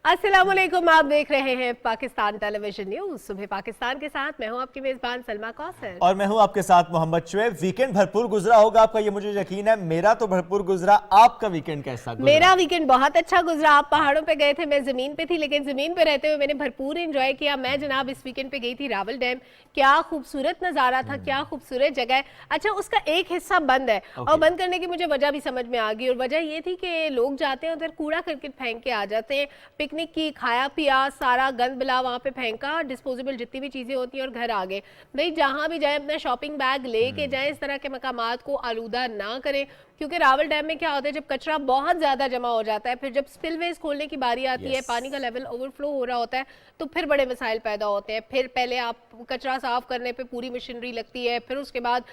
अस्सलाम वालेकुम, आप देख रहे हैं पाकिस्तान टेलीविजन न्यूज सुबह पाकिस्तान के साथ। मैं हूं आपकी मेजबान सलमा कौसर और मैं हूं आपके साथ मोहम्मद शुएब। वीकेंड भरपूर गुजरा होगा आपका, ये मुझे यकीन है। मेरा तो भरपूर गुजरा। आपका वीकेंड कैसा गुजरा? मेरा वीकेंड बहुत अच्छा गुजरा। आप पहाड़ों पे गए थे, मैं जमीन पे थी, लेकिन जमीन पे रहते हुए मैंने भरपूर एंजॉय किया। मैं जनाब इस वीकेंड पे गई थी रावल डैम। क्या खूबसूरत नज़ारा था, क्या खूबसूरत जगह है। अच्छा, उसका एक हिस्सा बंद है और बंद करने की मुझे वजह भी समझ में आ गई। और वजह ये थी कि लोग जाते हैं उधर, कूड़ा करकट फेंक के आ जाते हैं। पिकनिक की, खाया पिया, सारा गंद बिला वहाँ पे फेंका, डिस्पोजेबल जितनी भी चीज़ें होती हैं, और घर आ गए। भाई जहाँ भी जाए अपना शॉपिंग बैग लेके जाए, इस तरह के मकामात को आलूदा ना करें। क्योंकि रावल डैम में क्या होता है, जब कचरा बहुत ज़्यादा जमा हो जाता है, फिर जब स्पिलवेज खोलने की बारी आती है, पानी का लेवल ओवरफ्लो हो रहा होता है, तो फिर बड़े मसाइल पैदा होते हैं। फिर पहले आप कचरा साफ करने पे पूरी मशीनरी लगती है, फिर उसके बाद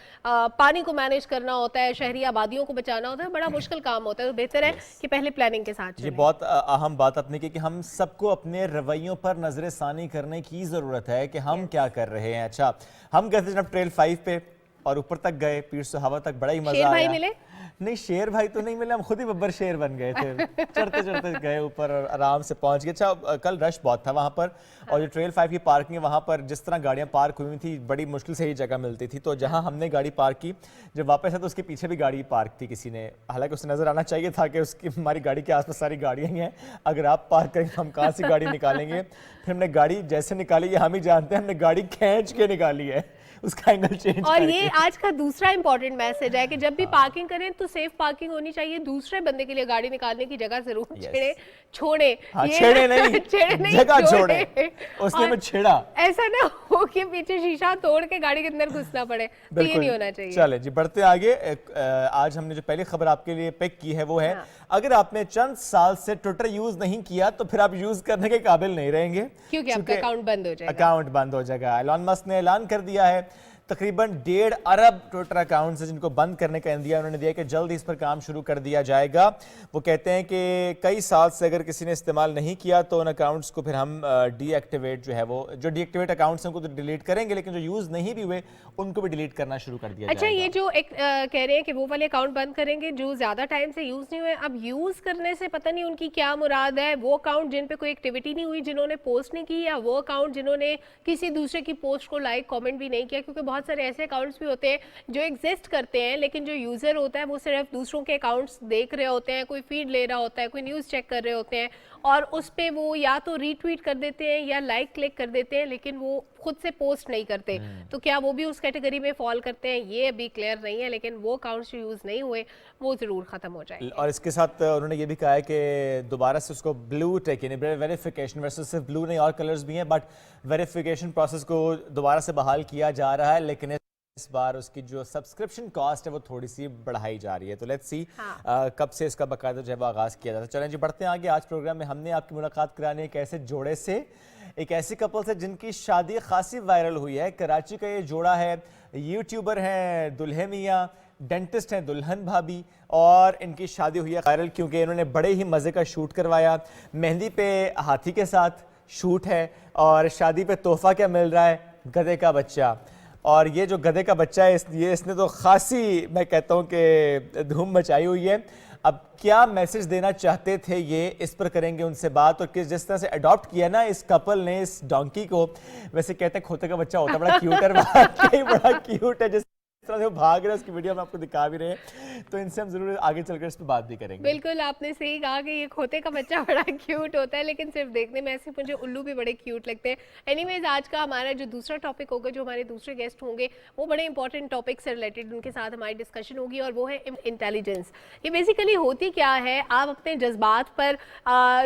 पानी को मैनेज करना होता है, शहरी आबादियों को बचाना होता है, बड़ा मुश्किल काम होता है। तो बेहतर है कि पहले प्लानिंग के साथ ये बहुत अहम बात आपने की कि हम सबको अपने रवैयों पर नजर सानी करने की ज़रूरत है कि हम क्या कर रहे हैं। अच्छा, हम गए थे जनाब ट्रेल 5 पे और ऊपर तक गए, पीर सुहावा तक, बड़ा ही मजा आया। मिले? नहीं, शेर भाई तो नहीं मिले, हम खुद ही बब्बर शेर बन गए थे। चढ़ते चढ़ते गए ऊपर और आराम से पहुंच गए। अच्छा, कल रश बहुत था वहाँ पर। और जो ट्रेल 5 की पार्किंग है वहाँ पर, जिस तरह गाड़ियाँ पार्क हुई थी, बड़ी मुश्किल से ही जगह मिलती थी। तो जहाँ हमने गाड़ी पार्क की, जब वापस आए तो उसके पीछे भी गाड़ी पार्क थी किसी ने। हालांकि उसे नज़र आना चाहिए था कि उसकी हमारी गाड़ी के आसपास सारी गाड़ियाँ ही हैं, अगर आप पार्क करेंगे हम कहाँ से गाड़ी निकालेंगे। फिर हमने गाड़ी जैसे निकाली, हम ही जानते हैं, हमने गाड़ी खींच के निकाली है, उसका एंगल चेंज और ये आज का दूसरा इंपॉर्टेंट मैसेज है कि जब भी पार्किंग करें तो सेफ पार्किंग होनी चाहिए। दूसरे बंदे के लिए गाड़ी निकालने की जगह जरूर छोड़े। छेड़े नहीं, जगह छोड़े। उसने में छेड़ा, ऐसा ना हो कि पीछे शीशा तोड़ के गाड़ी के अंदर घुसना पड़े, तो ये नहीं होना चाहिए। चले जी, बढ़ते आगे। आज हमने जो पहली खबर आपके लिए पिक की है वो है, अगर आपने चंद साल से ट्विटर यूज नहीं किया तो फिर आप यूज करने के काबिल नहीं रहेंगे, क्योंकि आपका अकाउंट बंद हो जाएगा। अकाउंट बंद हो जाएगा। एलन मस्क ने ऐलान कर दिया है तकरीबन 1.5 अरब ट्विटर अकाउंट्स हैं जिनको बंद करने का इंदिया उन्होंने दिया कि जल्द इस पर काम शुरू कर दिया जाएगा। वो कहते हैं कि कई साल से अगर किसी ने इस्तेमाल नहीं किया तो उन अकाउंट्स को फिर हम डीएक्टिवेट जो है, वो जो डीएक्टिवेट अकाउंट्स हैं उनको तो डिलीट करेंगे, लेकिन जो यूज़ नहीं भी हुए उनको भी डिलीट करना शुरू कर दिया जाएगा। अच्छा, ये जो एक कह रहे हैं कि वो वाले अकाउंट बंद करेंगे जो ज़्यादा टाइम से यूज़ नहीं हुए। अब यूज़ करने से पता नहीं उनकी क्या मुराद है। वो अकाउंट जिन पे कोई एक्टिविटी नहीं हुई, जिन्होंने पोस्ट नहीं की, या वो अकाउंट जिन्होंने किसी दूसरे की पोस्ट को लाइक कॉमेंट भी नहीं किया। क्योंकि बहुत सारे ऐसे अकाउंट्स भी होते हैं जो एग्जिस्ट करते हैं, लेकिन जो यूज़र होता है वो सिर्फ दूसरों के अकाउंट्स देख रहे होते हैं, कोई फीड ले रहा होता है, कोई न्यूज़ चेक कर रहे होते हैं, और उस पे वो या तो रीट्वीट कर देते हैं या लाइक क्लिक कर देते हैं, लेकिन वो खुद से पोस्ट नहीं करते। तो क्या वो भी उस कैटेगरी में फॉल करते हैं, ये अभी क्लियर नहीं है। लेकिन वो अकाउंट्स जो यूज़ नहीं हुए वो ज़रूर ख़त्म हो जाएंगे। और इसके साथ उन्होंने ये भी कहा है कि दोबारा से उसको ब्लू टेक यानी वेरिफिकेशन, वैसे सिर्फ ब्लू नहीं और कलर्स भी हैं, बट वेरिफिकेशन प्रोसेस को दोबारा से बहाल किया जा रहा है। लेकिन इस बार उसकी जो सब्सक्रिप्शन कॉस्ट है वो थोड़ी सी बढ़ाई जा रही है। तो लेट्स सी कब से इसका बाकायदा जो है वो आगाज़ किया जाता है। चलें जी, बढ़ते हैं आगे। आज प्रोग्राम में हमने आपकी मुलाकात करानी है एक ऐसे जोड़े से, एक ऐसी कपल से जिनकी शादी खासी वायरल हुई है। कराची का ये जोड़ा है, यूट्यूबर हैं दुल्हे मियाँ, डेंटिस्ट हैं दुल्हन भाभी, और इनकी शादी हुई है वायरल क्योंकि इन्होंने बड़े ही मज़े का शूट करवाया। मेहंदी पे हाथी के साथ शूट है और शादी पे तोहफा क्या मिल रहा है, गधे का बच्चा। और ये जो गधे का बच्चा है इसने तो खासी, मैं कहता हूँ कि धूम मचाई हुई है। अब क्या मैसेज देना चाहते थे ये, इस पर करेंगे उनसे बात। और जिस तरह से अडॉप्ट किया ना इस कपल ने इस डोंकी को, वैसे कहते हैं खोते का बच्चा होता है बड़ा क्यूट है, वाकई बड़ा क्यूट है। जिस तरह से वो भाग रहे हैं उसकी वीडियो में आपको दिखा भी रहे हैं, तो इनसे हम जरूर आगे चलकर इस पर बात भी करेंगे। बिल्कुल, आपने सही कहा कि ये खोते का बच्चा बड़ा क्यूट होता है, लेकिन सिर्फ देखने में ऐसे मुझे उल्लू भी बड़े क्यूट लगते हैं। एनीवेज, आज का हमारा जो दूसरा टॉपिक होगा, जो हमारे दूसरे गेस्ट होंगे, वो बड़े इंपॉर्टेंट टॉपिक से रिलेटेड उनके साथ हमारी डिस्कशन होगी, और वो है इंटेलिजेंस। ये बेसिकली होती क्या है, आप अपने जज्बात पर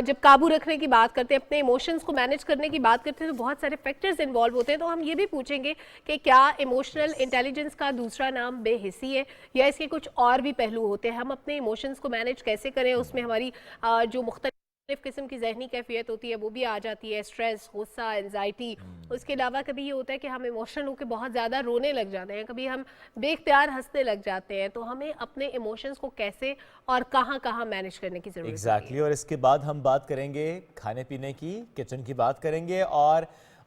जब काबू रखने की बात करते हैं, अपने इमोशंस को मैनेज करने की बात करते हैं, तो बहुत सारे फैक्टर्स इन्वॉल्व होते हैं। तो हम ये भी पूछेंगे कि क्या इमोशनल इंटेलिजेंस का दूसरा नाम बेहिसी है, या इसके कुछ और भी पहलू होते हैं। हम अपने इमोशंस को मैनेज कैसे करें, उसमें हमारी जो मुख्तलिफ किस्म की जहनी कैफियत होती है वो भी आ जाती है, स्ट्रेस, गुस्सा, एंजाइटी। उसके अलावा कभी ये होता है कि हम इमोशनल होकर बहुत ज़्यादा रोने लग जाते हैं, कभी हम बेख्तियार हंसने लग जाते हैं। तो हमें अपने इमोशंस को कैसे और कहाँ कहाँ मैनेज करने की ज़रूरत है। एग्जैक्टली। और इसके बाद हम बात करेंगे खाने पीने की, किचन की बात करेंगे, और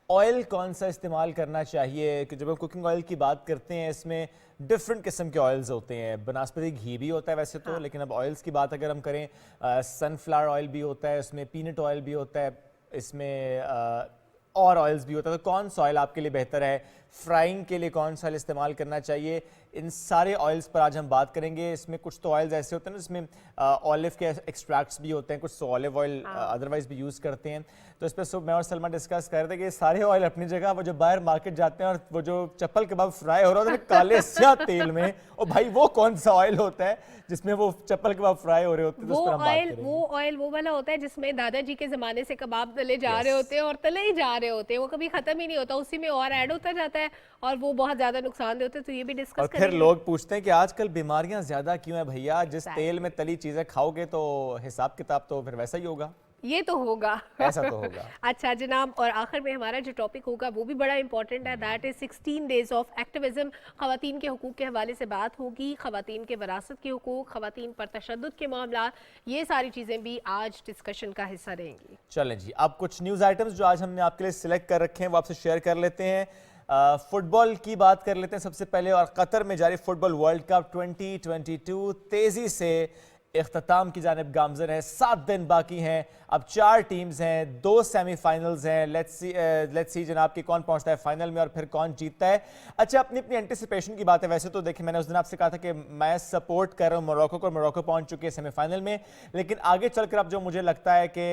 ऑयल कौन सा इस्तेमाल करना चाहिए। कि जब हम कुकिंग ऑयल की बात करते हैं, इसमें ڈفرینٹ قسم کے آئلز ہوتے ہیں. بناسپتی گھی بھی ہوتا ہے ویسے تو, لیکن اب آئلز کی بات اگر ہم کریں, سن فلاور آئل بھی ہوتا ہے, اس میں پینٹ آئل بھی ہوتا ہے, اس میں اور آئلز بھی ہوتا ہے. تو کون سا آئل آپ کے لیے بہتر ہے, فرائنگ کے لیے کون سا آئل استعمال کرنا چاہیے, ان سارے آئلز پر آج ہم بات کریں گے. اس میں کچھ تو آئلز ایسے ہوتے ہیں جس میں اولیو کے ایکسٹریکٹس بھی ہوتے ہیں, کچھ تو اولیو آئل ادروائز بھی یوز کرتے ہیں. تو اس پہ صبح میں اور سلمہ ڈسکس کر رہے تھے کہ سارے آئل اپنی جگہ, وہ جو باہر مارکیٹ جاتے ہیں اور وہ جو چپل کباب فرائی ہو رہا ہوتا ہے کالے سیاہ تیل میں, اور بھائی وہ کون سا آئل ہوتا ہے جس میں وہ چپل کباب فرائی ہو رہے ہوتے ہیں, تو اس پر ہم بات کریں گے. وہ آئل وہ والا ہوتا ہے جس میں دادا جی کے زمانے سے کباب تلے جا رہے ہوتے ہیں اور تلے ہی جا رہے ہوتے ہیں, وہ کبھی ختم ہی نہیں ہوتا, اسی میں اور ایڈ ہوتا جاتا ہے اور وہ بہت زیادہ نقصان دہ ہوتے ہیں. تو یہ بھی ڈسکس اور کریں گے. پھر لوگ پوچھتے ہیں کہ آج کل بیماریاں زیادہ کیوں ہیں بھیا, جس تیل میں تلی چیزیں کھاؤ گے تو حساب کتاب تو پھر ویسا ہی ہوگا. یہ تو ہوگا, ایسا تو ہوگا. اچھا جناب, اور آخر میں ہمارا جو ٹاپک ہوگا وہ بھی بڑا امپورٹنٹ ہے, that is 16 days of activism. خواتین کے حقوق کے حوالے سے بات ہوگی, خواتین کے وراثت کے حقوق, خواتین پر تشدد کے معاملات, یہ ساری چیزیں بھی آج ڈسکشن کا حصہ رہیں گی. چلیں جی, اب کچھ نیوز آئٹمز جو آج ہم نے آپ کے لیے سلیکٹ کر رکھے ہیں وہ آپ سے شیئر کر لیتے ہیں. فٹ بال کی بات کر لیتے ہیں سب سے پہلے, اور قطر میں جاری فٹ بال ورلڈ کپ 2022 تیزی سے اختتام کی جانب گامزن ہے. 7 دن باقی ہیں, اب 4 ٹیمز ہیں, 2 سیمی فائنلز ہیں. لیٹس سی جناب کہ کون پہنچتا ہے فائنل میں اور پھر کون جیتتا ہے. اچھا, اپنی انٹیسپیشن کی بات ہے. ویسے تو دیکھیں میں نے اس دن آپ سے کہا تھا کہ میں سپورٹ کر رہا ہوں موروکو کو, موروکو پہنچ چکی ہے سیمی فائنل میں, لیکن آگے چل کر اب جو مجھے لگتا ہے کہ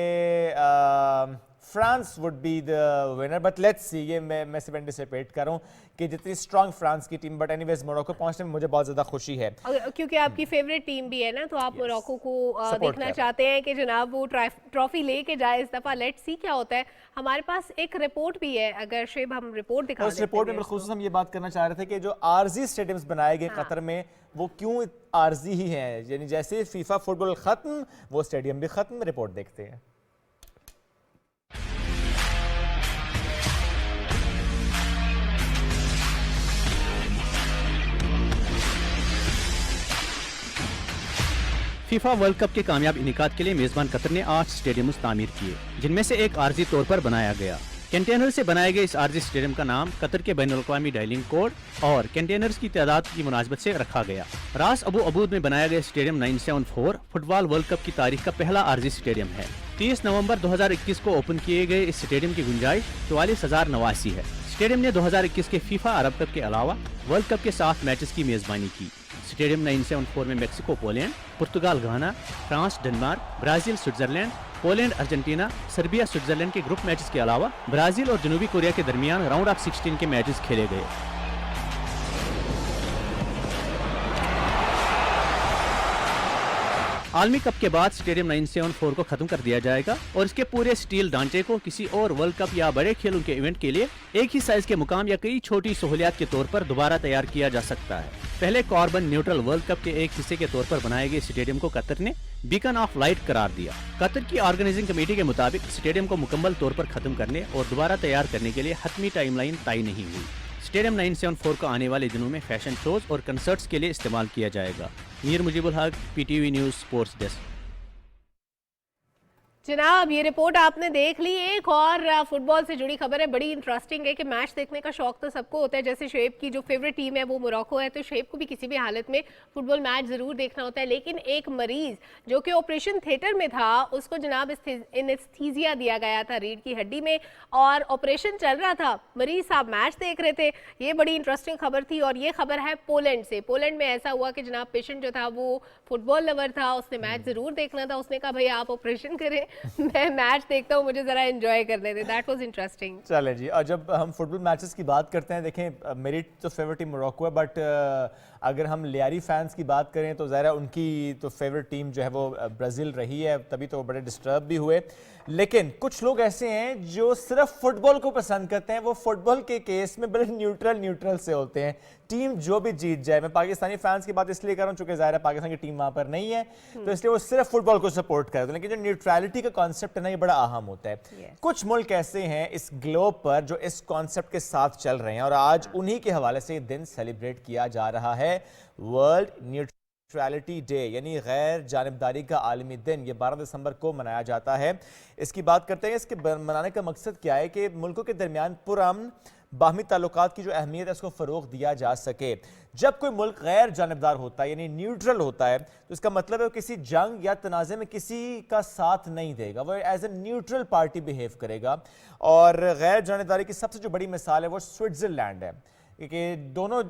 France would be the winner, but let's see. یہ میں صرف انٹیسپیٹ کر رہا ہوں کہ جتنی اسٹرانگ فرانس کی team, but anyways Morocco پہنچنے میں مجھے بہت زیادہ خوشی ہے کیونکہ آپ کی فیوریٹ ٹیم بھی ہے نا, تو آپ موروکو کو دیکھنا چاہتے ہیں کہ جناب وہ ٹرافی لے کے جائے اس دفعہ. لیٹ سی کیا ہوتا ہے. ہمارے پاس ایک رپورٹ بھی ہے, اگر شیب ہم رپورٹ دکھا دیتے ہیں. اس رپورٹ میں بالخصوص ہم یہ بات کرنا چاہ رہے تھے کہ جو عارضی اسٹیڈیمز بنائے گئے قطر میں وہ کیوں عارضی ہی ہیں, یعنی جیسے فیفا فٹ بال ختم وہ اسٹیڈیم بھی ختم. رپورٹ دیکھتے ہیں. فیفا ورلڈ کپ کے کامیاب انعقاد کے لیے میزبان قطر نے 8 اسٹیڈیمز تعمیر کیے, جن میں سے ایک عارضی طور پر بنایا گیا. کنٹینر سے بنائے گئے اس عارضی اسٹیڈیم کا نام قطر کے بین الاقوامی ڈائلنگ کوڈ اور کنٹینرز کی تعداد کی مناسبت سے رکھا گیا. راس ابو عبود میں بنایا گیا اسٹیڈیم 974 فٹ بال ورلڈ کپ کی تاریخ کا پہلا عارضی اسٹیڈیم ہے. 30 نومبر 2021 کو اوپن کیے گئے اس اسٹیڈیم کی گنجائش 44,089 ہے. اسٹیڈیم نے 2021 کے فیفا عرب کپ کے علاوہ ورلڈ کپ کے 7 میچز کی میزبانی کی. اسٹیڈیم 974 میں Mexico Poland, Portugal Ghana, France Denmark, Brazil Switzerland, Poland Argentina, Serbia Switzerland کے گروپ میچز کے علاوہ برازیل اور جنوبی کوریا کے درمیان راؤنڈ آف 16 کے میچز کھیلے گئے. عالمی کپ کے بعد اسٹیڈیم 974 کو ختم کر دیا جائے گا اور اس کے پورے سٹیل ڈھانچے کو کسی اور ورلڈ کپ یا بڑے کھیلوں کے ایونٹ کے لیے ایک ہی سائز کے مقام یا کئی چھوٹی سہولیات کے طور پر دوبارہ تیار کیا جا سکتا ہے. پہلے کاربن نیوٹرل ورلڈ کپ کے ایک حصے کے طور پر بنائے گئے اسٹیڈیم کو قطر نے بیکن آف لائٹ قرار دیا. قطر کی آرگنائزنگ کمیٹی کے مطابق اسٹیڈیم کو مکمل طور پر ختم کرنے اور دوبارہ تیار کرنے کے لیے حتمی ٹائم لائن طے نہیں ہوئی. اسٹیڈیم 974 کو آنے والے دنوں میں فیشن شوز اور کنسرٹس کے لیے استعمال کیا جائے گا. Mir Mujib ul Haq, P T V news sports desk. جناب یہ رپورٹ آپ نے دیکھ لی. ایک اور فٹ بال سے جڑی خبر ہے, بڑی انٹرسٹنگ ہے کہ میچ دیکھنے کا شوق تو سب کو ہوتا ہے. جیسے شعیب کی جو فیوریٹ ٹیم ہے وہ موروکو ہے, تو شعیب کو بھی کسی بھی حالت میں فٹ بال میچ ضرور دیکھنا ہوتا ہے. لیکن ایک مریض جو کہ آپریشن تھیٹر میں تھا, اس کو جناب انستھیزیا دیا گیا تھا ریڑھ کی ہڈی میں, اور آپریشن چل رہا تھا, مریض صاحب میچ دیکھ رہے تھے. یہ بڑی انٹرسٹنگ خبر تھی, اور یہ خبر ہے پولینڈ سے. پولینڈ میں ایسا ہوا کہ جناب پیشنٹ جو تھا وہ فٹ بال لور تھا, اس نے میچ ضرور دیکھنا تھا. اس نے کہا بھائی آپ آپریشن کریں, میں میچ دیکھتا ہوں, مجھے ذرا انجوائے کرنے دیں. That was interesting. چلیں جی, اور جب ہم فٹ بال میچز کی بات کرتے ہیں, دیکھیں میری تو فیوریٹ ٹیم موروکو ہے, بٹ اگر ہم لیاری فینس کی بات کریں تو ظاہر ہے ان کی تو فیوریٹ ٹیم جو ہے وہ برازیل رہی ہے, تبھی تو وہ بڑے ڈسٹرب بھی ہوئے. لیکن کچھ لوگ ایسے ہیں جو صرف فٹ بال کو پسند کرتے ہیں, وہ فٹ بال کے کیس میں بڑے نیوٹرل سے ہوتے ہیں. ٹیم جو بھی جیت جائے, میں پاکستانی فینس کی بات اس لیے کر رہا ہوں چونکہ ظاہر ہے پاکستان کی ٹیم وہاں پر نہیں ہے, تو اس لیے وہ صرف فٹ بال کو سپورٹ کرتے ہیں. لیکن جو نیوٹرالٹی کا کانسیپٹ ہے نا, یہ بڑا اہم ہوتا ہے. کچھ ملک ایسے ہیں اس گلوب پر جو اس کانسیپٹ کے ساتھ چل رہے ہیں, اور آج انہی کے حوالے سے یہ دن سیلیبریٹ کیا جا رہا ہے, ورلڈ نیوٹرل न्यूट्रलिटी डे यानी गैर जानबदारी का आलमी दिन, ये 12 दिसंबर को मनाया जाता है। इसकी बात करते हैं, इसके मनाने का मकसद क्या है कि मुल्कों के दरमियान पुरअमन बाहमी ताल्लुकात की जो अहमियत है उसको फ़रोग़ दिया जा सके। जब कोई मुल्क गैर जानबदार होता है यानी न्यूट्रल होता है तो इसका मतलब है वो किसी जंग या तनाज़े में किसी का साथ नहीं देगा, वो as a neutral party behave करेगा। और गैर जानबदारी की सबसे जो बड़ी मिसाल है वो स्विट्ज़रलैंड है कि दोनों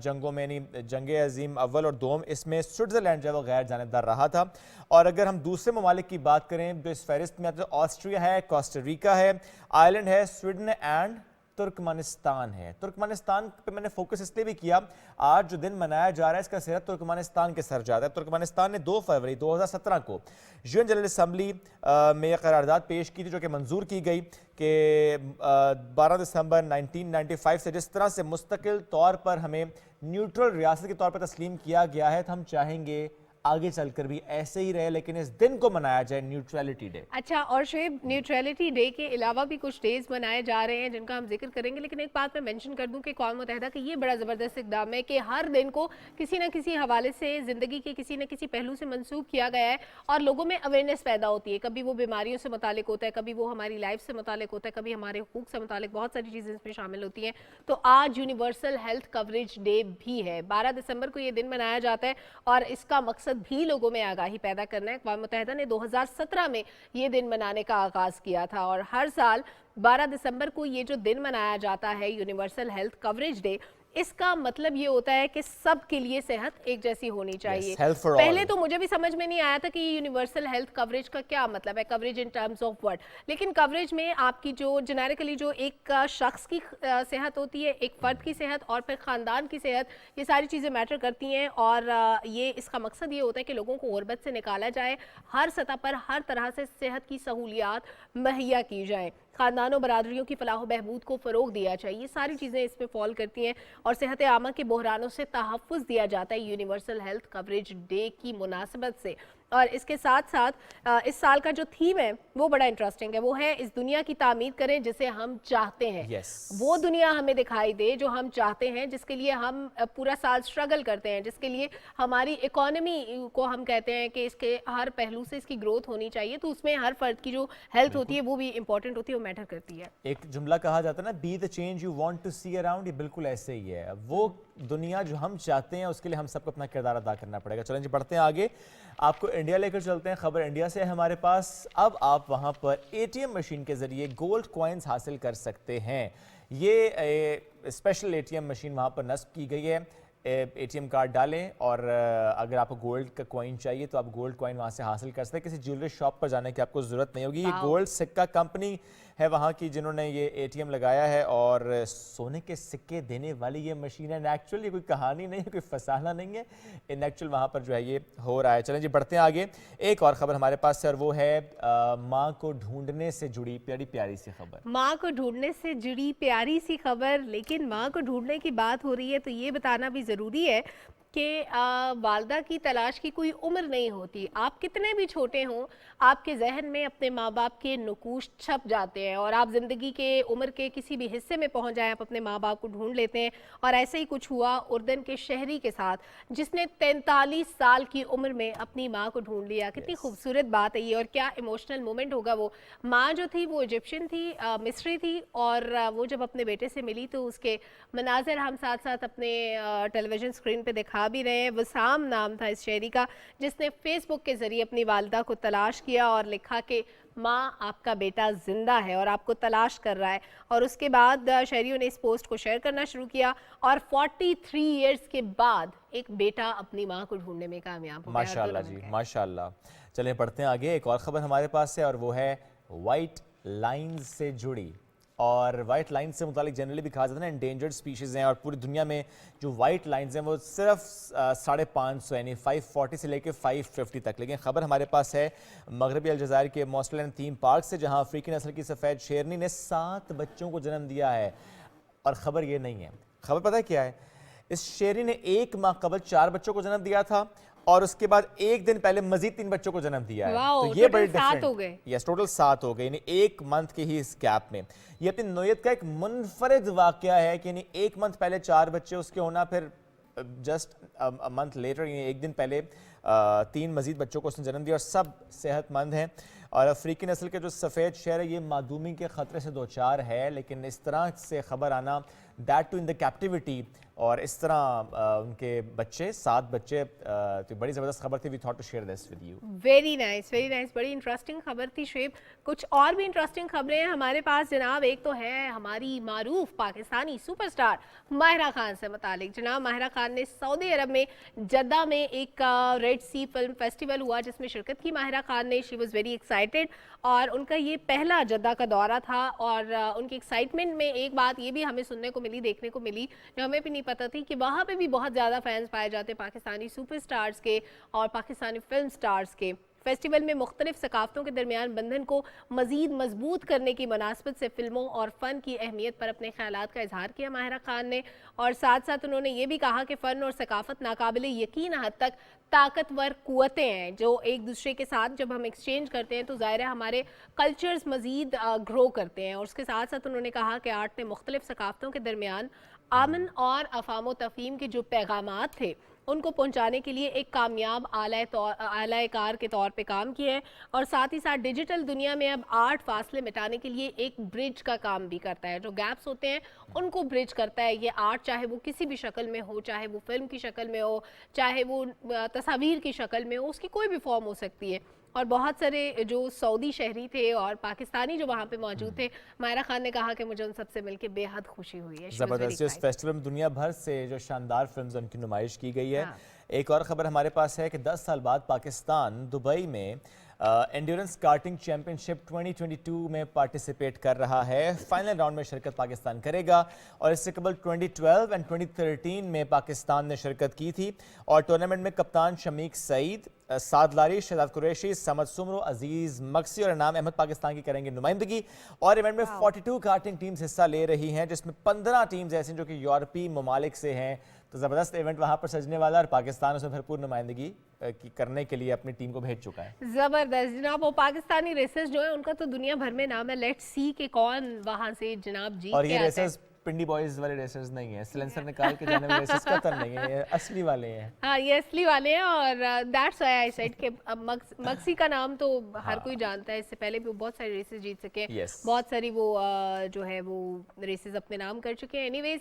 जंगों में यानी जंग अजीम अव्वल और दोम, इसमें स्विट्ज़रलैंड जो है वो गैर जानबदार रहा था। और अगर हम दूसरे ममालिक की बात करें जो इस फहरिस्त में आते हैं, ऑस्ट्रिया है, कोस्टारिका है, आयरलैंड है, स्वीडन एंड तुर्कमानिस्तान है। तुर्कमानिस्तान पे मैंने फोकस इसलिए भी किया, आज जो दिन मनाया जा रहा है इसका सिरा तुर्कमानिस्तान के सर जाता है। तुर्कमानिस्तान ने 2 फरवरी 2017 को यूएन जनरल असम्बली में करारदाद पेश की थी जो कि मंजूर की गई कि 12 दिसंबर 1995 से जिस तरह से मुस्तकिल तौर पर हमें न्यूट्रल रियासत के तौर पर तस्लीम किया गया है तो हम चाहेंगे आगे चलकर भी ऐसे ही रहे, लेकिन इस दिन को मनाया जाए न्यूट्रलिटी डे। अच्छा, और शुएब न्यूट्रलिटी डे के अलावा भी कुछ डेज मनाए जा रहे हैं जिनका हम जिक्र करेंगे, लेकिन एक बात मैं मेंशन कर दूं कि अक़वाम मुत्तहिदा का ये बड़ा ज़बरदस्त इक़दाम है कि हर दिन को किसी न किसी हवाले से ज़िंदगी के किसी न किसी पहलू से मंसूब किया गया है और लोगों में अवेयरनेस पैदा होती है। कभी वो बीमारियों से मुतालिक होता है, कभी वो हमारी लाइफ से मुतालिक होता है, कभी हमारे हुकूक से मुतालिक, बहुत सारी चीज़ें इसमें शामिल होती हैं। तो आज यूनिवर्सल हेल्थ कवरेज डे भी है, 12 दिसंबर को ये दिन मनाया जाता है और इसका मकसद भी लोगों में आगाही पैदा करना है। अक़वाम मुत्तहिदा ने 2017 में ये दिन मनाने का आगाज़ किया था और हर साल 12 दिसंबर को ये जो दिन मनाया जाता है यूनिवर्सल हेल्थ कवरेज डे, इसका मतलब ये होता है कि सब के लिए सेहत एक जैसी होनी चाहिए। पहले तो मुझे भी समझ में नहीं आया था कि यूनिवर्सल हेल्थ कवरेज का क्या मतलब है, coverage in terms of what, लेकिन कवरेज में आपकी जो जेनेरिकली जो एक शख्स की सेहत होती है, एक फ़र्द की सेहत और फिर ख़ानदान की सेहत, ये सारी चीज़ें मैटर करती हैं और ये इसका मकसद ये होता है कि लोगों को गुर्बत से निकाला जाए, हर सतह पर हर तरह से सेहत की सहूलियात मुहैया की जाए, ख़ानदानों बरादरियों की फलाह बहबूद को फ़रोग़ दिया चाहिए, सारी चीज़ें इसमें फॉल करती हैं और सेहत आमा के बहरानों से तहफ़्फ़ुज़ दिया जाता है यूनिवर्सल हेल्थ कवरेज डे की मुनासिबत से। और इसके साथ साथ इस साल का जो थीम है वो बड़ा इंटरेस्टिंग है, वो है इस दुनिया की तामीर करें जिसे हम चाहते हैं। वो दुनिया हमें दिखाई दे जो हम चाहते हैं, जिसके लिए हम पूरा साल स्ट्रगल करते हैं, जिसके लिए हमारी इकोनॉमी को हम कहते हैं कि इसके हर पहलू से इसकी ग्रोथ होनी चाहिए, तो उसमें हर फर्द की जो हेल्थ होती है वो भी इंपॉर्टेंट होती है, वो मैटर करती है। एक जुमला कहा जाता है ना, be the change you want to see around, ये बिल्कुल ऐसे ही है। वो दुनिया जो हम चाहते हैं उसके लिए हम सबको अपना किरदार अदा करना पड़ेगा। चलें जी, बढ़ते हैं आगे, आपको इंडिया लेकर चलते हैं। खबर इंडिया से है हमारे पास। अब आप वहां पर एटीएम मशीन के जरिए गोल्ड कॉइन्स हासिल कर सकते हैं। ये स्पेशल एटीएम मशीन वहां पर नस्ब की गई है। एटीएम कार्ड डालें और अगर आपको गोल्ड का कॉइन चाहिए तो आप गोल्ड कॉइन वहाँ से हासिल कर सकते हैं। किसी ज्वेलरी शॉप पर जाने की आपको ज़रूरत नहीं होगी। ये गोल्ड सिक्का कंपनी है वहाँ की जिन्होंने ये एटीएम लगाया है और सोने के सिक्के देने वाली ये मशीन है। एक्चुअली ये कोई कहानी नहीं है, कोई फसाना नहीं है, इन एक्चुअल वहाँ पर जो है ये हो रहा है। चलें जी, बढ़ते हैं आगे। एक और ख़बर हमारे पास है और वो है माँ को ढूंढने से जुड़ी प्यारी प्यारी सी खबर। माँ को ढूंढने से जुड़ी प्यारी सी खबर, लेकिन माँ को ढूंढने की बात हो रही है तो ये बताना भी ज़रूरी है कि वालदा की तलाश की कोई उम्र नहीं होती। आप कितने भी छोटे हों, आपके जहन में अपने माँ बाप के नुकूश छप जाते हैं और आप ज़िंदगी के उम्र के किसी भी हिस्से में पहुँच जाएं, आप अपने माँ बाप को ढूंढ लेते हैं। और ऐसे ही कुछ हुआ उर्दन के शहरी के साथ, जिसने 43 साल की उम्र में अपनी माँ को ढूंढ लिया। कितनी खूबसूरत बात है ये और क्या इमोशनल मोमेंट होगा। वो माँ जो थी वो इजिप्शियन थी, मिस्री थी, और वो जब अपने बेटे से मिली तो उसके मनाज़र हम साथ साथ अपने टेलीविज़न स्क्रीन पर दिखा भी रहे हैं। वसाम नाम था इस शहरी का, जिसने फेसबुक के जरिए अपनी वालिदा को तलाश किया और लिखा कि माँ आपका बेटा जिंदा है और आपको तलाश कर रहा है। और उसके बाद शहरियों ने इस पोस्ट को शेयर करना शुरू किया और 43 इयर्स के बाद एक बेटा अपनी माँ को ढूंढने में कामयाब हो गया। माशाल्लाह जी, माशाल्लाह। चलें बढ़ते हैं आगे। एक और ख़बर हमारे पास है और वो है वाइट लाइन्स से जुड़ी। और वाइट लाइन से मुतालिक जनरली भी कहा जाता है ना, एंडेंजर्ड स्पीशीज़ हैं और पूरी दुनिया में जो वाइट लाइन्स हैं वो सिर्फ 550 यानी 540 से लेकर 550 तक। लेकिन ख़बर हमारे पास है मगरबी अलजायर के मौसलन थीम पार्क से, जहाँ अफ्रीकी नस्ल की सफ़ेद शेरनी ने 7 बच्चों को जन्म दिया है। और ख़बर ये नहीं है, ख़बर पता है क्या है, इस शेरनी ने 1 माह कबल 4 बच्चों को जन्म दिया था और उसके बाद 1 दिन पहले मजीद 3 बच्चों को जन्म दिया है। तो ये बड़ी डिफरेंट हो गए। यस, टोटल 7 हो गए, यानी 1 मंथ के ही इस गैप में। ये अपनी नोयत का एक मुनफरिद वाकया है कि यानी 1 मंथ पहले 4 बच्चे उसके होना, फिर जस्ट अ मंथ लेटर, एक दिन पहले 3 मजीद बच्चों को उसने जन्म दिया और सब सेहतमंद हैं। और अफ्रीकी नस्ल के जो सफ़ेद शेर है ये मादूमी के ख़तरे से 2-4 है, लेकिन इस तरह से ख़बर आना, that too in the captivity, और इस तरह उनके बच्चे 7 बच्चे, तो बड़ी ज़बरदस्त खबर थी। We thought to share this with you. Very nice, बड़ी इंटरेस्टिंग खबर थी शुएब। कुछ और भी इंटरेस्टिंग खबरें हैं हमारे पास जनाब। एक तो है हमारी मारूफ पाकिस्तानी सुपरस्टार माहिरा खान से मुतालिक। जनाब माहिरा खान ने सऊदी अरब में जद्दा में एक रेड सी फिल्म फेस्टिवल हुआ जिसमें शिरकत की माहिरा खान ने। शी वॉज वेरी एक्साइटेड और उनका ये पहला जद्दा का दौरा था। और उनकी एक्साइटमेंट में एक बात ये भी हमें सुनने को मिली, देखने को मिली, जो हमें भी नहीं पता थी, कि वहाँ पे भी बहुत ज़्यादा फैंस पाए जाते हैं पाकिस्तानी सुपरस्टार्स के और पाकिस्तानी फिल्म स्टार्स के। फेस्टिवल में मुख्तलिफ सकाफ़तों के दरमियान बंधन को मज़ीद मजबूत करने की मुनासबत से फ़िल्मों और फ़न की अहमियत पर अपने ख़यालात का इजहार किया माहिरा खान ने। और साथ साथ उन्होंने ये भी कहा कि फ़न और सकाफ़त नाकाबिले यकीन हद तक ताकतवर कुव्वतें हैं, जो एक दूसरे के साथ जब हम एक्सचेंज करते हैं तो ज़ाहिर है हमारे कल्चर्स मज़ीद ग्रो करते हैं। और उसके साथ साथ उन्होंने कहा कि आर्ट ने मुख्तलिफ सकाफ़तों के दरमियान अमन और अफ़ाम तफ़हीम के जो पैगामात थे उनको पहुंचाने के लिए एक कामयाब आला कार के तौर पे काम किया है। और साथ ही साथ डिजिटल दुनिया में अब आर्ट फासले मिटाने के लिए एक ब्रिज का काम भी करता है। जो गैप्स होते हैं उनको ब्रिज करता है ये आर्ट, चाहे वो किसी भी शक्ल में हो, चाहे वो फिल्म की शक्ल में हो, चाहे वो तस्वीर की शक्ल में हो, उसकी कोई भी फॉर्म हो सकती है। और बहुत सारे जो सऊदी शहरी थे और पाकिस्तानी जो वहाँ पे मौजूद थे, माहिरा खान ने कहा कि मुझे उन सबसे मिलकर बेहद खुशी हुई है। ज़बरदस्त। इस फेस्टिवल में दुनिया भर से जो शानदार फिल्म्स उनकी नुमाइश की गई है। एक और ख़बर हमारे पास है कि 10 साल बाद पाकिस्तान दुबई में एंड्योरेंस कार्टिंग चैम्पियनशिप 2022 में पार्टिसिपेट कर रहा है। फाइनल राउंड में शिरकत पाकिस्तान करेगा और इससे कबल 2012 और 2013 में पाकिस्तान ने शिरकत की थी। और टूर्नामेंट में कप्तान शमीक सईद, साद लारी, शहजाद कुरैशी, समद सुमरो, अजीज़ मक्सी और इनाम अहमद पाकिस्तान की करेंगे नुमाइंदगी। और इवेंट में 42 कार्टिंग टीम्स हिस्सा ले रही हैं, जिसमें 15 टीम्स ऐसी जो कि यूरोपीय ममालिक से हैं। तो ज़बरदस्त इवेंट वहाँ पर सजने वाला, और पाकिस्तान उसमें भरपूर नुमाइंदगी करने के लिए अपनी टीम को भेज चुका है। ज़बरदस्त जनाब। वो पाकिस्तानी रेसर्स जो है उनका तो दुनिया भर में नाम है। लेट्स सी के कौन वहाँ से जनाब जीत और के ये आता है। रेसर्स पिंडी बॉयज वाले रेसर्स नहीं है, सिलेंसर निकाल के जाने वाले रेसर्स कतई नहीं है, ये असली वाले हैं। हाँ ये असली वाले हैं। और दैट्स व्हाई आई सेड कि मक्सी का नाम तो हर कोई जानता है, इससे पहले भी वो बहुत सारी रेसेस जीत सके। बहुत सारी वो जो है वो रेसेस अपने नाम कर चुके हैं। एनीवेज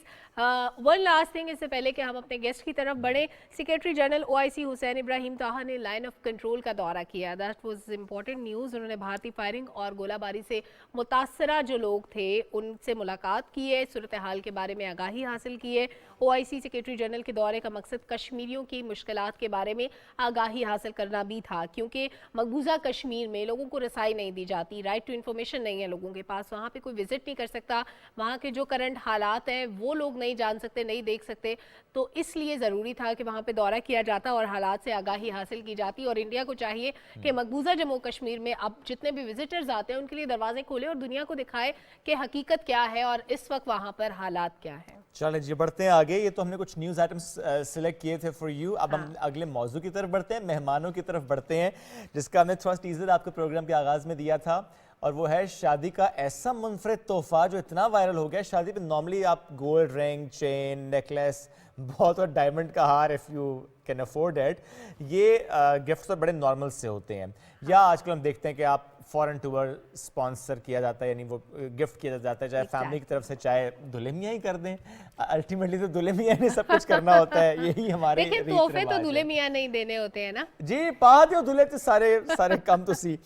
वन लास्ट थिंग, इससे पहले कि हम अपने गेस्ट की तरफ बढ़े, secretary general OIC Hussain Ibrahim ताहा ने लाइन ऑफ कंट्रोल का दौरा किया। That was important news. उन्होंने भारतीय फायरिंग और गोलाबारी से मुतासरा जो लोग थे उनसे मुलाकात की है, सूरत हाल के बारे में आगाही हासिल की है। OIC सेक्रेटरी जनरल के दौरे का मकसद कश्मीरियों की मुश्किलात के बारे में आगाही हासिल करना भी था, क्योंकि मकबूजा कश्मीर में लोगों को रसाई नहीं दी जाती, राइट टू इन्फॉर्मेशन नहीं है लोगों के पास, वहाँ पे कोई विजिट नहीं कर सकता, वहाँ के जो करंट हालात हैं वो लोग नहीं जान सकते, नहीं देख सकते। तो इसलिए ज़रूरी था कि वहाँ पे दौरा किया जाता और हालात से आगाही हासिल की जाती। और इंडिया को चाहिए कि मकबूजा जम्मू कश्मीर में अब जितने भी विजिटर्स आते हैं उनके लिए दरवाजे खोले और दुनिया को दिखाए कि हकीकत क्या है और इस वक्त वहाँ पर हालात क्या है। चलें जी, बढ़ते हैं आगे। ये तो हमने कुछ न्यूज़ आइटम्स सिलेक्ट किए थे फॉर यू। अब हम अगले मौजू की तरफ बढ़ते हैं, मेहमानों की तरफ बढ़ते हैं, जिसका हमने थोड़ा टीजर आपके प्रोग्राम के आगाज़ में दिया था। और वो है शादी का ऐसा मुनफरिद तोहफा जो इतना वायरल हो गया। शादी पे नॉर्मली आप गोल्ड रिंग, चेन, नेकलेस, बहुत और डायमंड का हार, if you can afford it, ये गिफ्ट तो बड़े नॉर्मल से होते हैं। या आजकल हम देखते हैं कि आप फॉरेन टूर स्पॉन्सर किया जाता है, यानी वो गिफ्ट किया जाता है, चाहे फैमिली की तरफ से, चाहे दुल्हे मियाँ ही कर दें। अल्टीमेटली तो दुल्हे मियाँ ने सब कुछ करना होता है, यही हमारे लेकिन तोहफे तो दुल्हे मियाँ नहीं देने होते हैं ना जी। पा दो दुल्हे तो सारे कम तो सी।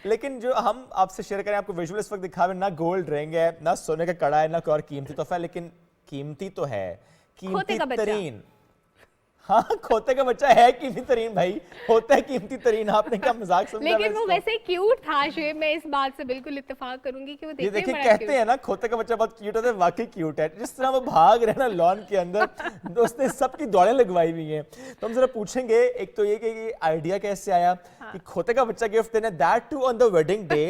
लेकिन जो हम आपसे शेयर करें, आपको विजुअल इस वक्त दिखावे, ना गोल्ड रिंग है, ना सोने का कड़ा है, ना कोई और कीमती तोहफा है, लेकिन कीमती तो है, कीमती तरीन। हाँ, खोते का बच्चा है कीमती तरीन भाई, होता है कीमती तरीन। आपने क्या मजाक समझा? लेकिन वो वैसे क्यूट था शुएब, मैं इस बात से बिल्कुल इत्तेफाक करूंगी कि वो ये देखिए कहते हैं ना खोते का बच्चा बहुत क्यूट होता है, वाकई क्यूट है। जिस तरह वो भाग रहे ना लॉन के अंदर, दोस्तों सबकी दौड़ें लगवाई हुई हैं। तो हम जरा पूछेंगे, एक तो ये कि आइडिया कैसे आया, कि खोते का बच्चा गिफ्ट देना, that too on the wedding day.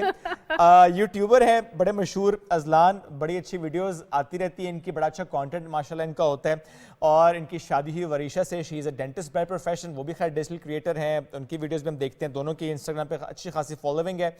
YouTuber हैं बड़े मशहूर अजलान, बड़ी अच्छी वीडियोस आती रहती हैं इनकी, बड़ा अच्छा कंटेंट माशाल्लाह इनका होता है। और इनकी शादी हुई वरीशा से, she is a dentist by profession, वो भी खैर डिजिटल क्रिएटर हैं। उनकी वीडियोस भी हम देखते हैं, दोनों की इंस्टाग्राम पे अच्छी खासी फॉलोइंग है।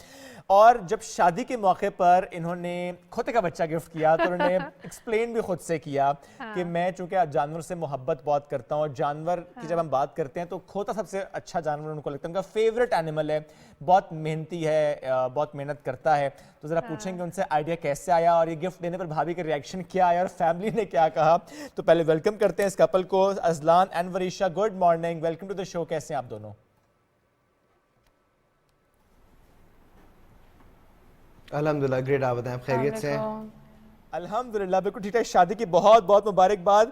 और जब शादी के मौके पर इन्होंने खोते का बच्चा गिफ्ट किया तो उन्होंने एक्सप्लेन भी खुद से किया कि मैं चूँकि जानवर से मोहब्बत बहुत करता हूँ, और जानवर की जब हम बात करते हैं तो खोता सबसे अच्छा जानवर उनको लगता है, उनका फेवरेट एनिमल है, बहुत मेहनती है, बहुत मेहनत करता है। तो ज़रा पूछेंगे उनसे आइडिया कैसे आया और ये गिफ्ट देने पर भाभी का रिएक्शन क्या आया और फैमिली ने क्या कहा। तो पहले वेलकम करते हैं इस कपल को, Ajlan and Warisha. Good morning, welcome to the show. कैसे हैं आप दोनों? अल्हम्दुलिल्लाह ग्रेट, आप बताएं, आप खैरियत से हैं? अल्हम्दुलिल्लाह बिल्कुल ठीक ठाक। शादी की बहुत बहुत मुबारकबाद।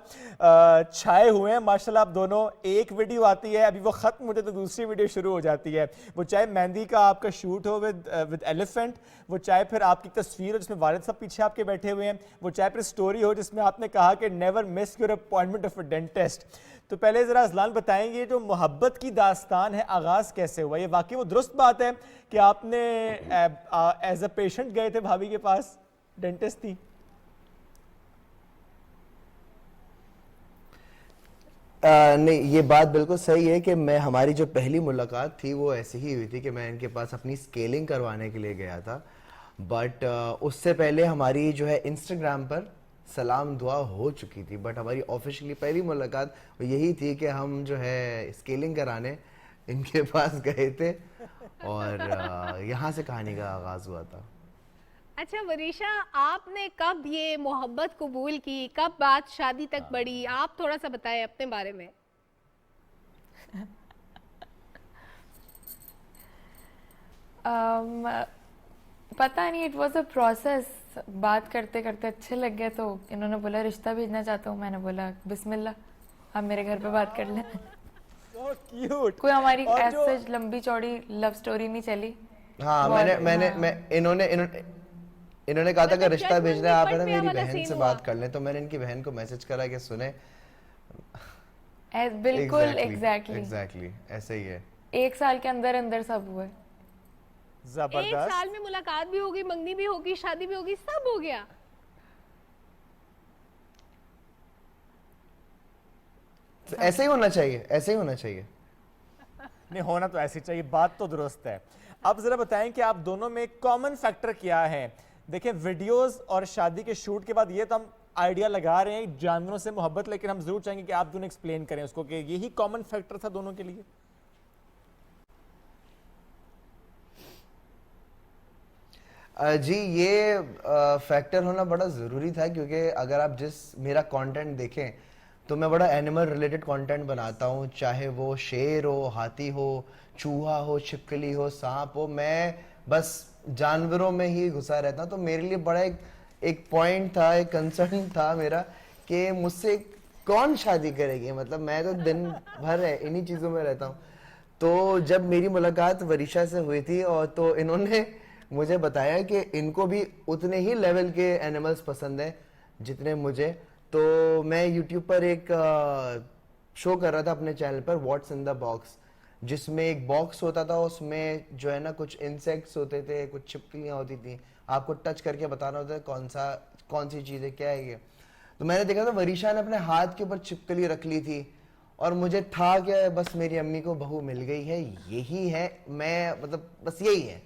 छाए हुए हैं माशाल्लाह आप दोनों। एक वीडियो आती है, अभी वो ख़त्म होती है तो दूसरी वीडियो शुरू हो जाती है। वो चाहे मेहंदी का आपका शूट हो विद एलिफेंट, वो चाहे फिर आपकी तस्वीर हो जिसमें वालिद साहब पीछे आपके बैठे हुए हैं, वो चाहे फिर स्टोरी हो जिसमें आपने कहा कि never miss your appointment of a dentist. तो पहले ज़रा अजलान बताएंगे जो मोहब्बत की दास्तान है, आगाज़ कैसे हुआ? ये वाकई वो दुरुस्त बात है कि आपने एज अ पेशेंट गए थे भाभी के पास, डेंटिस्ट थी? नहीं, ये बात बिल्कुल सही है कि हमारी जो पहली मुलाकात थी वो ऐसी ही हुई थी कि मैं इनके पास अपनी स्केलिंग करवाने के लिए गया था। बट उससे पहले हमारी जो है इंस्टाग्राम पर सलाम दुआ हो चुकी थी। बट हमारी ऑफिशियली पहली मुलाकात यही थी कि हम जो है स्केलिंग कराने इनके पास गए थे और यहाँ से कहानी का आगाज़ हुआ था। अच्छा वरीशा, आपने कब ये मोहब्बत कबूल की, कब बात शादी तक बढ़ी? आप थोड़ा सा बताएं अपने बारे में। पता नहीं, इट वाज अ प्रोसेस। बात करते करते अच्छे लग गए तो इन्होंने बोला रिश्ता भेजना चाहता हूँ। मैंने बोला बिस्मिल्लाह, आप मेरे घर पे बात कर लें। So cute. कोई हमारी और जो- ऐसे लंबी चौड़ी लव स्टोरी नहीं चली। हाँ, इन्होंने कहा था कि मतलब रिश्ता judgment भेजना है, आप है ना पे मेरी वाला बहन scene से हुआ। बात कर लें। तो मैंने इनकी बहन को मैसेज करा कि सुने, बिल्कुल एग्जैक्टली ऐसे ही है। 1 साल के अंदर अंदर सब हुआ है। एक जबरदस्त। साल में मुलाकात भी होगी, मंगनी भी होगी, शादी भी होगी, सब हो गया। तो ऐसे ही होना चाहिए, ऐसे ही होना चाहिए। नहीं, होना तो ऐसी चाहिए, बात तो दुरुस्त है। अब जरा बताएं कि आप दोनों में कॉमन फैक्टर क्या है? देखिए वीडियोस और शादी के शूट के बाद ये तो हम आइडिया लगा रहे हैं जानवरों से मोहब्बत, लेकिन हम जरूर चाहेंगे कि आप दोनों एक्सप्लेन करें उसको कि यही कॉमन फैक्टर था दोनों के लिए। जी, ये फैक्टर होना बड़ा ज़रूरी था क्योंकि अगर आप मेरा कंटेंट देखें तो मैं बड़ा एनिमल रिलेटेड कंटेंट बनाता हूँ, चाहे वो शेर हो, हाथी हो, चूहा हो, छिपकली हो, सांप हो। मैं बस जानवरों में ही घुसा रहता हूँ। तो मेरे लिए बड़ा एक पॉइंट था, एक कंसर्न था मेरा कि मुझसे कौन शादी करेगी। मतलब मैं तो दिन भर इन्हीं चीज़ों में रहता हूँ। तो जब मेरी मुलाकात वरीशा से हुई थी और तो इन्होंने मुझे बताया कि इनको भी उतने ही लेवल के एनिमल्स पसंद हैं जितने मुझे। तो मैं YouTube पर एक शो कर रहा था अपने चैनल पर, व्हाट्स इन द बॉक्स, जिसमें एक बॉक्स होता था, उसमें जो है ना कुछ इंसेक्ट्स होते थे, कुछ छिपकलियाँ होती थी, आपको टच करके बताना होता है कौन सी चीज़ है, क्या है ये। तो मैंने देखा था वरीशा ने अपने हाथ के ऊपर छिपकली रख ली थी और मुझे था कि बस मेरी अम्मी को बहू मिल गई है, यही है, मैं मतलब बस यही है।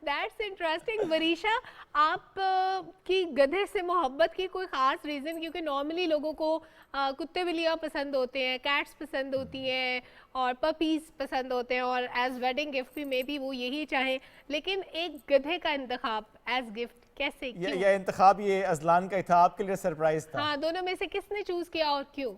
That's interesting. वरीशा, आप की गधे से मोहब्बत की कोई खास रीज़न? क्योंकि नॉर्मली लोगों को कुत्ते बिल्लियाँ पसंद होते हैं, कैट्स पसंद होती हैं और पपीज़ पसंद होते हैं, और एज वेडिंग गिफ्ट भी मे बी वो यही चाहें, लेकिन एक गधे का इंतखाब एज गिफ्ट कैसे, क्यों? ये इंतखाब ये अजलान का ही था, आपके लिए सरप्राइज था? हाँ, दोनों में से किसने चूज किया और क्यों?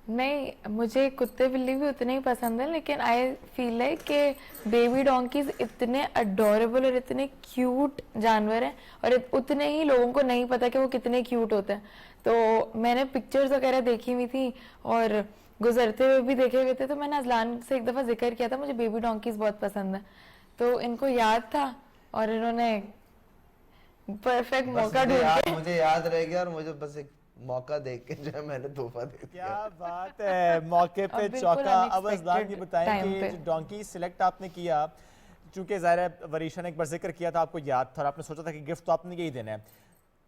नहीं, मुझे कुत्ते बिल्ली भी उतने ही पसंद है, लेकिन आई फील लाइक कि बेबी डोंकीज इतने अडोरेबल और इतने क्यूट जानवर हैं और उतने ही लोगों को नहीं पता कि वो कितने क्यूट होते हैं। तो मैंने पिक्चर्स वगैरह देखी हुई थी और गुजरते हुए भी देखे हुए थे, तो मैंने अजलान से एक दफ़ा जिक्र किया था मुझे बेबी डोंकीज बहुत पसंद है। तो इनको याद था और इन्होंने परफेक्ट मौका ढूंढ के मुझे याद रह गया और मुझे बस एक मौका देख के जो है मैंने तोहफा दे दिया। क्या बात है, मौके पे बिल्कुल चौका। अब अजलान ये unexpected बताएं time कि पे। जो डोंकी सिलेक्ट आपने किया, चूंकि ज़ाहिर है वरीशा ने एक बार जिक्र किया था, आपको याद था और आपने सोचा था कि गिफ्ट तो आपने यही देना है,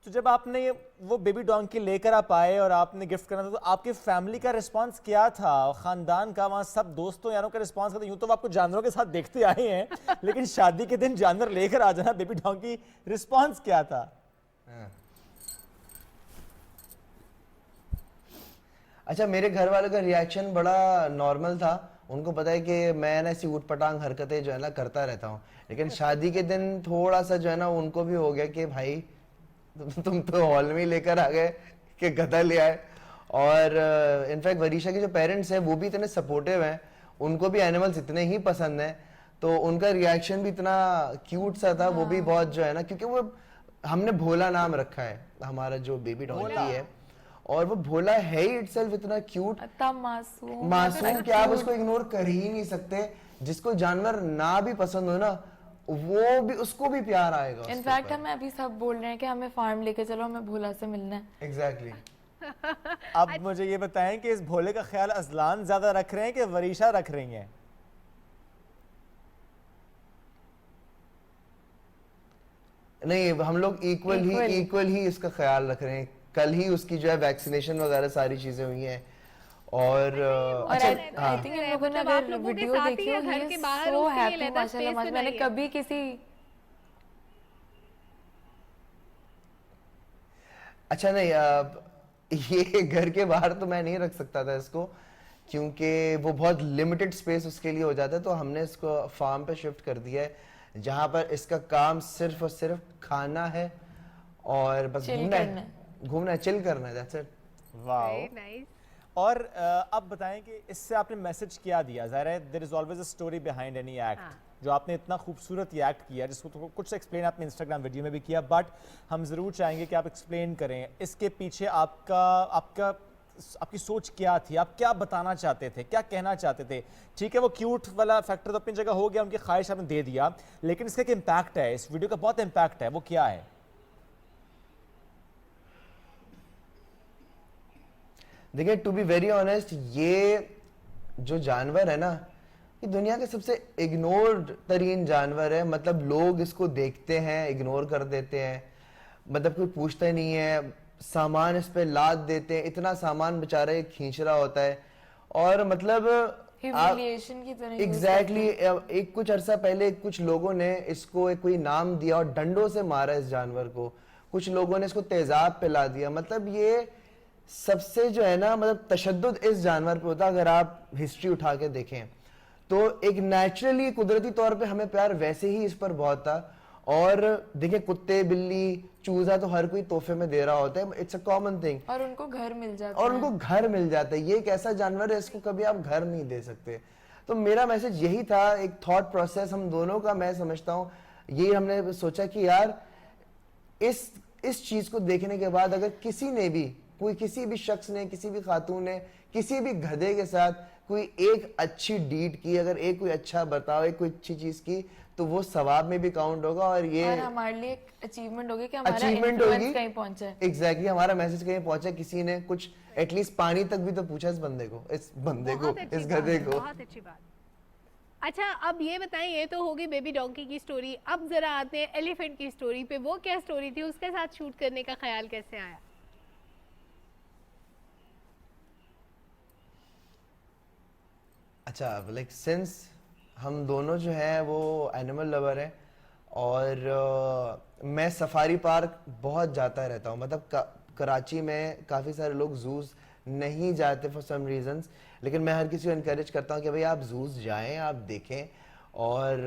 तो जब आपने वो बेबी डोंकी लेकर आप आए और आपने गिफ्ट करना था, तो आपके फैमिली का रिस्पांस क्या था, ख़ानदान का, वहाँ सब दोस्तों यारों का रिस्पांस था? यूँ तो आपको जानवरों के साथ देखते आए हैं, लेकिन शादी के दिन जानवर लेकर आ जाना, बेबी डोंकी, रिस्पांस क्या था? अच्छा, मेरे घर वालों का रिएक्शन बड़ा नॉर्मल था। उनको पता है कि मैं ना ऐसी ऊटपटांग हरकतें जो है ना करता रहता हूँ, लेकिन शादी के दिन थोड़ा सा जो है ना उनको भी हो गया कि भाई तुम तो हॉल में ही लेकर आ गए कि गधा ले आए। और इनफैक्ट वरीशा के जो पेरेंट्स हैं वो भी इतने सपोर्टिव हैं, उनको भी एनिमल्स इतने ही पसंद हैं, तो उनका रिएक्शन भी इतना क्यूट सा था। वो भी बहुत जो है ना, क्योंकि वो हमने भोला नाम रखा है हमारा जो बेबी डॉगी है, और वो भोला है ही इटसेल्फ इतना क्यूट, इतना मासूम मासूम कि आप उसको इग्नोर कर ही नहीं सकते। जिसको जानवर ना भी पसंद हो ना, वो भी, उसको भी प्यार आएगा उसके इनफैक्ट ऊपर। हमें अभी सब बोल रहे हैं कि हमें फार्म लेके चलो, हमें भोला से मिलना है। एग्जैक्टली। अब मुझे ये बताएं कि इस भोले का ख्याल अजलान ज्यादा रख रहे हैं कि वरीशा रख रही हैं? नहीं, हम लोग इक्वल ही इसका ख्याल रख रहे हैं। कल ही उसकी जो है वैक्सीनेशन वगैरह सारी चीजें हुई हैं, और और अच्छा, आई थिंक इन लोगों ने मतलब आप अगर लोगों के वीडियो साथ ही देखी या हो, घर के बाहर सो उसके लिए हैप्पी लेदर माशाल्लाह। स्पेस मैंने बनाई है। कभी किसी अच्छा नहीं, ये घर के बाहर तो मैं नहीं रख सकता था इसको, क्योंकि वो बहुत लिमिटेड स्पेस उसके लिए हो जाता है। तो हमने इसको फार्म पे शिफ्ट कर दिया है, जहाँ पर इसका काम सिर्फ और सिर्फ खाना है और बस Chill घूमना करना है, घूमना है, चिल करना है, that's it. Wow. Very nice. और अब बताएं कि इससे आपने मैसेज क्या दिया? ज़ाहिर है there is always a story behind any act. जो आपने इतना खूबसूरत ये एक्ट किया, जिसको तो कुछ एक्सप्लेन आपने इंस्टाग्राम वीडियो में भी किया, बट हम ज़रूर चाहेंगे कि आप एक्सप्लेन करें इसके पीछे आपकी सोच क्या थी, आप क्या बताना चाहते थे, क्या कहना चाहते थे? ठीक है, वो क्यूट वाला फैक्टर तो अपनी जगह हो गया, उनकी ख्वाहिश आपने दे दिया, लेकिन इसका एक इम्पैक्ट है, इस वीडियो का बहुत इम्पैक्ट है, वो क्या है? देखिए, टू बी वेरी ऑनेस्ट, ये जो जानवर है ना, ये दुनिया के सबसे इग्नोर्ड तरीन जानवर है। मतलब लोग इसको देखते हैं, इग्नोर कर देते हैं, मतलब कोई पूछता नहीं है, सामान इस पे लाद देते हैं, इतना सामान बेचारा ये खींच रहा होता है। और मतलब ह्यूमिलिएशन की तरह एग्जैक्टली एक कुछ अरसा पहले कुछ लोगों ने इसको एक कोई नाम दिया और डंडों से मारा इस जानवर को, कुछ लोगों ने इसको तेजाब पिला दिया। मतलब ये सबसे जो है ना, मतलब तशद्दुद इस जानवर पे होता है। अगर आप हिस्ट्री उठा के देखें तो एक नेचुरली कुदरती तौर पे हमें प्यार वैसे ही इस पर बहुत था। और देखिए, कुत्ते, बिल्ली, चूजा तो हर कोई तोहफे में दे रहा होता है, इट्स अ कॉमन थिंग, और उनको घर मिल जाता और है। उनको घर मिल जाता है। ये एक ऐसा जानवर है, इसको कभी आप घर नहीं दे सकते। तो मेरा मैसेज यही था, एक थॉट प्रोसेस हम दोनों का, मैं समझता हूँ ये हमने सोचा कि यार इस चीज को देखने के बाद अगर किसी ने भी, किसी भी शख्स ने, किसी भी खातून ने किसी भी गधे के साथ कोई एक अच्छी डीड की, अगर एक कोई अच्छा बर्ताव, एक कोई अच्छी चीज की, तो वो सवाब में भी काउंट होगा और ये और हमारे लिए एक अचीवमेंट होगी कि हमारा अचीवमेंट इन्फ्लुएंस होगी। कहीं पहुंचा है। एग्जैक्टली, हमारा मैसेज कहीं पहुंचा, किसी ने कुछ एटलीस्ट पानी तक भी तो पूछा इस बंदे को, बहुत अच्छी इस बात, गधे को। बहुत अच्छी बात। अच्छा, अब ये बताएं, ये तो होगी बेबी डोंकी की स्टोरी, अब जरा आते हैं एलिफेंट की स्टोरी पे। वो क्या स्टोरी थी, उसके साथ शूट करने का ख्याल कैसे आया? अच्छा, लाइक सिंस हम दोनों जो है वो एनिमल लवर हैं, और मैं सफारी पार्क बहुत जाता रहता हूँ। मतलब कराची में काफ़ी सारे लोग जूस नहीं जाते फॉर सम रीजंस, लेकिन मैं हर किसी को इनकरेज करता हूँ कि भाई आप जूस जाएं, आप देखें, और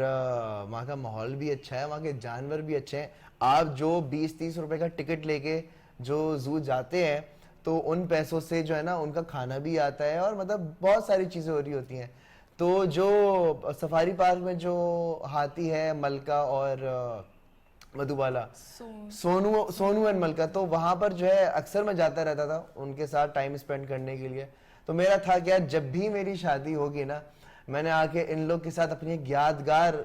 वहाँ का माहौल भी अच्छा है, वहाँ के जानवर भी अच्छे हैं। आप जो 20-30 रुपए का टिकट लेके जो जू जाते हैं, तो उन पैसों से जो है ना उनका खाना भी आता है, और मतलब बहुत सारी चीज़ें हो रही होती हैं। तो जो सफारी पार्क में जो हाथी है, मलका और मधुबाला, सोनू एंड मलका, तो वहां पर जो है अक्सर मैं जाता रहता था उनके साथ टाइम स्पेंड करने के लिए। तो मेरा था कि यार जब भी मेरी शादी होगी ना, मैंने आके इन लोग के साथ अपनी एक यादगार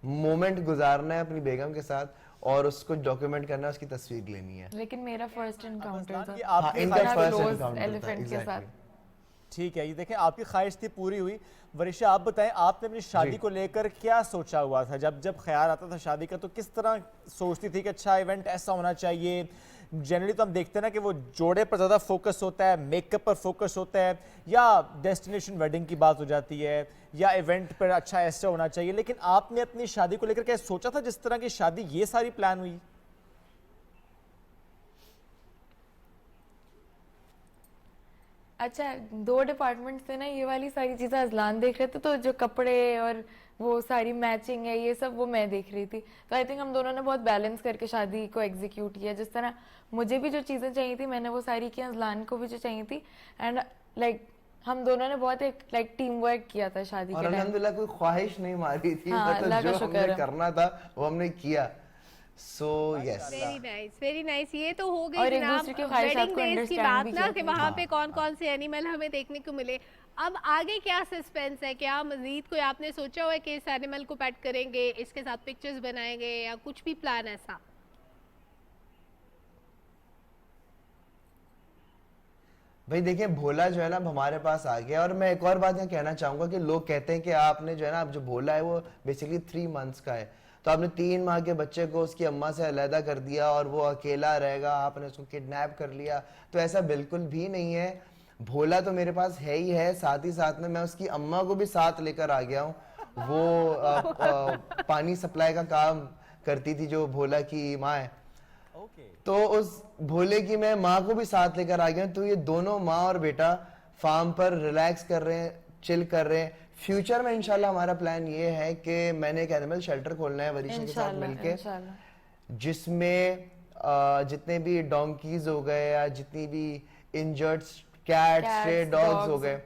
मोमेंट गुजारना है अपनी बेगम के साथ, اور اس کو ڈاکیومنٹ کرنا ہے, اس کی تصویر لینی ہے. لیکن میرا فرسٹ انکاؤنٹر تھا یہ ہاں, آپ کی ان کا اتنا فرسٹ close انکاؤنٹر تھا. elephant کے ساتھ. ٹھیک ہے, یہ دیکھیں آپ کی خواہش تھی پوری ہوئی. ورشا آپ بتائیں, آپ نے اپنی شادی کو لے کر کیا سوچا ہوا تھا؟ جب خیال آتا تھا شادی کا تو کس طرح سوچتی تھی کہ اچھا ایونٹ ایسا ہونا چاہیے؟ جنرلی تو ہم دیکھتے ہیں نا کہ وہ جوڑے پر زیادہ فوکس ہوتا ہے, میک اپ پر فوکس ہوتا ہے, یا ڈیسٹینیشن ویڈنگ کی بات ہو جاتی ہے, یا ایونٹ پر اچھا ایسا ہونا چاہیے. لیکن آپ نے اپنی شادی کو لے کر کیا سوچا تھا جس طرح کی شادی یہ ساری پلان ہوئی؟ اچھا 2 ڈپارٹمنٹ سے نا یہ والی ساری چیزیں ازلان دیکھ رہے تھے, تو جو کپڑے اور وہ ساری میچنگ ہے یہ سب وہ میں دیکھ رہی تھی. تو آئی تھنک ہم دونوں نے بہت بیلنس کر کے شادی کو ایگزیکیوٹ کیا. جس طرح مجھے بھی جو چیزیں چاہیے تھی میں نے وہ ساری کی, ازلان کو بھی جو چاہیے تھی, اینڈ لائک ہم دونوں نے بہت ایک لائک ٹیم ورک کیا تھا شادی اور کے ٹائم. الحمدللہ کوئی خواہش نہیں ماری تھی, ہاں, اللہ مطلب کا جو ہم شکر نے ہے. کرنا تھا وہ ہم نے کیا. سو یس, ویری نائس, ویری نائس. یہ تو ہو اور گئی ایک جناب دوسرے کی خواہشات ویڈنگ کو ڈیز کی understand بات بھی نا, کیا کہ تھا. وہاں پہ کون کون سے اینیمل ہمیں دیکھنے کو ملے. اب آگے کیا سسپینس ہے؟ کیا مزید کوئی آپ نے سوچا ہوا ہے کہ اس اینیمل کو پیٹ کریں گے, اس کے ساتھ پکچرز بنائیں گے, یا کچھ بھی پلان ایسا؟ بھائی دیکھیں بھولا جو ہے نا اب ہمارے پاس آ گیا. اور میں ایک اور بات یہاں کہنا چاہوں گا کہ لوگ کہتے ہیں کہ آپ نے جو ہے نا اب جو بھولا ہے وہ بیسیکلی 3 months کا ہے, تو آپ نے 3 ماہ کے بچے کو اس کی اماں سے علیحدہ کر دیا اور وہ اکیلا رہے گا, آپ نے اس کو کڈنیپ کر لیا. تو ایسا بالکل بھی نہیں ہے. بھولا تو میرے پاس ہے ہی ہے, ساتھ ہی ساتھ میں اس کی اماں کو بھی ساتھ لے کر آ گیا ہوں. وہ پانی سپلائی کا کام کرتی تھی جو بھولا کی ماں ہے, تو اس بھولے کی میں ماں کو بھی ساتھ لے کر آ گیا ہوں. تو یہ دونوں ماں اور بیٹا فارم پر ریلیکس کر رہے ہیں, چل کر رہے ہیں. فیوچر میں انشاءاللہ ہمارا پلان یہ ہے کہ میں نے ایک اینیمل شیلٹر کھولنا ہے وریشا کے ساتھ مل کے, جس میں جتنے بھی ڈونکیز ہو گئے یا جتنی بھی انجرڈ کیٹ اسٹرے ڈاگز ہو گئے,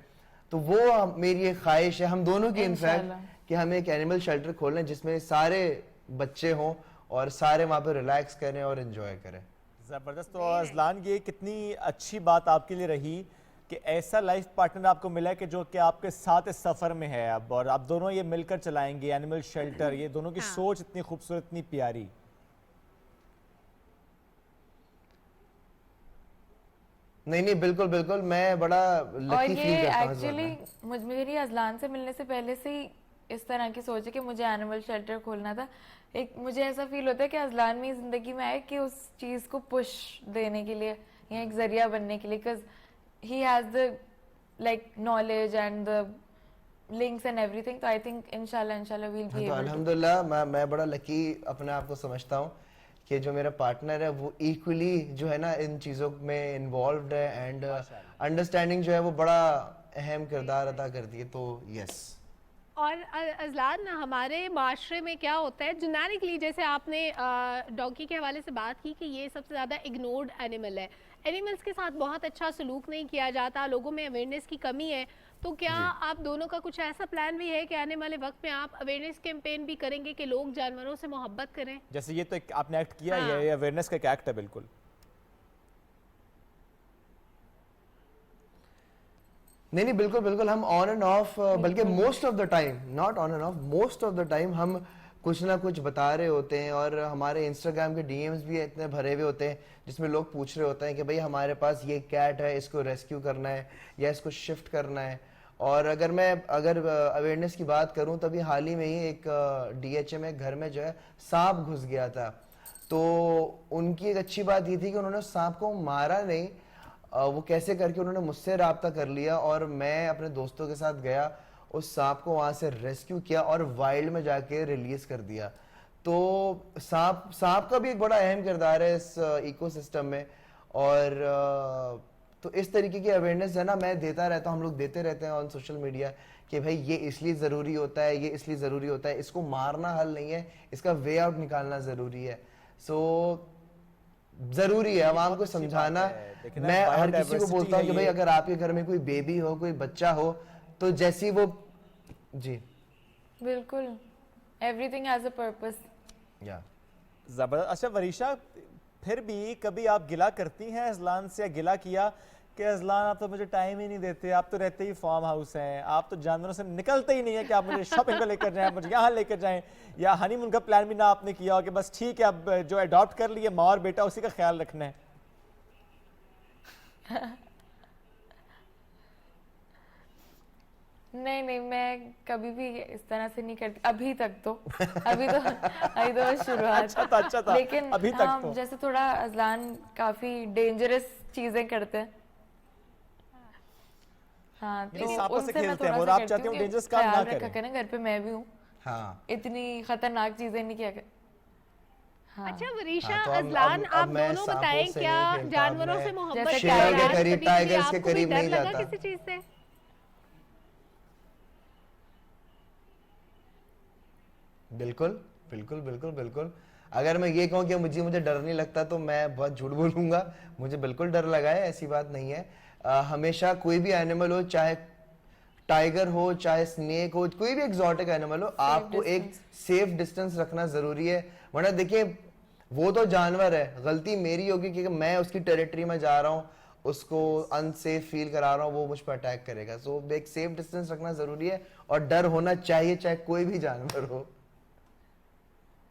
تو وہ میری ایک خواہش ہے ہم دونوں کی انفیکٹ کہ ہم ایک اینیمل شیلٹر کھولیں جس میں سارے بچے ہوں اور سارے وہاں پہ ریلیکس کریں اور انجوائے کریں. زبردست. تو ازلان یہ کتنی اچھی بات آپ کے لیے رہی کہ ایسا لائف پارٹنر آپ کو ملا ہے کہ جو کہ آپ کے ساتھ اس سفر میں ہے اب, اور آپ دونوں یہ مل کر چلائیں گے اینیمل شیلٹر. یہ دونوں کی سوچ اتنی خوبصورت, اتنی پیاری. نہیں بالکل بالکل, میں بڑا لکی فیل کرتا ہوں. ایکچولی میری ازلان سے ملنے سے پہلے سے ہی اس طرح کی سوچ ہے کہ مجھے اینیمل شیلٹر کھولنا تھا. ایک مجھے ایسا فیل ہوتا ہے کہ ازلان میں زندگی میں آئے کہ اس چیز کو پش دینے کے لیے یا ایک ذریعہ بننے کے لیے, because he has the like knowledge and the links and every thing. تو آئی تھنک انشاءاللہ ویل بی ایبل. الحمدللہ میں بڑا لکی اپنے آپ کو سمجھتا ہوں کہ جو میرا پارٹنر ہے وہ ایکولی جو ہے نا ان چیزوں میں انوالوڈ ہے, اینڈ انڈرسٹینڈنگ جو ہے وہ بڑا اہم کردار ادا کرتی ہے. تو یس. اور ازلان ہمارے معاشرے میں کیا ہوتا ہے جنرکلی, جیسے آپ نے ڈاگی کے حوالے سے بات کی کہ یہ سب سے زیادہ اگنورڈ اینیمل ہے, اینیملس کے ساتھ بہت اچھا سلوک نہیں کیا جاتا, لوگوں میں اویئرنیس کی کمی ہے. تو کیا آپ دونوں کا کچھ ایسا پلان بھی ہے کہ آنے والے وقت میں آپ اویئرنیس کیمپین بھی کریں گے کہ لوگ جانوروں سے محبت کریں؟ جیسے یہ تو آپ نے ایکٹ کیا, یہ اویئرنیس کا ایک ایکٹ ہے بالکل. نہیں بالکل بالکل, ہم آن اینڈ آف, بلکہ most of the time, not on and of, most of the time ہم کچھ نہ کچھ بتا رہے ہوتے ہیں. اور ہمارے انسٹاگرام کے ڈی ایمز بھی اتنے بھرے ہوئے ہوتے ہیں جس میں لوگ پوچھ رہے ہوتے ہیں کہ بھائی ہمارے پاس یہ کیٹ ہے, اس کو ریسکیو کرنا ہے یا اس کو شفٹ کرنا ہے. اور اگر اویئرنیس کی بات کروں تو ابھی حال ہی میں ہی ایک ڈی ایچ اے میں گھر میں جو ہے سانپ گھس گیا تھا. تو ان کی ایک اچھی بات یہ تھی کہ انہوں نے سانپ کو مارا نہیں, وہ کیسے کر کے انہوں نے مجھ سے رابطہ کر لیا اور میں اپنے دوستوں کے ساتھ گیا, اس سانپ کو وہاں سے ریسکیو کیا اور وائلڈ میں جا کے ریلیز کر دیا. تو سانپ کا بھی ایک بڑا اہم کردار ہے اس ایکو سسٹم میں. اور تو اس طریقے کی اویئرنیس ہے نا میں دیتا رہتا ہوں, ہم لوگ دیتے رہتے ہیں آن سوشل میڈیا کہ بھائی یہ اس لیے ضروری ہوتا ہے, یہ اس لیے ضروری ہوتا ہے, اس کو مارنا حل نہیں ہے, اس کا وے آؤٹ نکالنا ضروری ہے. سو ضروری ہے عوام کو سمجھانا. میں ہر کسی کو بولتا ہوں کہ بھائی اگر آپ کے گھر میں کوئی بیبی ہو, کوئی بچہ ہو, تو جیسی وہ جی بالکل every thing has a purpose. زبردست. اچھا وریشا, پھر بھی کبھی آپ گلا کرتی ہیں ازلان سے, یا گلا کیا کہ اذلان آپ تو مجھے ٹائم ہی نہیں دیتے, آپ تو رہتے ہی فارم ہاؤس ہیں, آپ تو جانوروں سے نکلتے ہی نہیں ہیں کہ آپ مجھے شاپنگ پہ لے کر جائیں, مجھے یہاں لے کر جائیں, یا ہنی مون کا پلان بھی نہ آپ نے کیا ہو کہ بس ٹھیک ہے اب جو اڈاپٹ کر لیے ماں اور بیٹا اسی کا خیال رکھنا ہے. نہیں میں کبھی بھی اس طرح سے نہیں کرتی ابھی تو بس شروعات. اچھا تھا لیکن ابھی تک ہاں تو جیسے تھوڑا اذلان کافی ڈینجرس چیزیں کرتے ہیں, ہاں تو سانپوں ان سے سے میں کھیلتے ہیں تھوڑا اور سا آپ چاہتے کرتی ہوں ہوں ڈینجرس کہ کام نہ خیال کریں. رکھا کریں, گھر پہ میں بھی ہوں, ہاں اتنی خطرناک چیزیں نہیں کیا کریں. اچھا وریشا, ہاں، تو اذلان اب آپ میں دونوں سانپوں بتائیں سے کیا نہیں کھیلتا, اب جانوروں میں سے محبت جیسے کے شیروں کے دوران قریب, کبھی ٹائگرز کے آپ کو بھی قریب ڈر نہیں لگا جاتا. کسی چیز سے؟ بالکل بالکل بالکل بالکل. اگر میں یہ کہوں کہ مجھے ڈر نہیں لگتا تو میں بہت جھوٹ بولوں گا. مجھے بالکل ڈر لگا ہے, ایسی بات نہیں ہے. ہمیشہ کوئی بھی اینیمل ہو, چاہے ٹائگر ہو, چاہے سنیک ہو, کوئی بھی ایکزوٹک اینیمل ہو, آپ کو ایک سیف ڈسٹینس رکھنا ضروری ہے. ورنہ دیکھیں وہ تو جانور ہے, غلطی میری ہوگی کہ میں اس کی ٹیریٹری میں جا رہا ہوں, اس کو انسیف فیل کرا رہا ہوں, وہ مجھ پر اٹیک کرے گا. سو ایک سیف ڈسٹینس رکھنا ضروری ہے اور ڈر ہونا چاہیے چاہے کوئی بھی جانور ہو.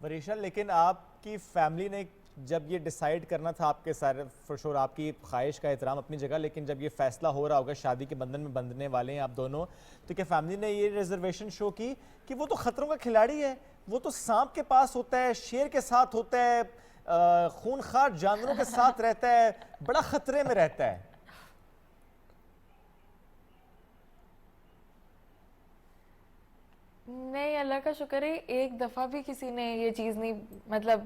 وریشا لیکن آپ کی فیملی نے جب یہ ڈیسائیڈ کرنا تھا, آپ کے سارے فور شور آپ کی خواہش کا احترام اپنی جگہ, لیکن جب یہ فیصلہ ہو رہا ہوگا شادی کے بندھن میں بندھنے والے ہیں آپ دونوں, تو کیا فیملی نے یہ ریزرویشن شو کی کہ وہ تو خطروں کا کھلاڑی ہے, وہ تو سانپ کے پاس ہوتا ہے, شیر کے ساتھ ہوتا ہے, خونخوار جانوروں کے ساتھ رہتا ہے, بڑا خطرے میں رہتا ہے؟ نہیں, اللہ کا شکر ہے ایک دفعہ بھی کسی نے یہ چیز نہیں, مطلب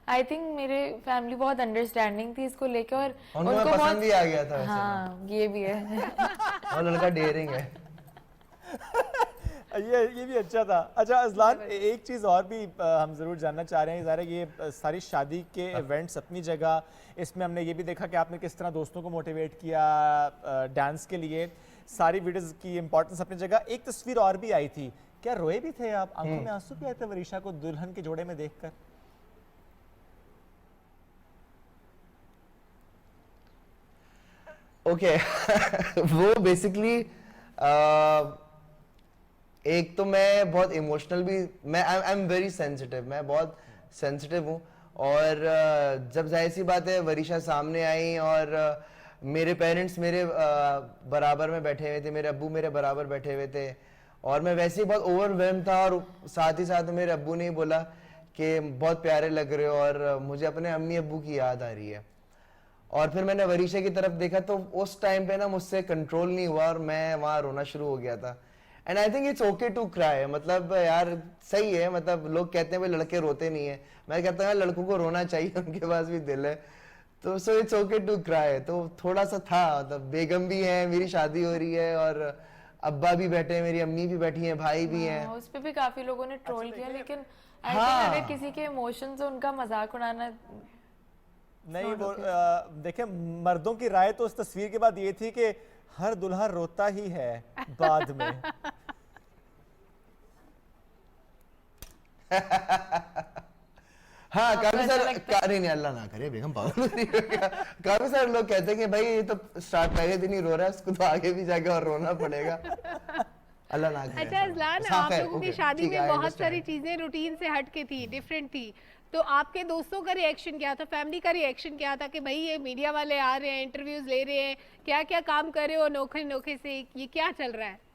آئی تھنک میرے فیملی بہت انڈرسٹینڈنگ تھی اس کو لے کے, اور ان کو پسند بھی آ گیا تھا. ہاں یہ بھی ہے, اور لڑکا ڈیئرنگ ہے. یہ بھی اچھا تھا. اچھا اذلان, ایک چیز اور بھی ہم ضرور جاننا چاہ رہے ہیں. ظاہر ہے یہ ساری شادی کے ایونٹس اپنی جگہ, اس میں ہم نے یہ بھی دیکھا کہ آپ نے کس طرح دوستوں کو موٹیویٹ کیا ڈانس کے لیے, ساری ویڈیوز کی امپورٹنس اپنی جگہ. ایک تصویر اور بھی آئی تھی, کیا روئے بھی تھے آپ, آنکھوں میں آنسو بھی آئے تھے وریشا کو دلہن کے جوڑے میں دیکھ کر؟ اوکے وہ بیسکلی ایک تو میں بہت ایموشنل بھی, میں آئی ایم ویری سینسٹیو, میں بہت سینسٹیو ہوں. اور جب ظاہر سی بات ہے وریشا سامنے آئی اور میرے پیرنٹس میرے برابر میں بیٹھے ہوئے تھے, میرے ابو میرے برابر بیٹھے ہوئے تھے, اور میں ویسے ہی بہت اوور ویلم تھا, اور ساتھ ہی ساتھ میرے ابو نے بولا کہ بہت پیارے لگ رہے ہو, اور مجھے اپنے امی ابو کی یاد آ رہی ہے. اور پھر میں نے وریشا کی طرف دیکھا تو اس ٹائم پہ نا مجھ سے کنٹرول نہیں ہوا, اور میں وہاں رونا شروع ہو گیا تھا. And I think it's okay to cry, مطلب یار صحیح ہے, مطلب لوگ کہتے ہیں بھائی لڑکے روتے نہیں ہیں, میں کہتا ہوں لڑکوں کو رونا چاہیے, ان کے پاس بھی دل ہے, تو سو اٹس اوکے ٹو کرائی. تو تھوڑا سا تھا, مطلب بیگم بھی ہے, میری شادی ہو رہی ہے, اور ابا بھی بیٹھے ہیں, میری امی بھی بیٹھی ہیں, بھائی بھی ہیں. اس پہ بھی کافی لوگوں نے ٹرول کیا, لیکن آئی تھنک اگر کسی کے ایموشنز ان کا مذاق اڑانا نہیں, وہ دیکھیں مردوں کی رائے تو اس تصویر کے بعد یہ تھی کہ ہر دلہا روتا ہی ہے بعد میں. ہاں کافی سارے, نہیں اللہ نہ کرے بیگم پاگل, کافی سارے لوگ کہتے ہیں کہ بھائی یہ تو اسٹارٹ پہلے دن ہی رو رہا ہے, اس کو تو آگے بھی جا کے اور رونا پڑے گا. اللہ نہ کرے. اچھا اذلان, آپ لوگوں کی شادی میں بہت ساری چیزیں روٹین سے ہٹ کے تھی, ڈیفرنٹ تھی, تو آپ کے دوستوں کا ریئیکشن کیا تھا, فیملی کا ریئیکشن کیا تھا کہ بھائی یہ میڈیا والے آ رہے ہیں, انٹرویوز لے رہے ہیں, کیا کیا کام کر رہے ہو نوکھے نوکھے سے, یہ کیا چل رہا ہے؟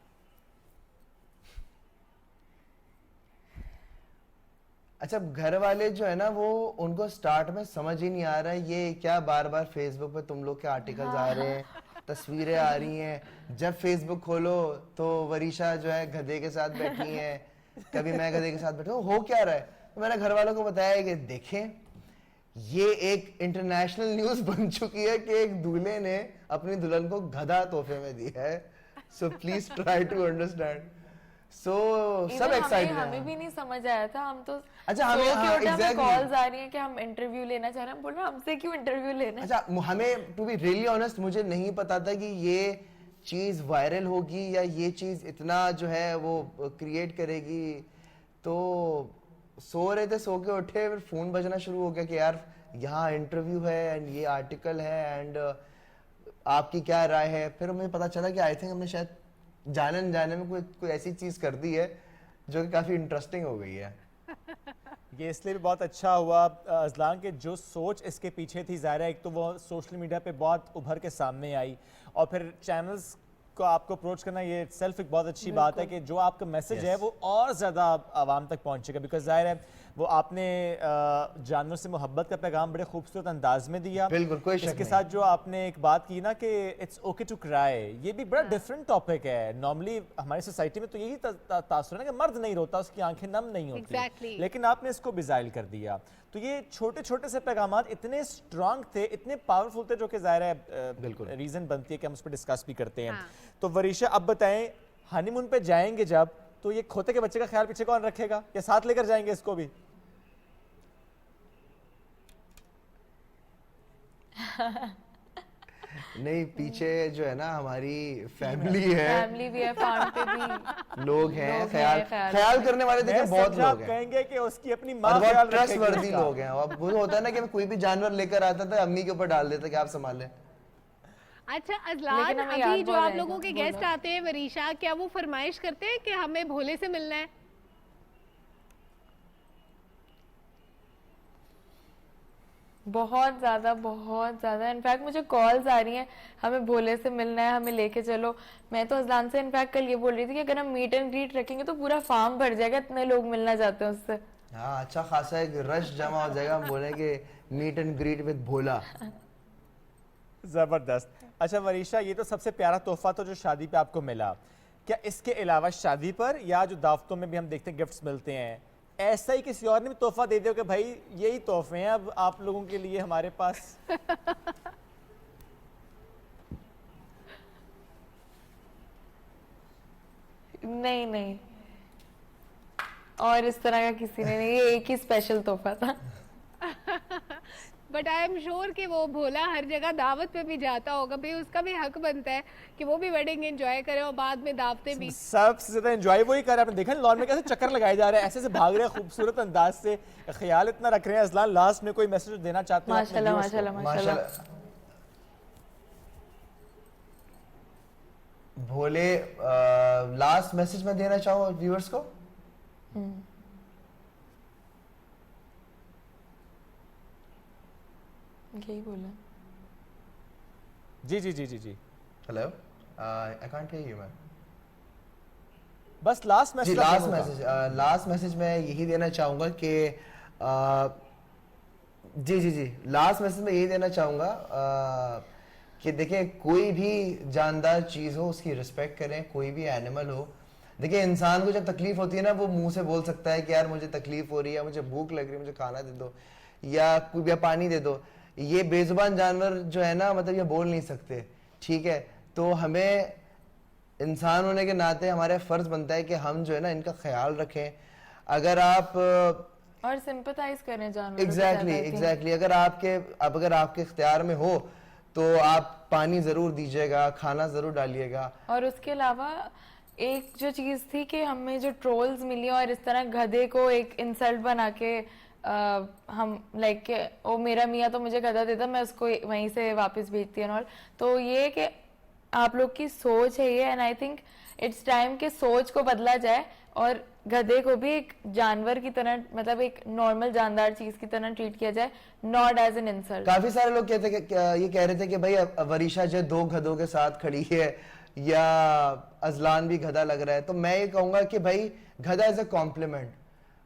اچھا گھر والے جو ہے نا, وہ ان کو سٹارٹ میں سمجھ ہی نہیں آ رہا ہے یہ کیا بار بار فیس بک پہ تم لوگ کے آرٹیکلز آ رہے ہیں, تصویریں آ رہی ہیں, جب فیس بک کھولو تو وریشا جو ہے گدھے کے ساتھ بیٹھی ہیں, کبھی میں گدھے کے ساتھ بیٹھا ہوں, ہو کیا رہا ہے. تو میں نے گھر والوں کو بتایا کہ دیکھیں یہ ایک انٹرنیشنل نیوز بن چکی ہے کہ ایک دولہے نے اپنی دلہن کو گدھا تحفے میں دیا ہے, so please try to understand. So سب ایکسائٹڈ ہیں. ہمیں بھی نہیں سمجھ آیا تھا, ہم تو اچھا ہمیں کالز آ رہی ہیں کہ ہم انٹرویو لینا چاہ رہے ہیں, بول رہے ہیں ہم سے کیوں انٹرویو لینا ہے. اچھا ہمیں ٹو بی ریئلی آنیسٹ مجھے نہیں پتا تھا کہ یہ چیز وائرل ہوگی یا یہ چیز اتنا جو ہے وہ کریٹ کرے گی. تو سو رہے تھے, سو کے اٹھے, پھر فون بجنا شروع ہو گیا کہ یار یہاں انٹرویو ہے اینڈ یہ آرٹیکل ہے, اینڈ آپ کی کیا رائے ہے. پھر مجھے پتا چلا کہ آئی تھنک ہم نے شاید جانے میں کوئی ایسی چیز کر دی ہے جو کہ کافی انٹرسٹنگ ہو گئی ہے. یہ اس لیے بھی بہت اچھا ہوا اذلان کہ جو سوچ اس کے پیچھے تھی، ظاہر ہے ایک تو وہ سوشل میڈیا پہ بہت ابھر کے سامنے آئی، اور پھر چینلز کو آپ کو اپروچ کرنا یہ سیلف ایک بہت اچھی بات ہے کہ جو آپ کا میسج ہے وہ اور زیادہ عوام تک پہنچے گا. بیکاز ظاہر ہے وہ آپ نے جانور سے محبت کا پیغام بڑے خوبصورت انداز میں دیا. بالکل کوئی شک اس کے نہیں. ساتھ جو آپ نے ایک بات کی نا کہ اٹس اوکے ٹو کرائی، یہ بھی بڑا ڈفرینٹ ٹاپک ہے. نارملی ہماری سوسائٹی میں تو یہی تاثر ہے نا کہ مرد نہیں روتا، اس کی آنکھیں نم نہیں ہوتی، لیکن آپ نے اس کو بھی زائل کر دیا. تو یہ چھوٹے چھوٹے سے پیغامات اتنے سٹرانگ تھے، اتنے پاورفل تھے، جو کہ ظاہر ہے ریزن بنتی ہے کہ ہم اس پہ ڈسکس بھی کرتے ہیں. تو وریشا اب بتائیں، ہانی مون پہ جائیں گے جب، تو یہ کھوتے کے بچے کا خیال پیچھے کون رکھے گا، یا ساتھ لے کر جائیں گے اس کو بھی؟ نہیں، پیچھے جو ہے نا ہماری فیملی ہے، فیملی بھی ہے، فارم پہ بھی لوگ ہیں، خیال کرنے والے دیکھیں بہت لوگ ہیں، کہیں گے کہ اس کی اپنی ماں اور خیال بہت رکھے ٹرسٹ گی. وردی لوگ ہیں. اب وہ ہوتا ہے نا کہ کوئی بھی جانور لے کر آتا تھا امی کے اوپر ڈال دیتا کہ آپ سنبھالیں. اچھا اذلان، ابھی جو آپ لوگوں کے گیسٹ آتے ہیں وریشا، کیا وہ فرمائش کرتے ہیں کہ ہمیں بھولے سے ملنا ہے؟ بہت زیادہ انفیکٹ مجھے کالز آ رہی ہیں ہمیں بھولے سے ملنا ہے، ہمیں لے کے چلو. میں تو اذلان سے انفیکٹ کل یہ بول رہی تھی کہ اگر ہم میٹ اینڈ گریٹ رکھیں گے تو پورا فارم بھر جائے گا، اتنے لوگ ملنا چاہتے ہیں اس سے. ہاں، اچھا خاصا ایک رش جمع ہو جائے گا. ہم بولیں کہ میٹ اینڈ گریٹ وتھ بھولا. زبردست. اچھا وریشا، یہ تو سب سے پیارا تحفہ تو جو شادی پہ آپ کو ملا، کیا اس کے علاوہ شادی پر یا جو دعوتوں میں بھی ہم دیکھتے ہیں گفٹس ملتے ہیں، ایسا ہی کسی اور نے بھی تحفہ دے دیا کہ بھائی یہی تحفے ہیں اب آپ لوگوں کے لیے ہمارے پاس؟ نہیں، اور اس طرح کا کسی نے نہیں، یہ ایک ہی اسپیشل تحفہ تھا. بٹ آئی ایم شیور کہ وہ بھولا ہر جگہ دعوت پہ بھی جاتا ہوگا، بھئی اس کا بھی حق بنتا ہے کہ وہ بھی ویڈنگ انجوائے کرے اور بعد میں دعوتیں بھی. سب سے زیادہ انجوائے وہی کر رہے ہیں. آپ نے دیکھا لان میں کیسے چکر لگائے جا رہے ہیں، ایسے سے بھاگ رہے ہیں خوبصورت انداز سے، خیال اتنا رکھ رہے ہیں. اذلان لاسٹ میں کوئی میسج دینا چاہتے ہیں؟ ماشاءاللہ. بھولے لاسٹ میسج میں دینا چاہوں ویورز کو. یہی بولا. جی hello, I can't hear you man. بس لاسٹ میسج لاسٹ میسج میں یہی دینا چاہوں گا کہ جی لاسٹ میسج میں یہی دینا چاہوں گا کہ دیکھیں، کوئی بھی جاندار چیز ہو اس کی رسپیکٹ کریں. کوئی بھی اینیمل ہو، دیکھیں انسان کو جب تکلیف ہوتی ہے نا وہ منہ سے بول سکتا ہے کہ یار مجھے تکلیف ہو رہی ہے، مجھے بھوک لگ رہی ہے، مجھے کھانا دے دو یا پانی دے دو. یہ بے زبان جانور جو ہے نا، مطلب یہ بول نہیں سکتے. ٹھیک ہے، تو ہمیں انسان ہونے کے ناطے ہمارے فرض بنتا ہے کہ ہم جو ہے نا ان کا خیال رکھیں. اگر آپ اور سمپتھائز کریں جانوروں. ایگزیکٹلی اگر آپ کے اختیار میں ہو تو آپ پانی ضرور دیجیے گا، کھانا ضرور ڈالیے گا. اور اس کے علاوہ ایک جو چیز تھی کہ ہمیں جو ٹرولز ملی اور اس طرح گدھے کو ایک انسلٹ بنا کے ہم لائک کہ وہ میرا میاں تو مجھے گدھا دیتا، میں اس کو وہیں سے واپس بھیجتی ہوں. تو یہ کہ آپ لوگ کی سوچ ہے یہ، and I think it's time کہ سوچ کو بدلا جائے اور گدھے کو بھی ایک جانور کی طرح، مطلب ایک نارمل جاندار چیز کی طرح ٹریٹ کیا جائے، ناٹ ایز این انسلٹ. کافی سارے لوگ یہ کہہ رہے تھے کہ بھائی وریشا جو 2 گدھوں کے ساتھ کھڑی ہے یا اذلان بھی گدھا لگ رہا ہے. تو میں یہ کہوں گا کہ بھائی گدھا از اے کمپلیمنٹ.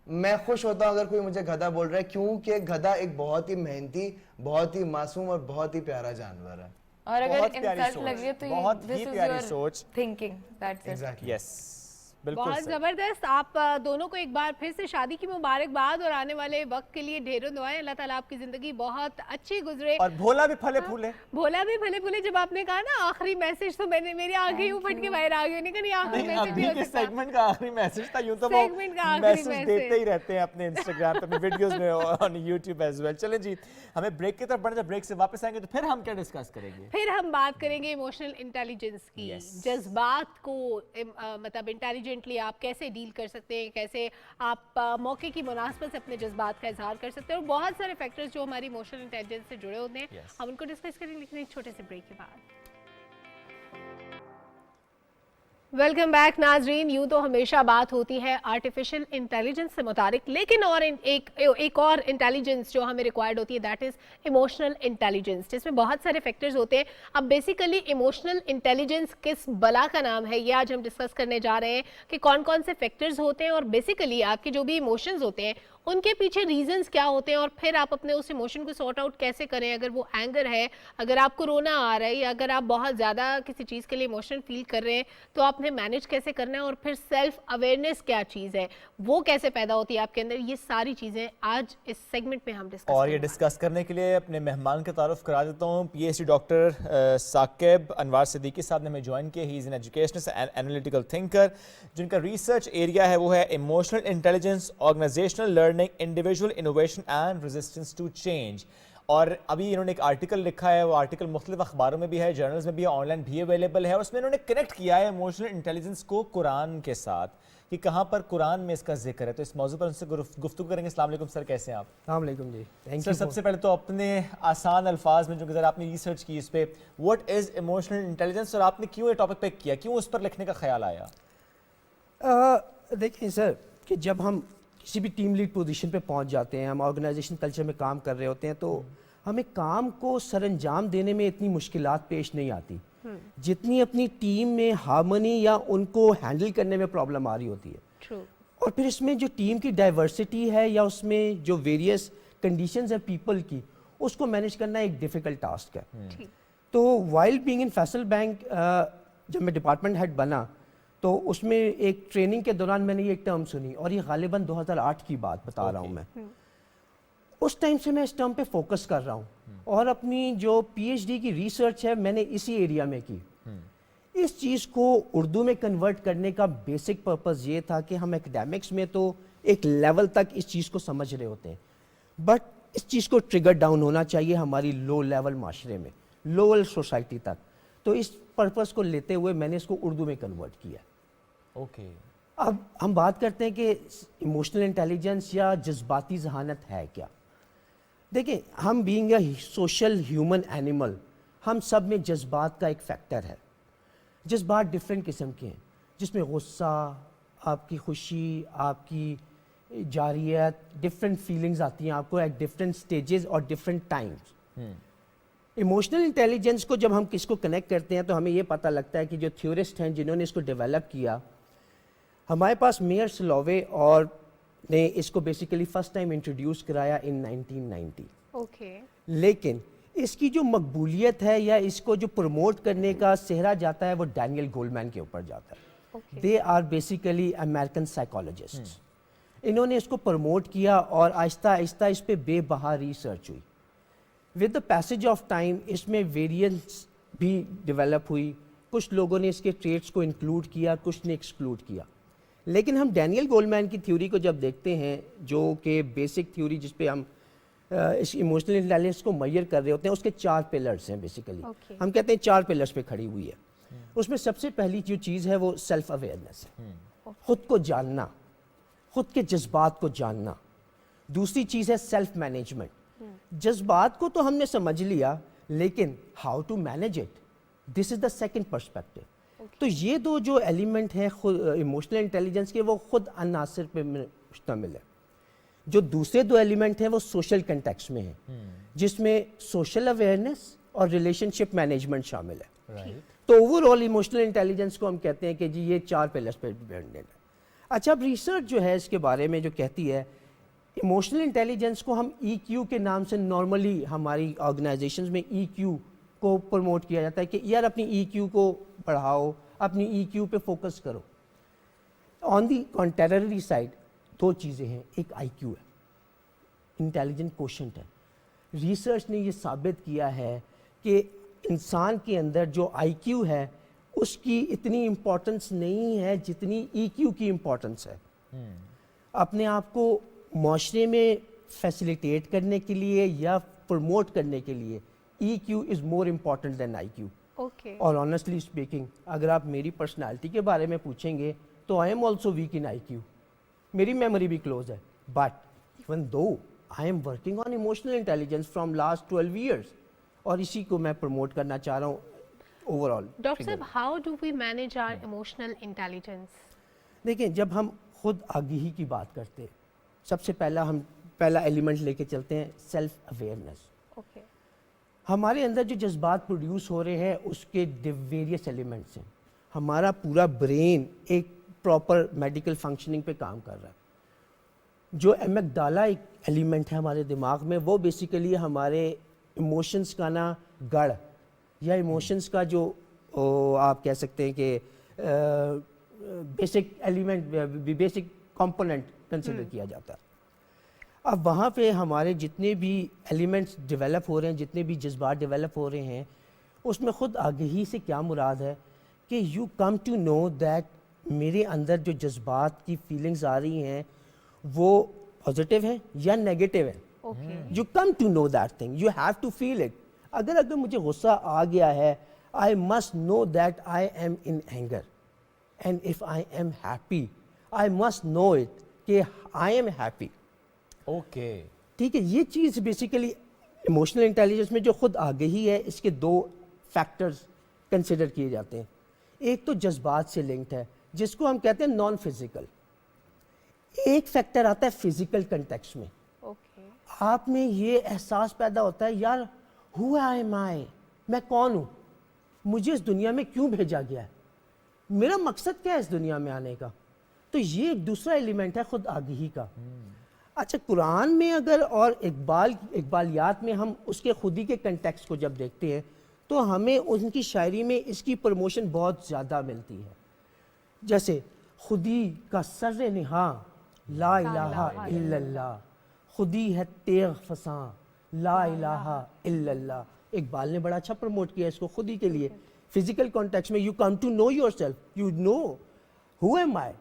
میں خوش ہوتا ہوں اگر کوئی مجھے گدھا بول رہا ہے، کیونکہ گدھا ایک بہت ہی محنتی، بہت ہی معصوم اور بہت ہی پیارا جانور ہے. اور اگر انسلٹ لگ رہی ہے تو بہت ہی پیاری سوچ. Thinking that's it. یس، بہت زبردست. آپ دونوں کو ایک بار پھر سے شادی کی مبارکباد اور آنے والے وقت کے لیے ڈھیروں دعائیں. اللہ تعالیٰ آپ کی زندگی بہت اچھی گزرے اور بھولا بھی پھلے پھولے. بھولا بھی پھلے پھولے. جب آپ نے کہا نا آخری میسج تو میری آنکھیں یوں پھٹ کے باہر آ گئی. انہوں نے کہا نہیں آخری میسج بھی ہو سکتا. سیگمنٹ کا آخری میسج تھا. یوں تو وہ میسج دیتے ہی رہتے ہیں اپنے انسٹاگرام پہ، اپنی ویڈیوز میں اور یوٹیوب ایز ویل. چلیں جی، ہمیں بریک کی طرف بڑھنا. جب بریک سے واپس آئیں گے تو پھر ہم کیا ڈسکس کریں گے؟ پھر ہم بات کریں گے ایموشنل انٹیلیجنس کی. جذبات کو مطلب انٹیلیجنٹلی آپ کیسے ڈیل کر سکتے ہیں، کیسے آپ موقع کی مناسبت سے اپنے جذبات کا اظہار کر سکتے ہیں، اور بہت سارے فیکٹرز جو ہماری ایموشنل انٹیلیجنس سے جڑے ہوتے ہیں. ہم ان کو ڈسکس کریں گے لیکن ایک چھوٹے سے بریک کے بعد. वेलकम बैक नाजरीन। यूँ तो हमेशा बात होती है आर्टिफिशियल इंटेलिजेंस से मुतालिक, लेकिन और एक और इंटेलिजेंस जो हमें रिक्वायर्ड होती है, दैट इज़ इमोशनल इंटेलिजेंस, जिसमें बहुत सारे फैक्टर्स होते हैं। अब बेसिकली इमोशनल इंटेलिजेंस किस बला का नाम है, ये आज हम डिस्कस करने जा रहे हैं कि कौन कौन से फैक्टर्स होते हैं और बेसिकली आपके जो भी इमोशंस होते हैं उनके पीछे रीजंस क्या होते हैं, और फिर आप अपने उस इमोशन को सॉर्ट आउट कैसे करें। अगर वो एंगर है, अगर आपको रोना आ रहा है, या अगर आप बहुत ज़्यादा किसी चीज़ के लिए इमोशन फील कर रहे हैं, तो आपने मैनेज कैसे करना है, और फिर सेल्फ अवेयरनेस क्या चीज़ है, वो कैसे पैदा होती है आपके अंदर। ये सारी चीज़ें आज इस सेगमेंट में हम डिस्कस और ये डिस्कस करने के लिए अपने मेहमान का तारुफ करा देता हूँ। PhD डॉक्टर साकिब अनवार सिद्दीकी साहब ने हमें ज्वाइन किया। He is an educationist and analytical thinker, जिनका रिसर्च एरिया है वो है emotional intelligence, organizational learning, individual innovation and resistance to change. और अभी इन्होंने एक आर्टिकल लिखा है, वो आर्टिकल मुख्तलिफ अखबारों में भी है, जर्नल्स में भी है, ऑनलाइन भी अवेलेबल है, और उसमें इन्होंने कनेक्ट किया है इमोशनल इंटेलिजेंस को कुरान के साथ, कि कहाँ पर कुरान में इसका जिक्र है। तो इस मौजू पर उनसे गुफ्तगू करेंगे। अस्सलाम वालेकुम सर, कैसे हैं आप? अस्सलाम वालेकुम जी, थैंक सर यू। सबसे पहले तो अपने आसान अल्फाज में, जो कि ज़रा आपने रिसर्च की इस पर, व्हाट इज़ इमोशनल इंटेलिजेंस, और आपने क्यों ये टॉपिक पिक किया, क्यों उस पर लिखने का ख्याल आया? देखिए सर, कि जब हम किसी भी टीम लीड पोजीशन पे पहुंच जाते हैं, हम ऑर्गेनाइजेशन कल्चर में काम कर रहे होते हैं, तो हमें काम को सरअंजाम देने में इतनी मुश्किलात पेश नहीं आती जितनी अपनी टीम में हार्मनी या उनको हैंडल करने में प्रॉब्लम आ रही होती है। True. और फिर इसमें जो टीम की डाइवर्सिटी है या उसमें जो वेरियस कंडीशंस है पीपल की, उसको मैनेज करना एक डिफ़िकल्ट टास्क है। ठीक। तो while being in Faisal bank, जब मैं डिपार्टमेंट हेड बना तो उसमें एक ट्रेनिंग के दौरान मैंने ये एक टर्म सुनी, और ये गालिबन 2008 की बात बता रहा हूँ मैं। उस टाइम से मैं इस टर्म पे फोकस कर रहा हूँ, और अपनी जो PhD की रिसर्च है मैंने इसी एरिया में की। इस चीज़ को उर्दू में कन्वर्ट करने का बेसिक पर्पस ये था कि हम एकेडमिक्स में तो एक लेवल तक इस चीज़ को समझ रहे होते हैं, बट इस चीज़ को ट्रिगर डाउन होना चाहिए हमारी लो लेवल माशरे में, लोअर सोसाइटी तक। तो इस पर्पस को लेते हुए मैंने इसको उर्दू में कन्वर्ट किया। ओके। अब हम बात करते हैं कि इमोशनल इंटेलिजेंस या जज्बाती जहानत है क्या। देखिए, हम being a social human animal, हम सब में जज्बात का एक फैक्टर है। जज्बात डिफरेंट किस्म के हैं, जिसमें गुस्सा, आपकी खुशी, आपकी जारियत, डिफरेंट फीलिंग्स आती हैं आपको एट डिफरेंट स्टेजेस और डिफरेंट टाइम्स। इमोशनल इंटेलिजेंस को जब हम किसको कनेक्ट करते हैं तो हमें ये पता लगता है कि जो थ्योरिस्ट हैं जिन्होंने इसको डेवलप किया, हमारे पास मेयर स्लोवे और ने इसको बेसिकली फर्स्ट टाइम इंट्रोड्यूस कराया इन 1990। ओके। लेकिन इसकी जो मकबूलियत है या इसको जो प्रमोट करने का सेहरा जाता है वो डैनियल गोल्डमैन के ऊपर जाता है। They are basically American psychologist. इन्होंने इसको प्रमोट किया और आहिस्ता आहिस्ता इस पर बेबहा रिसर्च हुई। With the passage of time इसमें वेरिएंस भी डेवलप हुई, कुछ लोगों ने इसके ट्रेट्स को इंक्लूड किया, कुछ ने एक्सक्लूड किया। लेकिन हम डैनियल गोल्डमैन की थ्योरी को जब देखते हैं, जो कि बेसिक थ्योरी जिस पे हम इस इमोशनल इंटेलिजेंस को मेजर कर रहे होते हैं, उसके 4 पिलर्स हैं बेसिकली। हम कहते हैं 4 पिलर्स पे खड़ी हुई है। उसमें सबसे पहली जो चीज़ है वो सेल्फ अवेयरनेस है, खुद को जानना, खुद के जज्बात को जानना। दूसरी चीज़ है सेल्फ मैनेजमेंट। जज्बात को तो हमने समझ लिया, लेकिन how to manage it, this is the second perspective. तो ये दो जो एलिमेंट है इमोशनल इंटेलिजेंस के, वो खुद अनासर पे मुश्तमिल है। जो दूसरे 2 एलिमेंट हैं वो सोशल कंटेक्स्ट में है, जिसमें सोशल अवेयरनेस और रिलेशनशिप मैनेजमेंट शामिल है। तो ओवरऑल इमोशनल इंटेलिजेंस को हम कहते हैं कि जी ये 4 पिलर्स पे डिपेंडेंट है। अच्छा, अब रिसर्च जो है इसके बारे में जो कहती है, इमोशनल इंटेलिजेंस को हम EQ के नाम से नॉर्मली हमारी ऑर्गेनाइजेशंस में EQ को प्रमोट किया जाता है कि यार अपनी EQ को बढ़ाओ, अपनी EQ पे फोकस करो। ऑन दी कॉन्ट्ररी साइड 2 चीज़ें हैं, एक IQ है, इंटेलिजेंट कोशेंट है। रिसर्च ने ये साबित किया है कि इंसान के अंदर जो IQ है उसकी इतनी इम्पोर्टेंस नहीं है जितनी EQ की इम्पोर्टेंस है। अपने आप को माशरे में फैसिलिटेट करने के लिए या प्रमोट करने के लिए EQ is more important than IQ। Okay. और ऑनेस्टली स्पीकिंग, अगर आप मेरी पर्सनालिटी के बारे में पूछेंगे तो I am also weak in IQ। मेरी मेमोरी भी क्लोज है, but even though I am working on emotional intelligence from last 12 years, और इसी को मैं प्रमोट करना चाह रहा हूँ। Overall. ڈاکٹر صاحب how do we manage our emotional intelligence? دیکھیں جب ہم خود آگہی کی بات کرتے ہیں سب سے پہلا ایلیمنٹ لے کے چلتے ہیں سیلف اویئرنیس. اوکے. ہمارے اندر جو جذبات پروڈیوس ہو رہے ہیں اس کے ویریس ایلیمنٹس ہیں. ہمارا پورا برین ایک پراپر میڈیکل فنکشننگ پہ کام کر رہا ہے. جو ایمگڈالا ایک ایلیمنٹ ہے ہمارے دماغ میں وہ بیسیکلی ہمارے ایموشنس کا نا گڑھ یا ایموشنس کا جو آپ کہہ سکتے ہیں کہ basic element basic component consider کیا جاتا ہے. اب وہاں پہ ہمارے جتنے بھی ایلیمنٹس ڈیولپ ہو رہے ہیں جتنے بھی جذبات ڈیولپ ہو رہے ہیں اس میں خود آگہی سے کیا مراد ہے کہ you come to know that میرے اندر جو جذبات کی فیلنگز آ رہی ہیں وہ پازیٹیو ہیں یا نیگیٹیو ہیں. You come to know that thing, you have to feel it. اگر مجھے غصہ آ گیا ہے I must know that I am in anger, and if I am happy I must know it کہ آئی ایم ہیپی. اوکے ٹھیک ہے. یہ چیز بیسیکلی ایموشنل انٹیلیجنس میں جو خود آگہی ہے اس کے دو فیکٹرز کنسیڈر کیے جاتے ہیں. ایک تو جذبات سے لنکڈ ہے جس کو ہم کہتے ہیں نان فزیکل. ایک فیکٹر آتا ہے فزیکل کنٹیکسٹ میں. اوکے. آپ میں یہ احساس پیدا ہوتا ہے یار ہو ایم آئی, میں کون ہوں, مجھے اس دنیا میں کیوں بھیجا گیا ہے, میرا مقصد کیا ہے اس دنیا میں آنے کا. تو یہ ایک دوسرا ایلیمنٹ ہے خود آگہی کا. اچھا قرآن میں اگر اور اقبالیات میں ہم اس کے خودی کے کنٹیکسٹ کو جب دیکھتے ہیں تو ہمیں ان کی شاعری میں اس کی پروموشن بہت زیادہ ملتی ہے. جیسے خودی کا سر نہاں لا الہ الا اللہ, خودی ہے تیغ فساں لا الہ الا اللہ. اقبال نے بڑا اچھا پروموٹ کیا اس کو خودی کے لیے. فزیکل کانٹیکسٹ میں you come to know yourself, you know who am I.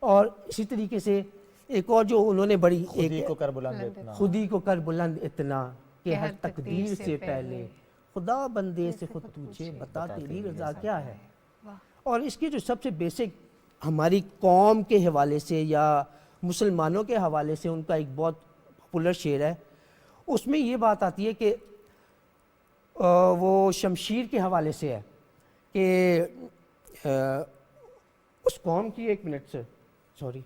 اور اسی طریقے سے ایک اور جو انہوں نے بڑی خودی کو کر بلند اتنا, خودی کو کر بلند اتنا کہ ہر تقدیر سے پہلے خدا بندے سے خود تجھے بتا تیری رضا کیا ہے. اور اس کی جو سب سے بیسک ہماری قوم کے حوالے سے یا مسلمانوں کے حوالے سے ان کا ایک بہت پاپولر شعر ہے, اس میں یہ بات آتی ہے کہ وہ شمشیر کے حوالے سے ہے کہ اس قوم کی, ایک منٹ سے سوری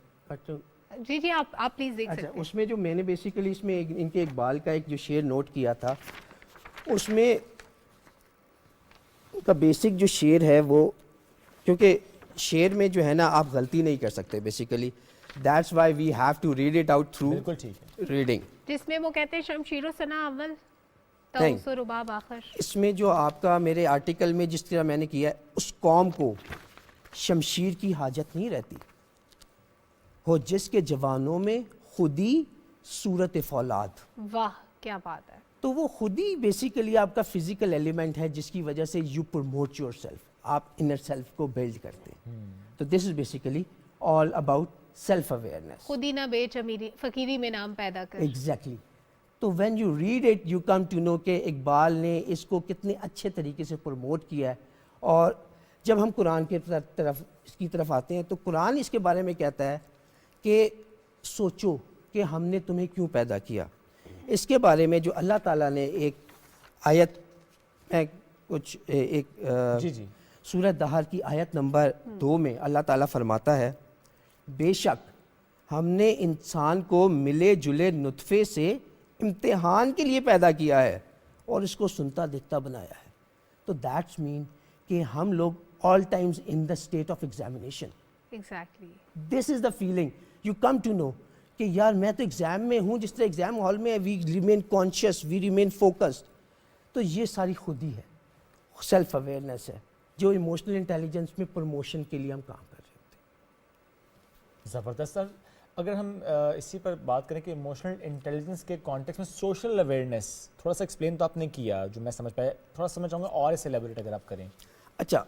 جی جی آپ پلیز دیکھ سکتے ہیں. اس میں جو میں نے بیسیکلی اس میں ان کے اقبال کا ایک جو شعر نوٹ کیا تھا اس میں کا بیسک جو شعر ہے وہ, کیونکہ شعر میں جو ہے نا آپ غلطی نہیں کر سکتے basically, that's why we have to read it out through بالکل ٹھیک ہے ریڈنگ. جس میں وہ کہتے ہیں شمشیر و ثنا اول نہیں. طاؤس و رباب آخر. اس میں جو آپ کا میرے آرٹیکل میں جس طرح میں نے کیا ہے اس قوم کو شمشیر کی حاجت نہیں رہتی ہو جس کے جوانوں میں خودی صورت فولاد. واہ کیا بات ہے. تو وہ خودی بیسیکلی آپ کا فزیکل ایلیمنٹ ہے جس کی وجہ سے یو پروموٹ یور سیلف, آپ انر سیلف کو بلڈ کرتے ہیں. تو this is basically all about self awareness. خودی نہ بیچ امیری فقیری میں نام پیدا کر. ایگزیکٹلی. تو when you read it you come to know کہ اقبال نے اس کو کتنے اچھے طریقے سے پروموٹ کیا ہے. اور جب ہم قرآن کی طرف آتے ہیں تو قرآن اس کے بارے میں کہتا ہے کہ سوچو کہ ہم نے تمہیں کیوں پیدا کیا. اس کے بارے میں جو اللہ تعالیٰ نے ایک آیت میں کچھ ایک جی جی سورہ دہر کی آیت نمبر 2 میں اللہ تعالیٰ فرماتا ہے بے شک ہم نے انسان کو ملے جلے نطفے سے امتحان کے لیے پیدا کیا ہے اور اس کو سنتا دیکھتا بنایا ہے. تو دیٹس مین کہ ہم لوگ all times in the state of examination. Exactly. This is the feeling you come to know کہ یار میں تو ایگزام میں ہوں, جس طرح ایگزام ہال میں we remain conscious, we remain focused. تو یہ ساری خودی ہے, سیلف اویئرنیس ہے جو ایموشنل انٹیلیجنس میں پروموشن کے لیے ہم کام کر رہے ہوتے ہیں. زبردست. سر اگر ہم اسی پر بات کریں کہ ایموشنل انٹیلیجنس کے کانٹیکس میں سوشل اویئرنیس تھوڑا سا ایکسپلین تو آپ نے کیا جو میں سمجھ پایا, تھوڑا سمجھ چاہوں گا اور اسے ایلیبوریٹ اگر آپ کریں. اچھا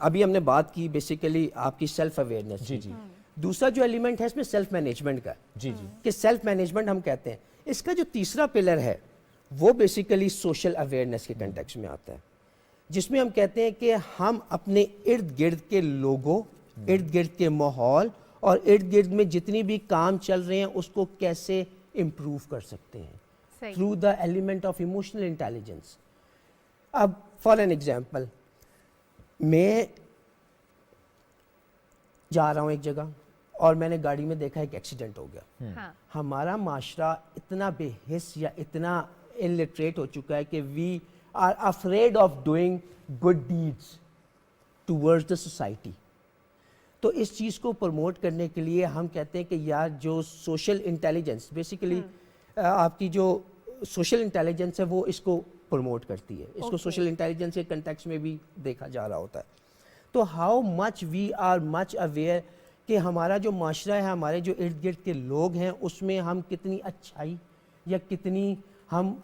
ابھی ہم نے بات کی بیسیکلی آپ کی سیلف اویئرنیس. جی جی. دوسرا جو ایلیمنٹ ہے اس میں سیلف مینجمنٹ کا ہے. جی جی. کہ سیلف مینجمنٹ ہم کہتے ہیں. اس کا جو تیسرا پلر ہے وہ بیسیکلی سوشل اویئرنیس کے کنٹیکسٹ میں آتا ہے, جس میں ہم کہتے ہیں کہ ہم اپنے ارد گرد کے لوگوں, ارد گرد کے ماحول اور ارد گرد میں جتنی بھی کام چل رہے ہیں اس کو کیسے امپروو کر سکتے ہیں through the element of emotional intelligence. اب فار این ایگزامپل میں جا رہا ہوں ایک جگہ اور میں نے گاڑی میں دیکھا ایک ایکسیڈنٹ ہو گیا. ہاں ہمارا معاشرہ اتنا بے حس یا اتنا انلٹریٹ ہو چکا ہے کہ we are afraid of doing good deeds towards the society. تو اس چیز کو پروموٹ کرنے کے لیے ہم کہتے ہیں کہ یار جو سوشل انٹیلیجنس بیسیکلی آپ کی جو سوشل انٹیلیجنس ہے وہ اس کو پروموٹ کرتی ہے. اس کو سوشل انٹیلیجنس کے کنٹیکسٹ میں بھی دیکھا جا رہا ہوتا ہے. تو how much we are much aware کہ ہمارا جو معاشرہ ہے, ہمارے جو ارد گرد کے لوگ ہیں, اس میں ہم کتنی اچھائی یا کتنی ہم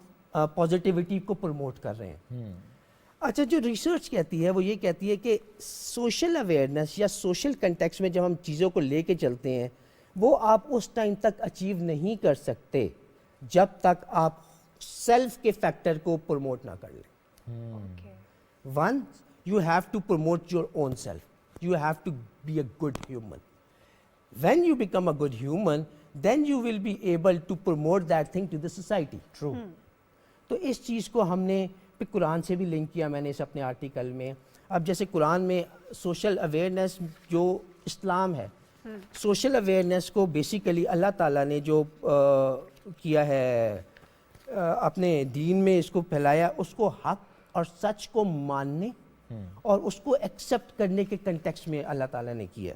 پازیٹیوٹی کو پروموٹ کر رہے ہیں. اچھا, جو ریسرچ کہتی ہے وہ یہ کہتی ہے کہ سوشل اویئرنیس یا سوشل کنٹیکسٹ میں جب ہم چیزوں کو لے کے چلتے ہیں وہ آپ اس ٹائم تک اچیو نہیں کر سکتے جب تک آپ سیلف کے فیکٹر کو پروموٹ نہ کر لیں. One, you have to promote your own self. You have to be a good human. When you become a good human, then you will be able to promote that thing to the society. True. تو اس چیز کو ہم نے پھر قرآن سے بھی link کیا میں نے اس اپنے آرٹیکل میں. اب جیسے قرآن میں سوشل اویئرنیس جو اسلام ہے, سوشل اویئرنیس کو بیسیکلی اللہ تعالیٰ نے جو کیا ہے اپنے دین میں اس کو پھیلایا, اس کو حق اور سچ کو ماننے اور اس کو ایکسیپٹ کرنے کے کنٹیکسٹ میں اللہ تعالیٰ نے کیا.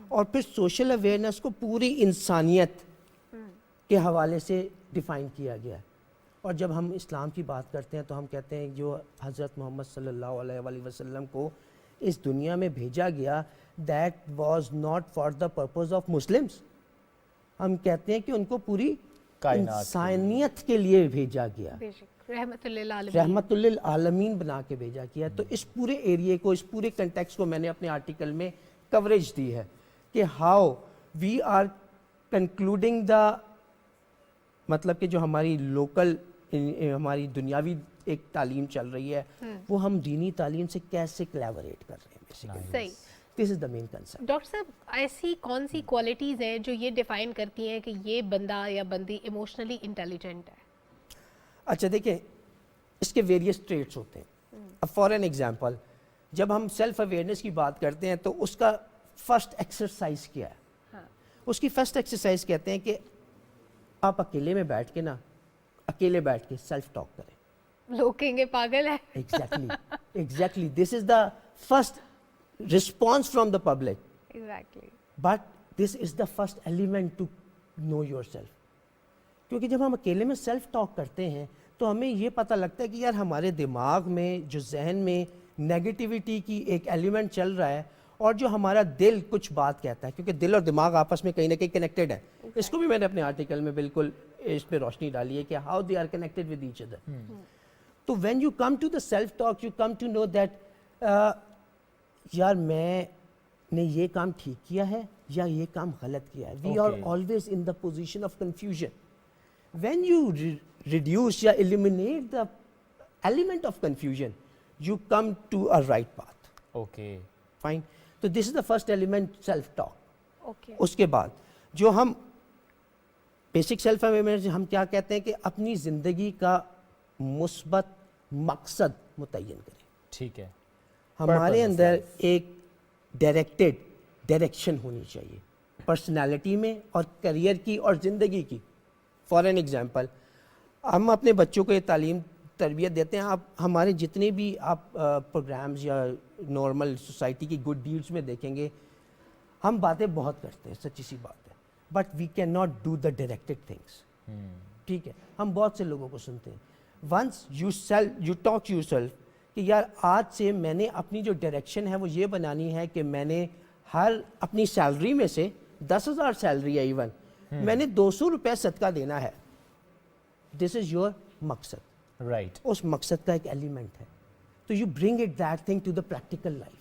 اور پھر سوشل اویئرنیس کو پوری انسانیت کے حوالے سے ڈیفائن کیا گیا ہے. اور جب ہم اسلام کی بات کرتے ہیں تو ہم کہتے ہیں جو حضرت محمد صلی اللہ علیہ وآلہ وسلم کو اس دنیا میں بھیجا گیا, that was not for the purpose of Muslims. ہم کہتے ہیں کہ ان کو پوری انسانیت کے لیے بھیجا گیا, رحمت للعالمین, رحمت للعالمین بنا کے بھیجا کیا. تو اس پورے ایریے کو, اس پورے کنٹیکسٹ کو میں نے اپنے آرٹیکل میں کوریج دی ہے کہ how we are concluding the, مطلب کہ جو ہماری لوکل ہماری دنیاوی ایک تعلیم چل رہی ہے وہ ہم دینی تعلیم سے کیسے کولیبوریٹ کر رہے ہیں بیسیکلی. صحیح. دس is the main concept. Doctor صاحب, ایسی کون سی کوالٹیز ہیں جو یہ ڈیفائن کرتی ہیں کہ یہ بندہ یا بندی ایموشنلی انٹیلیجنٹ ہے؟ اچھا دیکھیں, اس کے ویریس ٹریٹس ہوتے ہیں. اب فار این ایگزامپل جب ہم سیلف اویئرنیس کی بات کرتے ہیں تو اس کا فرسٹ ایکسرسائز کیا ہے؟ اس کی فرسٹ ایکسرسائز کہتے ہیں کہ آپ اکیلے میں بیٹھ کے نا, اکیلے بیٹھ کے سیلف ٹاک کریں. لوگ کہیں گے پاگل ہے. Exactly this is the first response from the public. Exactly. But this is the first element to know yourself. کیونکہ جب ہم اکیلے میں سیلف ٹاک کرتے ہیں تو ہمیں یہ پتہ لگتا ہے کہ یار ہمارے دماغ میں جو ذہن میں نیگیٹیوٹی کی ایک ایلیمنٹ چل رہا ہے اور جو ہمارا دل کچھ بات کہتا ہے, کیونکہ دل اور دماغ آپس میں کہیں نہ کہیں کنیکٹڈ ہے. اس کو بھی میں نے اپنے آرٹیکل میں بالکل اس پہ روشنی ڈالی ہے کہ how they are connected with each other. تو when you come to the self talk you come to know that یار میں نے یہ کام ٹھیک کیا ہے یا یہ کام غلط کیا ہے. We are always in the position of confusion. When you reduce یا eliminate the element of confusion you come to a right path. Okay fine. تو this is the first element self talk. Okay. اس کے بعد جو ہم basic self awareness ہم کیا کہتے ہیں کہ اپنی زندگی کا مثبت مقصد متعین کریں. ٹھیک ہے. ہمارے اندر ایک ڈائریکشن ہونی چاہیے پرسنالٹی میں اور کریئر کی اور زندگی کی. فار این ایگزامپل ہم اپنے بچوں کو یہ تعلیم تربیت دیتے ہیں. آپ ہمارے جتنے بھی آپ پروگرامز یا نارمل سوسائٹی کی گڈ ڈیڈس میں دیکھیں گے ہم باتیں بہت کرتے ہیں, سچی سی بات ہے, but we can not do the directed things. ٹھیک ہے, ہم بہت سے لوگوں کو سنتے ہیں. Once you talk yourself کہ یار آج سے میں نے اپنی جو ڈائریکشن ہے وہ یہ بنانی ہے کہ میں نے ہر اپنی سیلری میں سے 10,000 سیلری ہے ایون میں نے 200 روپے صدقہ دینا ہے. دس از یور مقصد. رائٹ. اس مقصد کا ایک ایلیمنٹ ہے. تو you bring it that thing to the practical life.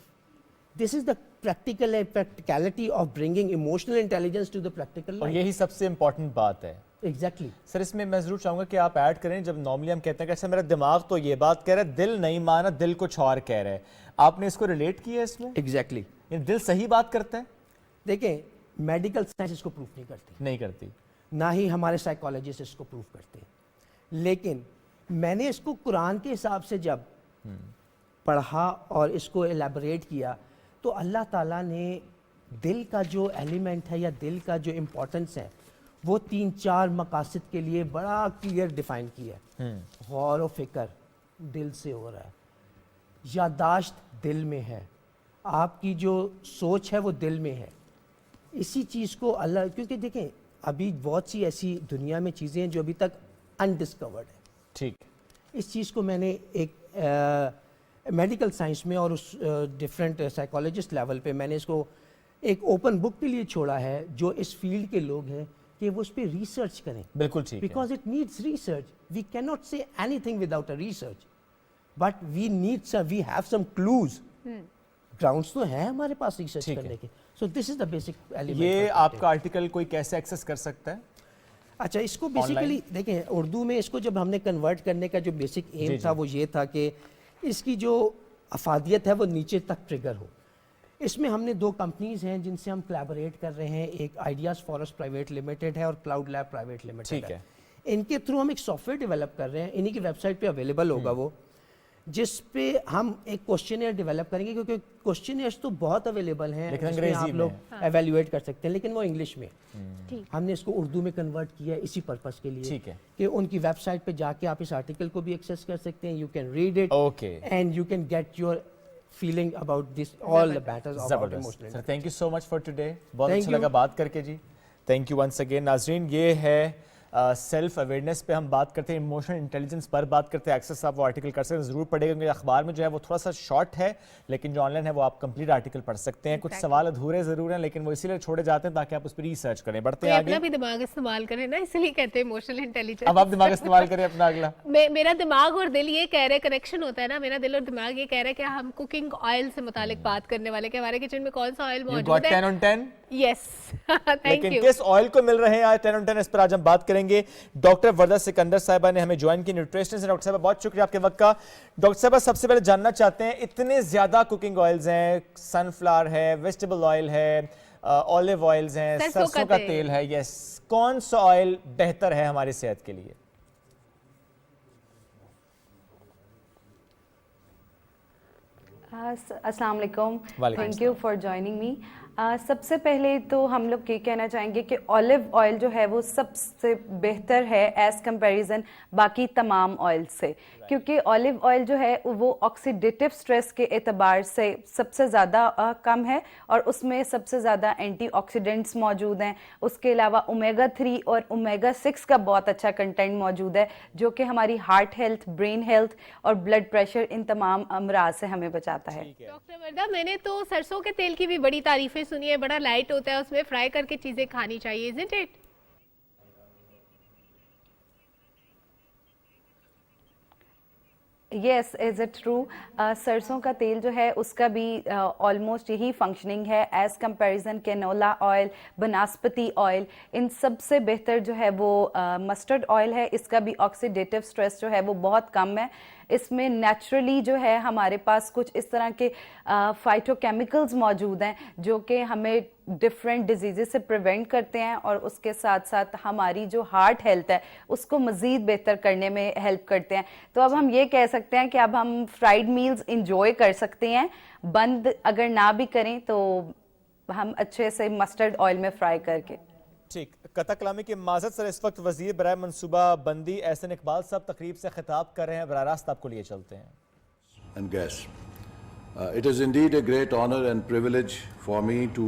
This is the practicality of bringing emotional intelligence to the practical اور لائف. یہی سب سے امپورٹنٹ بات ہے. ایگزیکٹلی. سر اس میں میں ضرور چاہوں گا کہ آپ ایڈ کریں, جب نارملی ہم کہتے ہیں کہ اچھا میرا دماغ تو یہ بات کہہ رہا ہے, دل نہیں مانا, دل کچھ اور کہہ رہا ہے, آپ نے اس کو ریلیٹ کیا ہے اس میں؟ ایگزیکٹلی. یعنی دل صحیح بات کرتا ہے؟ دیکھیں میڈیکل سائنس اس کو پروف نہیں کرتی, نہ ہی ہمارے سائیکالوجسٹ اس کو پروف کرتے ہیں, لیکن میں نے اس کو قرآن کے حساب سے جب پڑھا اور اس کو ایلیبریٹ کیا تو اللہ تعالیٰ نے دل کا جو ایلیمنٹ ہے یا دل کا جو امپورٹنس ہے وہ 3-4 مقاصد کے لیے بڑا کلیئر ڈیفائن کیا ہے. غور و فکر دل سے ہو رہا ہے, یادداشت دل میں ہے, آپ کی جو سوچ ہے وہ دل میں ہے. اسی چیز کو اللہ, کیونکہ دیکھیں ابھی بہت سی ایسی دنیا میں چیزیں ہیں جو ابھی تک انڈسکورڈ ہیں. ٹھیک, اس چیز کو میں نے ایک میڈیکل سائنس میں اور اس ڈفرینٹ سائیکالوجسٹ لیول پہ میں نے اس کو ایک اوپن بک کے لیے چھوڑا ہے جو اس فیلڈ کے لوگ ہیں کہ وہ اس پہ ریسرچ کریں. بالکل ٹھیک ہے. Because it needs research. We can not say anything without a research, but we need we have some clues. Grounds تو ہیں ہمارے پاس ریسرچ کرنے کے. So this is the basic element. یہ آپ کا آرٹیکل کوئی کیسے ایکسیس کر سکتا ہے؟ اچھا, اس کو بیسیکلی دیکھیں اردو میں اس کو جب ہم نے کنورٹ کرنے کا جو بیسک ایم تھا وہ یہ تھا کہ اس کی جو افادیت ہے وہ نیچے تک ٹریگر ہو. اس میں ہم نے 2 کمپنیز ہیں جن سے ہم کولیبوریٹ کر رہے ہیں, ایک آئیڈیاز فارسٹ پرائیویٹ لمیٹڈ ہے اور کلاؤڈ لیب پرائیویٹ لمیٹڈ ہے. ان کے تھرو ہم ایک سافٹ ویئر ڈیولپ کر رہے ہیں, انہی کی ویب سائٹ پہ اویلیبل ہوگا وہ, جس پہ ہم ایک کوشچنئر ڈیولپ کریں گے, کیونکہ کوشچنئرز تو بہت اویلیبل ہیں جس میں آپ لوگ ایویلیویٹ کر سکتے ہیں, لیکن وہ انگلش میں. ہم نے اس کو اردو میں کنورٹ کیا ہے اسی پرپس کے لیے کہ ان کی ویب سائٹ پہ جا کے آپ اس آرٹیکل کو بھی ایکسیس کر سکتے ہیں. You can read it and you can get your feeling about this, all the matters about emotional. Sir, thank you so much for today. بہت اچھا لگا بات کر کے جی. Thank you once again. ناظرین, یہ ہے سیلف اویئرنیس پہ ہم بات کرتے ہیں, ایموشنل انٹیلیجنس پر بات کرتے ہیں. ایکسیس آپ وہ آرٹیکل کر سکتے ہیں, ضرور پڑھے گا کیونکہ اخبار میں جو ہے وہ تھوڑا سا شارٹ ہے, لیکن جو آن لائن ہے وہ آپ کمپلیٹ آرٹیکل پڑھ سکتے ہیں. کچھ سوال ادھورے ضرور ہیں لیکن وہ اسی لیے چھوڑے جاتے ہیں تاکہ آپ اس پہ ریسرچ کریں. بڑھتے ہیں آگے. اپنا بھی دماغ استعمال کریں نا, اس لیے کہتے ہیں ایموشنل انٹیلیجنس. اب آپ دماغ استعمال کریں اپنا اگلا. میرا دماغ اور دل یہ کہہ رہے, کنیکشن ہوتا ہے نا, میرا دل اور دماغ یہ کہہ رہا ہے کہ ہم کوکنگ آئل سے متعلق بات کرنے والے کہ ہمارے کچن میں کون سا آئل موجود ہے. 10 on 10. یس, تھینک لیکن یو. کس آئل کو مل رہے ہیں آج 10 on 10, اس پر آج ہم بات کریں گے. ڈاکٹر وردہ سکندر صاحبہ نے ہمیں جوائن کی, نیوٹریشنسٹ. ڈاکٹر صاحبہ بہت شکریہ آپ کے وقت کا. ڈاکٹر صاحبہ سب سے پہلے جاننا چاہتے ہیں, اتنے زیادہ کوکنگ آئلز ہیں, سن فلاور ہے, ویجیٹیبل آئل ہے, اولیو آئلز ہیں, سرسوں کا تیل ہے, یس, کون سا آئل بہتر ہے ہماری صحت کے لیے؟ السلام علیکم, تھینک یو فار جوائننگ می. سب سے پہلے تو ہم لوگ یہ کہنا چاہیں گے کہ اولیو آئل جو ہے وہ سب سے بہتر ہے ایز کمپیریزن باقی تمام آئل سے, کیونکہ اولیو آئل جو ہے وہ آکسیڈیٹیو سٹریس کے اعتبار سے سب سے زیادہ کم ہے اور اس میں سب سے زیادہ اینٹی آکسیڈنٹس موجود ہیں. اس کے علاوہ اومیگا 3 اور اومیگا 6 کا بہت اچھا کنٹینٹ موجود ہے جو کہ ہماری ہارٹ ہیلتھ, برین ہیلتھ اور بلڈ پریشر, ان تمام امراض سے ہمیں بچاتا ہے. ڈاکٹر وردہ, میں نے تو سرسوں کے تیل کی بھی بڑی تعریفیں سنی ہے, بڑا لائٹ ہوتا ہے, اس میں فرائی کر کے چیزیں کھانی چاہیے, isn't it? Yes, is it true. سرسوں کا تیل جو ہے اس کا بھی آلموسٹ یہی فنکشننگ ہے as comparison canola oil, vanaspati oil. ان سب سے بہتر جو ہے وہ مسٹرڈ آئل ہے, اس کا بھی آکسیڈیٹیو سٹریس جو ہے وہ بہت کم ہے. اس میں نیچرلی جو ہے ہمارے پاس کچھ اس طرح کے فائٹو کیمیکلز موجود ہیں جو کہ ہمیں ڈفرینٹ ڈیزیزز سے پریونٹ کرتے ہیں اور اس کے ساتھ ساتھ ہماری جو ہارٹ ہیلتھ ہے اس کو مزید بہتر کرنے میں ہیلپ کرتے ہیں. تو اب ہم یہ کہہ سکتے ہیں کہ اب ہم فرائیڈ میلز انجوائے کر سکتے ہیں, بند اگر نہ بھی کریں تو ہم اچھے سے مسٹرڈ آئل میں فرائی کر کے. ٹھیک, قطع کلامی کی معذرت سر, اس وقت وزیر برائے منصوبہ بندی احسن اقبال صاحب تقریب سے خطاب کر رہے ہیں, براہ راست آپ کو لیے چلتے ہیں. And guests, it is indeed a great honor and privilege for me to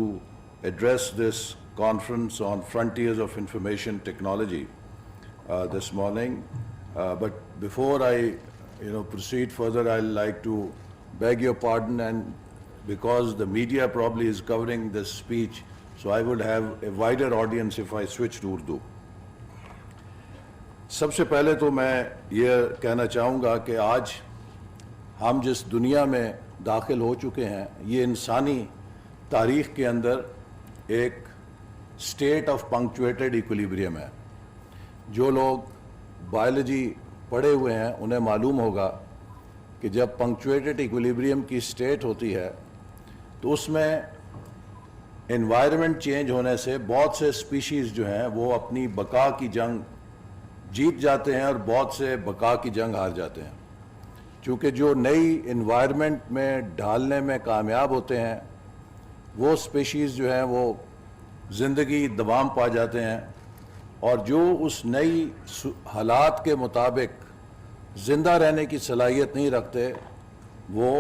address this conference on frontiers of information technology this morning. But before I proceed further, I'd like to beg your pardon, and because the media probably is covering this speech, so I would have a wider audience if I switch to Urdu. سب سے پہلے تو میں یہ کہنا چاہوں گا کہ آج ہم جس دنیا میں داخل ہو چکے ہیں یہ انسانی تاریخ کے اندر ایک اسٹیٹ آف پنکچویٹڈ ایکولیبریم ہے. جو لوگ بایولوجی پڑھے ہوئے ہیں انہیں معلوم ہوگا کہ جب پنکچویٹڈ ایکولیبریم کی اسٹیٹ ہوتی ہے تو اس میں انوائرمنٹ چینج ہونے سے بہت سے اسپیشیز جو ہیں وہ اپنی بقا کی جنگ جیت جاتے ہیں اور بہت سے بقا کی جنگ ہار جاتے ہیں. چونکہ جو نئی انوائرمنٹ میں ڈھالنے میں کامیاب ہوتے ہیں وہ اسپیشیز جو ہیں وہ زندگی دوام پا جاتے ہیں، اور جو اس نئی حالات کے مطابق زندہ رہنے کی صلاحیت نہیں رکھتے وہ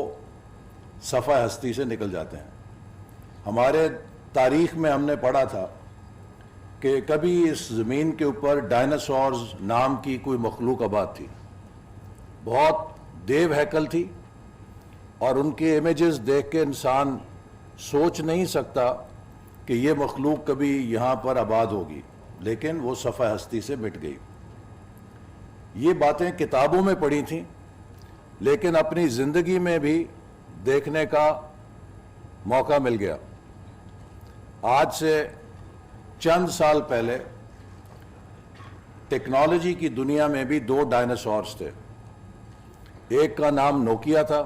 صفحہ ہستی سے نکل جاتے ہیں۔ ہمارے تاریخ میں ہم نے پڑھا تھا کہ کبھی اس زمین کے اوپر ڈائناسورز نام کی کوئی مخلوق آباد تھی، بہت دیو ہیکل تھی، اور ان کے امیجز دیکھ کے انسان سوچ نہیں سکتا کہ یہ مخلوق کبھی یہاں پر آباد ہوگی، لیکن وہ صفحہ ہستی سے مٹ گئی۔ یہ باتیں کتابوں میں پڑھی تھیں، لیکن اپنی زندگی میں بھی دیکھنے کا موقع مل گیا۔ آج سے چند سال پہلے ٹیکنالوجی کی دنیا میں بھی 2 ڈائناسورز تھے، ایک کا نام نوکیا تھا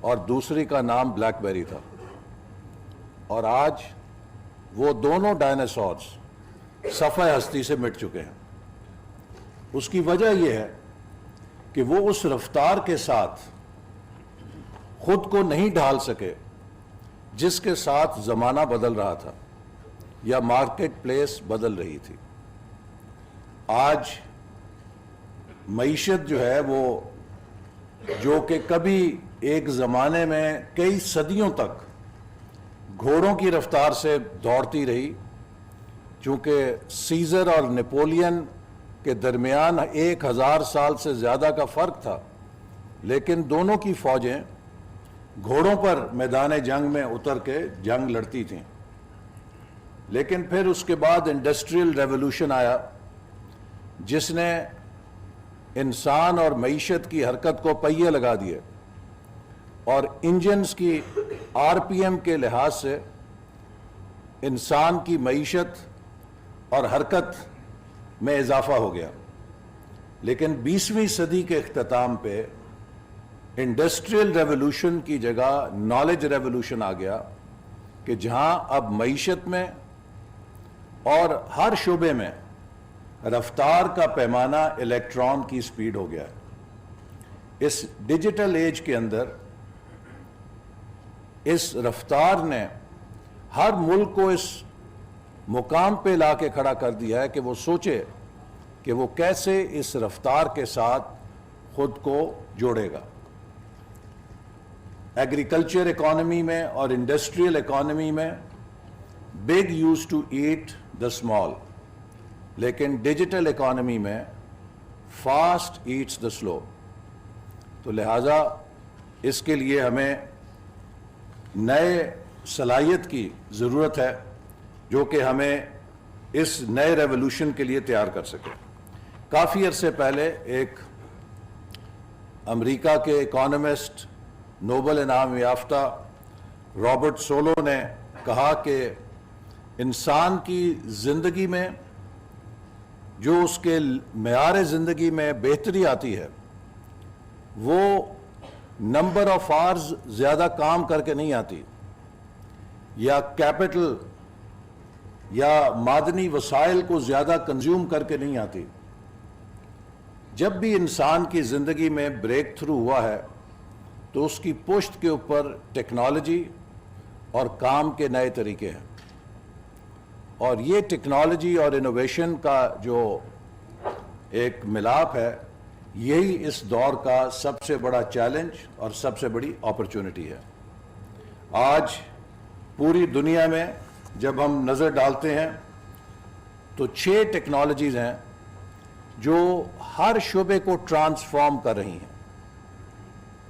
اور دوسری کا نام بلیک بیری تھا، اور آج وہ دونوں ڈائناسورز صفحہ ہستی سے مٹ چکے ہیں۔ اس کی وجہ یہ ہے کہ وہ اس رفتار کے ساتھ خود کو نہیں ڈھال سکے جس کے ساتھ زمانہ بدل رہا تھا یا مارکیٹ پلیس بدل رہی تھی۔ آج معیشت جو ہے وہ جو کہ کبھی ایک زمانے میں کئی صدیوں تک گھوڑوں کی رفتار سے دوڑتی رہی، چونکہ سیزر اور نیپولین کے درمیان 1000 سال سے زیادہ کا فرق تھا، لیکن دونوں کی فوجیں گھوڑوں پر میدان جنگ میں اتر کے جنگ لڑتی تھیں۔ لیکن پھر اس کے بعد انڈسٹریل ریولوشن آیا، جس نے انسان اور معیشت کی حرکت کو پہیے لگا دیے، اور انجنز کی آر پی ایم کے لحاظ سے انسان کی معیشت اور حرکت میں اضافہ ہو گیا۔ لیکن 20ویں صدی کے اختتام پہ انڈسٹریل ریولوشن کی جگہ نالج ریولوشن آ گیا، کہ جہاں اب معیشت میں اور ہر شعبے میں رفتار کا پیمانہ الیکٹران کی سپیڈ ہو گیا ہے۔ اس ڈیجیٹل ایج کے اندر اس رفتار نے ہر ملک کو اس مقام پہ لا کے کھڑا کر دیا ہے کہ وہ سوچے کہ وہ کیسے اس رفتار کے ساتھ خود کو جوڑے گا۔ ایگریکلچر اکانومی میں اور انڈسٹریل اکانومی میں big used to eat the small, لیکن ڈیجیٹل اکانومی میں فاسٹ ایٹس دا سلو۔ تو لہٰذا اس کے لیے ہمیں نئے صلاحیت کی ضرورت ہے جو کہ ہمیں اس نئے ریولوشن کے لیے تیار کر سکے۔ کافی عرصے پہلے ایک امریکہ کے اکانومسٹ، نوبل انعام یافتہ رابرٹ سولو نے کہا کہ انسان کی زندگی میں جو اس کے معیار زندگی میں بہتری آتی ہے وہ نمبر آف آورز زیادہ کام کر کے نہیں آتی، یا کیپٹل یا معدنی وسائل کو زیادہ کنزیوم کر کے نہیں آتی۔ جب بھی انسان کی زندگی میں بریک تھرو ہوا ہے تو اس کی پشت کے اوپر ٹیکنالوجی اور کام کے نئے طریقے ہیں، اور یہ ٹیکنالوجی اور انوویشن کا جو ایک ملاپ ہے یہی اس دور کا سب سے بڑا چیلنج اور سب سے بڑی اپرچونٹی ہے۔ آج پوری دنیا میں جب ہم نظر ڈالتے ہیں تو 6 ٹیکنالوجیز ہیں جو ہر شعبے کو ٹرانسفارم کر رہی ہیں۔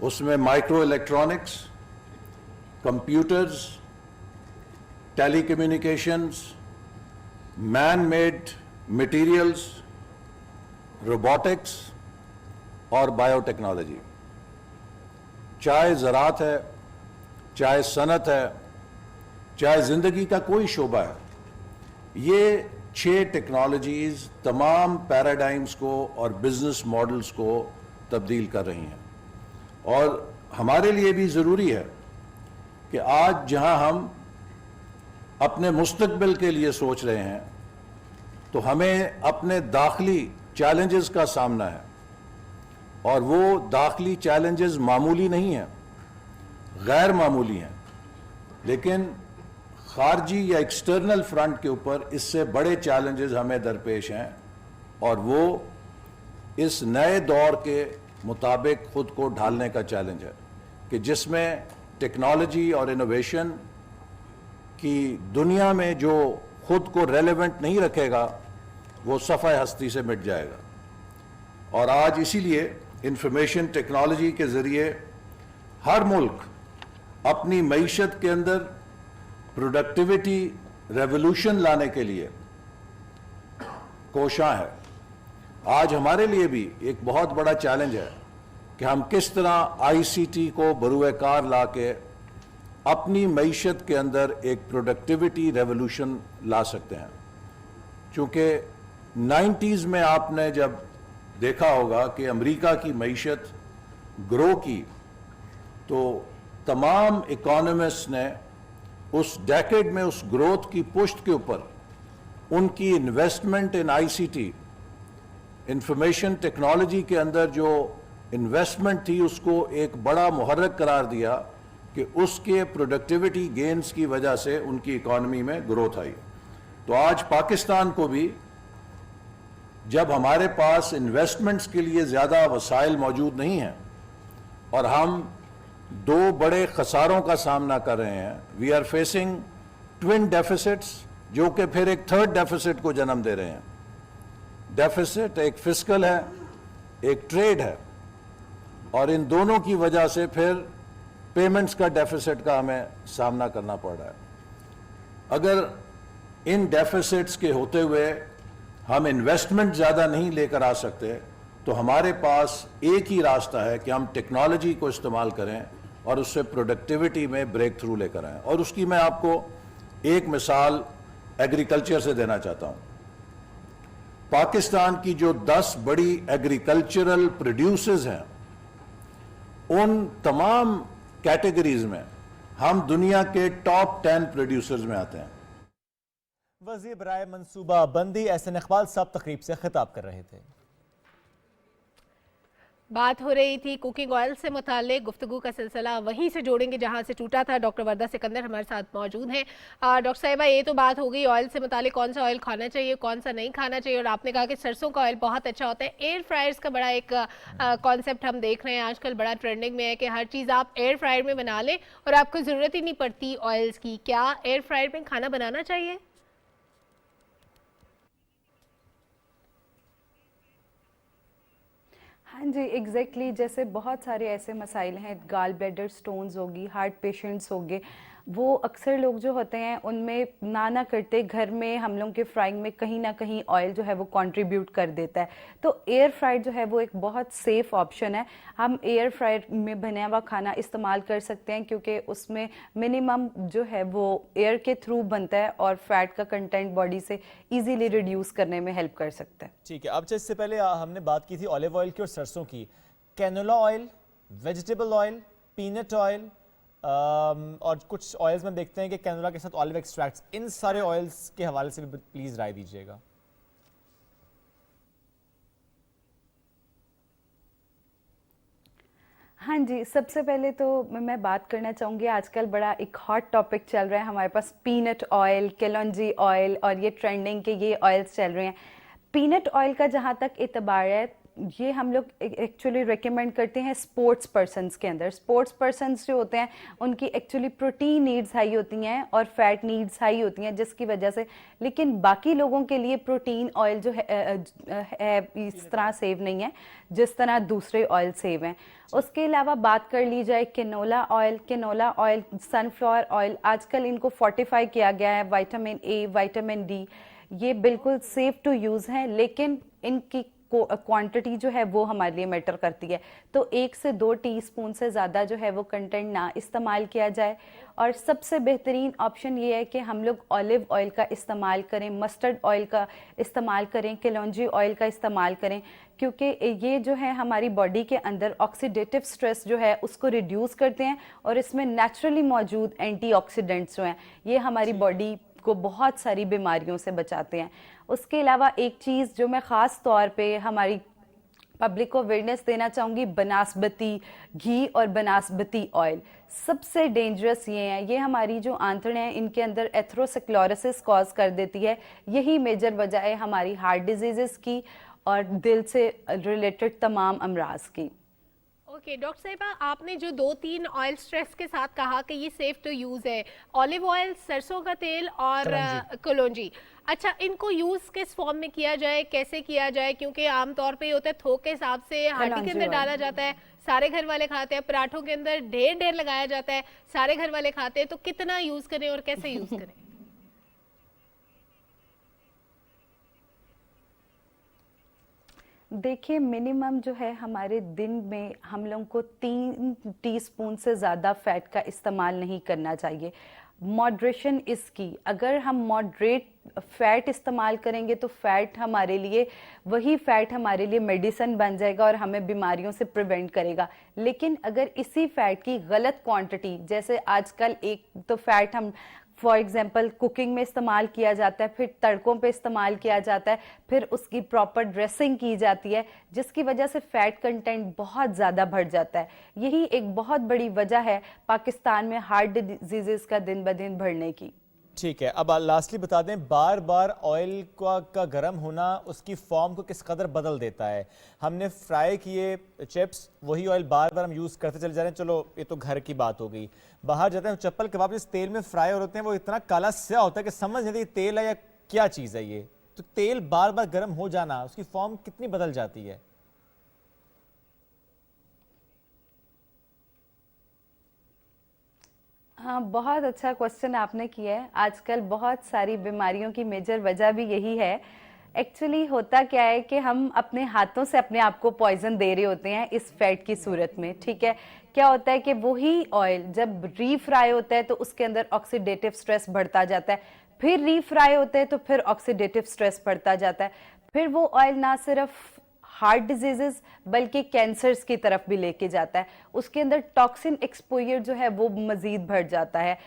اس میں microelectronics, computers, telecommunications, man made materials, robotics اور بایو ٹیکنالوجی۔ چاہے زراعت ہے، چاہے صنعت ہے، چاہے زندگی کا کوئی شعبہ ہے، یہ 6 ٹیکنالوجیز تمام پیراڈائمز کو اور بزنس ماڈلز کو تبدیل کر رہی ہیں۔ اور ہمارے لیے بھی ضروری ہے کہ آج جہاں ہم اپنے مستقبل کے لیے سوچ رہے ہیں تو ہمیں اپنے داخلی چیلنجز کا سامنا ہے، اور وہ داخلی چیلنجز معمولی نہیں ہیں, غیر معمولی ہیں, لیکن خارجی یا ایکسٹرنل فرنٹ کے اوپر اس سے بڑے چیلنجز ہمیں درپیش ہیں, اور وہ اس نئے دور کے مطابق خود کو ڈھالنے کا چیلنج ہے کہ جس میں ٹیکنالوجی اور انوویشن کی دنیا میں جو خود کو ریلیونٹ نہیں رکھے گا وہ صفحہ ہستی سے مٹ جائے گا. اور آج اسی لیے انفارمیشن ٹیکنالوجی کے ذریعے ہر ملک اپنی معیشت کے اندر پروڈکٹیوٹی ریولوشن لانے کے لیے کوشاں ہے. آج ہمارے لیے بھی ایک بہت بڑا چیلنج ہے کہ ہم کس طرح آئی سی ٹی کو بروئے کار لا کے اپنی معیشت کے اندر ایک پروڈکٹیوٹی ریولوشن لا سکتے ہیں. چونکہ 90s میں آپ نے جب دیکھا ہوگا کہ امریکہ کی معیشت گرو کی, تو تمام اکانومسٹ نے اس ڈیکیڈ میں اس گروتھ کی پشت کے اوپر ان کی investment in I C T, information technology کے اندر جو انویسٹمنٹ تھی, اس کو ایک بڑا محرک قرار دیا کہ اس کے پروڈکٹیوٹی گینز کی وجہ سے ان کی اکانومی میں گروتھ آئی. تو آج پاکستان کو بھی جب ہمارے پاس انویسٹمنٹس کے لیے زیادہ وسائل موجود نہیں ہیں اور ہم دو بڑے خساروں کا سامنا کر رہے ہیں, we are facing twin deficits جو کہ پھر ایک تھرڈ ڈیفیسٹ کو جنم دے رہے ہیں. ڈیفیسٹ ایک فسکل ہے, ایک ٹریڈ ہے, اور ان دونوں کی وجہ سے پھر پیمنٹس کا ڈیفیسٹ کا ہمیں سامنا کرنا پڑ رہا ہے. اگر ان ڈیفیسٹس کے ہوتے ہوئے ہم انویسٹمنٹ زیادہ نہیں لے کر آ سکتے, تو ہمارے پاس ایک ہی راستہ ہے کہ ہم ٹیکنالوجی کو استعمال کریں اور اس سے پروڈکٹیوٹی میں بریک تھرو لے کر آئیں. اور اس کی میں آپ کو ایک مثال ایگریکلچر سے دینا چاہتا ہوں. پاکستان کی جو 10 بڑی ایگریکلچرل پروڈیوسرز ہیں, ان تمام کیٹیگریز میں ہم دنیا کے ٹاپ 10 پروڈیوسرز میں آتے ہیں. وزیر برائے منصوبہ بندی احسن اقبال صاحب تقریب سے خطاب کر رہے تھے. بات ہو رہی تھی کوکنگ آئل سے متعلق, گفتگو کا سلسلہ وہیں سے جوڑیں گے جہاں سے ٹوٹا تھا. ڈاکٹر وردہ سکندر ہمارے ساتھ موجود ہیں. ڈاکٹر صاحبہ, یہ تو بات ہو گئی آئل سے متعلق, کون سا آئل کھانا چاہیے, کون سا نہیں کھانا چاہیے, اور آپ نے کہا کہ سرسوں کا آئل بہت اچھا ہوتا ہے. ایئر فرائرز کا بڑا ایک کانسیپٹ ہم دیکھ رہے ہیں آج کل, بڑا ٹرینڈنگ میں ہے کہ ہر چیز آپ ایئر فرائر میں بنا لیں اور آپ کو ضرورت ہی نہیں پڑتی آئلز کی. کیا ایئر فرائر میں کھانا بنانا چاہیے؟ ہاں جی, ایگزیکٹلی. جیسے بہت سارے ایسے مسائل ہیں, گال بلیڈر سٹونز ہوگی, ہارٹ پیشنٹس ہوگے, وہ اکثر لوگ جو ہوتے ہیں ان میں نہ کرتے گھر میں ہم لوگ کے فرائنگ میں کہیں نہ کہیں آئل جو ہے وہ کنٹریبیوٹ کر دیتا ہے. تو ایئر فرائر جو ہے وہ ایک بہت سیف آپشن ہے. ہم ایئر فرائر میں بنا ہوا کھانا استعمال کر سکتے ہیں کیونکہ اس میں منیمم جو ہے وہ ایئر کے تھرو بنتا ہے اور فیٹ کا کنٹینٹ باڈی سے ایزیلی ریڈیوس کرنے میں ہیلپ کر سکتا ہے. ٹھیک ہے. اب اس سے پہلے ہم نے بات کی تھی اولیو آئل کی اور سرسوں کی. Canola oil, vegetable oil, paint oil اور کچھ آئلز میں دیکھتے ہیں کہ کینولا کے ساتھ آلیو ایکسٹریکٹس, ان سارے آئلز کے حوالے سے بھی پلیز رائے دیجیے گا. ہاں جی, سب سے پہلے تو میں بات کرنا چاہوں گی, آج کل بڑا ایک ہاٹ ٹاپک چل رہا ہے ہمارے پاس, پینٹ آئل, کیلونجی آئل, اور یہ ٹرینڈنگ کے یہ آئلز چل رہے ہیں. پینٹ آئل کا جہاں تک اعتبار ہے, یہ ہم لوگ ایکچولی ریکمینڈ کرتے ہیں اسپورٹس پرسنس کے اندر. اسپورٹس پرسنس جو ہوتے ہیں ان کی ایکچولی پروٹین نیڈز ہائی ہوتی ہیں اور فیٹ نیڈز ہائی ہوتی ہیں, جس کی وجہ سے, لیکن باقی لوگوں کے لیے پروٹین آئل جو ہے اس طرح سیو نہیں ہے جس طرح دوسرے آئل سیو ہیں. اس کے علاوہ بات کر لی جائے کینولا آئل. کینولا آئل, سن فلاور آئل, آج کل ان کو فورٹیفائی کیا گیا ہے, وائٹامن اے, وائٹامن ڈی, یہ بالکل سیف ٹو یوز ہیں, لیکن ان کی کوانٹٹی جو ہے وہ ہمارے لیے میٹر کرتی ہے. تو 1 سے 2 ٹی اسپون سے زیادہ جو ہے وہ کنٹینٹ نہ استعمال کیا جائے. اور سب سے بہترین آپشن یہ ہے کہ ہم لوگ اولیو آئل کا استعمال کریں, مسٹرڈ آئل کا استعمال کریں, کیلونجی آئل کا استعمال کریں, کیونکہ یہ جو ہے ہماری باڈی کے اندر آکسیڈیٹیو سٹریس جو ہے اس کو ریڈیوس کرتے ہیں, اور اس میں نیچرلی موجود اینٹی آکسیڈنٹس جو ہیں یہ ہماری باڈی کو بہت ساری بیماریوں سے بچاتے ہیں. اس کے علاوہ ایک چیز جو میں خاص طور پہ ہماری पब्लिक को अवेयरनेस देना चाहूँगी, बनास्पति घी और बनास्पति ऑयल सबसे डेंजरस ये हैं। ये हमारी जो आंतड़ें हैं इनके अंदर एथरोस्क्लेरोसिस कॉज कर देती है। यही मेजर वजह है हमारी हार्ट डिजीज़ की और दिल से रिलेटेड तमाम अमराज की। ओके डॉक्टर साहिबा, आपने जो 2-3 ऑयल स्ट्रेस के साथ कहा कि ये सेफ टू यूज़ है, ऑलिव ऑयल, सरसों का तेल और कलौंजी, अच्छा इनको यूज़ किस फॉर्म में किया जाए, कैसे किया जाए? क्योंकि आमतौर पे ये होता है थोक के हिसाब से हांडी के अंदर डाला जाता है, सारे घर वाले खाते हैं, पराठों के अंदर ढेर ढेर लगाया जाता है, सारे घर वाले खाते हैं, तो कितना यूज़ करें और कैसे यूज़ करें? देखिए मिनिमम जो है हमारे दिन में हम लोगों को 3 टीस्पून से ज़्यादा फ़ैट का इस्तेमाल नहीं करना चाहिए। मॉडरेशन इसकी, अगर हम मॉडरेट फ़ैट इस्तेमाल करेंगे तो फ़ैट हमारे लिए, वही फ़ैट हमारे लिए मेडिसिन बन जाएगा और हमें बीमारियों से प्रिवेंट करेगा। लेकिन अगर इसी फ़ैट की गलत क्वांटिटी, जैसे आजकल एक तो फ़ैट हम फॉर एग्जांपल कुकिंग में इस्तेमाल किया जाता है, फिर तड़कों पे इस्तेमाल किया जाता है, फिर उसकी प्रॉपर ड्रेसिंग की जाती है, जिसकी वजह से फ़ैट कंटेंट बहुत ज़्यादा बढ़ जाता है। यही एक बहुत बड़ी वजह है पाकिस्तान में हार्ट डिजीज़ का दिन ब दिन बढ़ने की। ठीक है, अब लास्टली बता दें, बार बार ऑयल का गर्म होना उसकी फॉर्म को किस कदर बदल देता है? हमने फ्राई किए चिप्स, वही ऑयल बार बार हम यूज़ करते चले जा रहे हैं, चलो ये तो घर की बात हो गई। बाहर जाते हैं चप्पल कबाब जिस तेल में फ्राई हो रहे हैं वो इतना काला स्या होता है कि समझ नहीं आता तेल है या क्या चीज़ है ये। तो तेल बार बार गर्म हो जाना, उसकी फॉर्म कितनी बदल जाती है? हाँ, बहुत अच्छा क्वेश्चन आपने किया है। आजकल बहुत सारी बीमारियों की मेजर वजह भी यही है। एक्चुअली होता क्या है कि हम अपने हाथों से अपने आप को पॉइजन दे रहे होते हैं इस फैट की सूरत में, ठीक है। क्या होता है कि वही ऑयल जब रीफ्राई होता है तो उसके अंदर ऑक्सीडेटिव स्ट्रेस बढ़ता जाता है, फिर रीफ्राई होता है तो फिर ऑक्सीडेटिव स्ट्रेस बढ़ता जाता है, फिर वो ऑयल ना सिर्फ हार्ट डिजीजेस बल्कि कैंसर्स की तरफ भी लेके जाता है। उसके अंदर टॉक्सिन एक्सपोजर जो है वो मज़ीद बढ़ जाता है।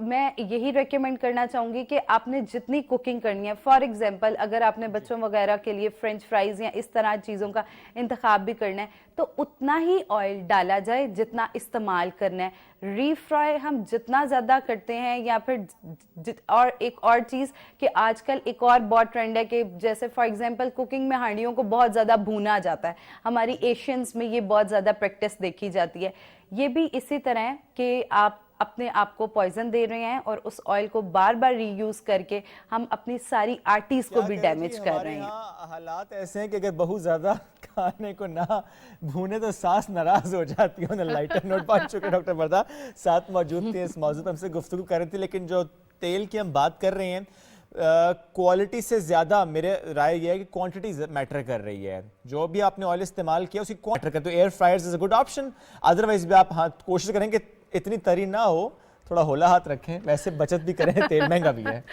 मैं यही रेकमेंड करना चाहूँगी कि आपने जितनी कुकिंग करनी है, फॉर एग्जांपल अगर आपने बच्चों वगैरह के लिए फ्रेंच फ्राइज़ या इस तरह चीज़ों का इंतखाब भी करना है तो उतना ही ऑयल डाला जाए जितना इस्तेमाल करना है। रीफ्राई हम जितना ज़्यादा करते हैं, या फिर और एक और चीज़ कि आजकल एक और बहुत ट्रेंड है कि जैसे फॉर एग्जांपल कुकिंग में हांडियों को बहुत ज़्यादा भूना जाता है। हमारी एशियंस में ये बहुत ज़्यादा प्रैक्टिस देखी जाती है। ये भी इसी तरह है कि आप अपने आप को पॉइजन दे रहे हैं और उस ऑयल को बार बार रीयूज करके हम अपनी सारी आर्टरीज को भी डैमेज कर रहे हैं। हालात ऐसे हैं कि अगर बहुत ज्यादा खाने को ना भूने तो सास नाराज हो जाती है। लाइटर नोट पा चुके डॉक्टर वर्दा साथ मौजूद थे, इस मौजूद पर हमसे गुफ्तगू कर रही थी। लेकिन जो तेल की हम बात कर रहे हैं, क्वालिटी से ज़्यादा मेरे राय ये है कि क्वांटिटी मैटर कर रही है। जो भी आपने ऑयल इस्तेमाल किया उसकी क्वांटिटी मैटर कर, तो air fryers is a good option. Otherwise भी आप कोशिश करें कि इतनी तरी ना हो, थोड़ा होला हाथ रखें, वैसे बचत भी करें, तेल महंगा भी है।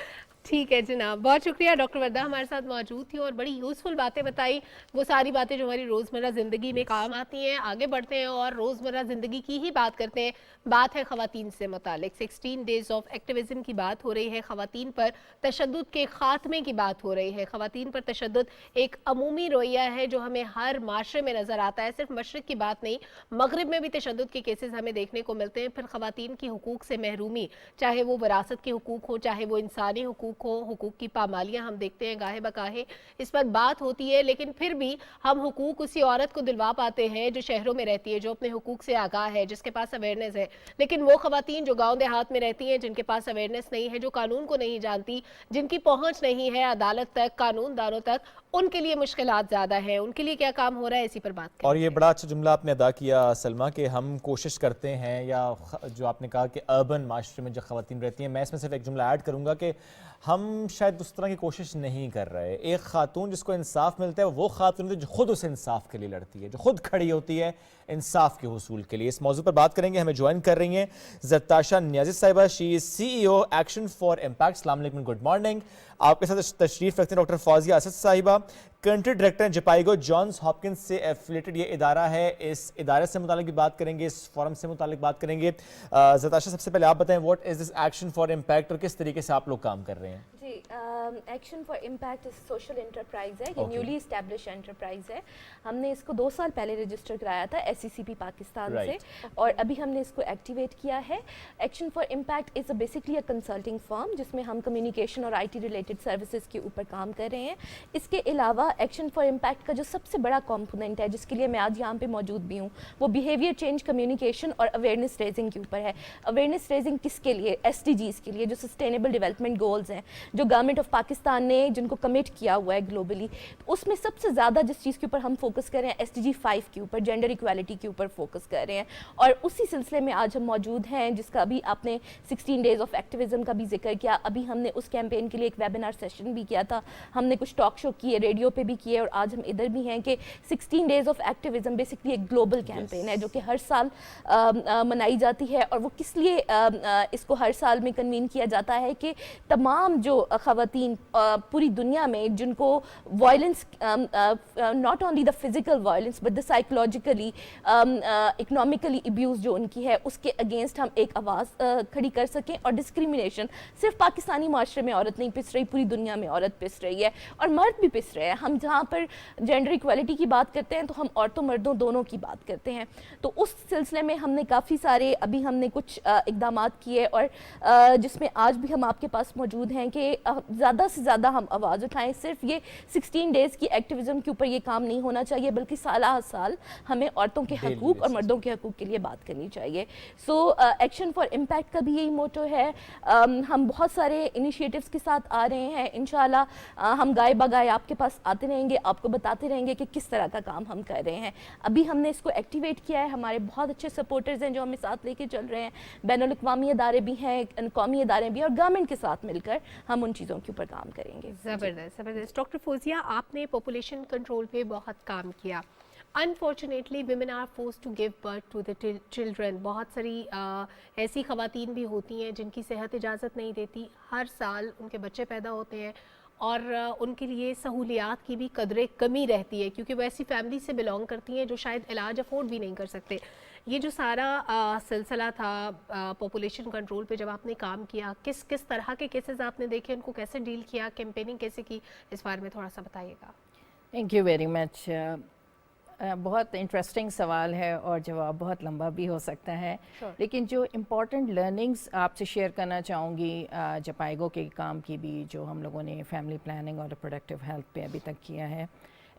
ठीक है जनाब, बहुत शुक्रिया डॉक्टर वर्दा हमारे साथ मौजूद थी और बड़ी यूज़फुल बातें बताई, वो सारी बातें जो हमारी रोज़मर्रा ज़िंदगी में काम आती हैं। आगे बढ़ते हैं और रोज़मर्रा ज़िंदगी की ही बात करते हैं। बात है ख़वातीन से मुतालिक। 16 डेज़ ऑफ एक्टिविज़म की बात हो रही है, ख़वातीन पर तशद्दुद के ख़ात्मे की बात हो रही है। ख़वातीन पर तशद्दुद एक अमूमी रवैया है जो हमें हर माशरे में नज़र आता है। सिर्फ मशरिक़ की बात नहीं, मगरिब में भी तशद्दुद के केसेस हमें देखने को मिलते हैं। फिर ख़वातीन की हुकूक से महरूमी, चाहे वो विरासत के हुकूक हो, चाहे वो इंसानी हुकूक हो, हुकूक की पामालियाँ हम देखते हैं गाहे बकाहे, इस पर बात होती है। लेकिन फिर भी हम हुकूक उसी औरत को दिलवा पाते हैं जो शहरों में रहती है, जो अपने हुकूक से आगाह है, जिसके पास अवेयरनेस है। लेकिन वो ख़वातीन जो गाँव देहात में रहती हैं, जिनके पास अवेयरनेस नहीं है, जो कानून को नहीं जानती, जिनकी पहुँच नहीं है अदालत तक, कानून दानों तक, उनके लिए मुश्किलात ज़्यादा हैं। उनके लिए क्या काम हो रहा है, इसी पर बात करें। और ये बड़ा अच्छा जुमला आपने अदा किया सलमा, कि हम कोशिश करते हैं, या जो आपने कहा कि अर्बन माशरे में जो ख़वातीन रहती हैं, मैं इसमें सिर्फ एक जुमला ऐड करूँगा कि हम शायद उस तरह की कोशिश नहीं कर रहे। एक खातून जिसको इंसाफ मिलता है वो खातून जो खुद उस इंसाफ के लिए लड़ती है, जो खुद खड़ी होती है इंसाफ के हुसूल के लिए। इस मौजू पर बात करेंगे। हमें ज्वाइन कर रही हैं ज़रताशा नियाज़ी साहिबा, she is CEO action for impact. अस्सलाम वालेकुम, गुड मॉर्निंग। आपके साथ तशरीफ रखते हैं डॉक्टर फौजिया असद साहिबा, कंट्री डायरेक्टर हैं जपाइगो जॉन्स हॉपकिंस से एफिलेटेड ये इदारा है। इस इदारे से मुतालिक भी बात करेंगे, इस फोरम से मुतालिक बात करेंगे। ज़रताशा, सबसे पहले आप बताएं what is this action for impact और किस तरीके से आप लोग काम कर रहे हैं? जी, एक्शन फॉर इम्पैक्ट इस सोशल एंटरप्राइज है, ये न्यूली इस्टेब्लिश एंटरप्राइज है। हमने इसको 2 साल पहले रजिस्टर कराया था SCCP पाकिस्तान से, और अभी हमने इसको एक्टिवेट किया है। Action for impact is basically a consulting firm जिसमें हम कम्युनिकेशन और IT रिलेटेड सर्विसेज के ऊपर काम कर रहे हैं। इसके अलावा एक्शन फॉर इम्पैक्ट का जो सबसे बड़ा कॉम्पोनेंट है जिसके लिए मैं आज यहाँ पे मौजूद भी हूँ, वो बिहेवियर चेंज, कम्युनिकेशन और अवेयरनेस रेजिंग के ऊपर है। अवेयरनेस रेजिंग किसके लिए? SDGs के लिए, जो सस्टेनेबल डेवलपमेंट गोल्स हैं जो गवर्नमेंट ऑफ पाकिस्तान ने जिनको कमिट किया हुआ है ग्लोबली। तो उसमें सबसे ज़्यादा जिस चीज़ के ऊपर हम फोकस कर रहे हैं SDG 5 के ऊपर, जेंडर इक्वालिटी के ऊपर फोकस कर रहे हैं। और उसी सिलसिले में आज हम मौजूद हैं जिसका अभी आपने 16 डेज़ ऑफ एक्टिविज़म का भी जिक्र किया। अभी हमने उस कैंपेन के लिए एक वेबिनार सेशन भी किया था, हमने कुछ टॉक शो किए, रेडियो पे भी किए, और आज हम इधर भी हैं कि 16 डेज़ ऑफ एक्टिविज़म बेसिकली एक ग्लोबल कैंपेन है जो कि हर साल मनाई जाती है। और वो किस लिए इसको हर साल में कन्वीन किया जाता है कि तमाम जो ख़वातीन पूरी दुनिया में जिनको violence, not only the physical violence but the psychologically, economically abuse जो उनकी है, उसके अगेंस्ट हम एक आवाज़ खड़ी कर सकें। और डिस्क्रिमिनेशन सिर्फ पाकिस्तानी माशरे में औरत नहीं पिस रही, पूरी दुनिया में औरत पिस रही है और मर्द भी पिस रहे हैं। हम जहाँ पर जेंडर इक्वालिटी की बात करते हैं तो हम औरतों मर्दों दोनों की बात करते हैं। तो उस सिलसिले में हमने काफ़ी सारे अभी हमने कुछ इक़दामात किए, और जिसमें आज भी हम आपके पास मौजूद हैं कि ज़्यादा से ज़्यादा हम आवाज़ उठाएं। सिर्फ ये 16 डेज़ की एक्टिविज़म के ऊपर ये काम नहीं होना चाहिए, बल्कि साल हमें औरतों के हकूक़ और मर्दों के हकूक़ के लिए बात करनी चाहिए। सो एक्शन फॉर इम्पैक्ट का भी यही मोटो है। हम बहुत सारे इनिशिएटिव्स के साथ आ रहे हैं। इंशाल्लाह हम गाय बगाए आपके पास आते रहेंगे, आपको बताते रहेंगे कि किस तरह का काम हम कर रहे हैं। अभी हमने इसको एक्टिवेट किया है, हमारे बहुत अच्छे सपोर्टर्स हैं जो हमें साथ लेके चल रहे हैं। बैनुल अक़वामी इदारे भी हैं, कौमी इदारे भी, और गवर्नमेंट के साथ मिलकर हम उन चीज़ों के ऊपर काम करेंगे। ज़बरदस्त। डॉक्टर फौजिया, आपने पॉपुलेशन कंट्रोल पे बहुत काम किया। Unfortunately women are force to give birth to the children. बहुत सारी ऐसी ख़वातीन भी होती हैं जिनकी सेहत इजाज़त नहीं देती, हर साल उनके बच्चे पैदा होते हैं और उनके लिए सहूलियात की भी कदरे कमी रहती है क्योंकि वो ऐसी फैमिली से बिलोंग करती हैं जो शायद इलाज अफोर्ड भी नहीं कर सकते। ये जो सारा सिलसिला था पॉपुलेशन कंट्रोल पे जब आपने काम किया, किस किस तरह के केसेस आपने देखे, उनको कैसे डील किया, कैंपेनिंग कैसे की, इस बारे में थोड़ा सा बताइएगा। Thank you very much. बहुत इंटरेस्टिंग सवाल है और जवाब बहुत लंबा भी हो सकता है, लेकिन जो इम्पॉर्टेंट लर्निंग्स आपसे शेयर करना चाहूँगी जपाइगो के काम की भी, जो हम लोगों ने फैमिली प्लानिंग और रिप्रोडक्टिव हेल्थ पे अभी तक किया है।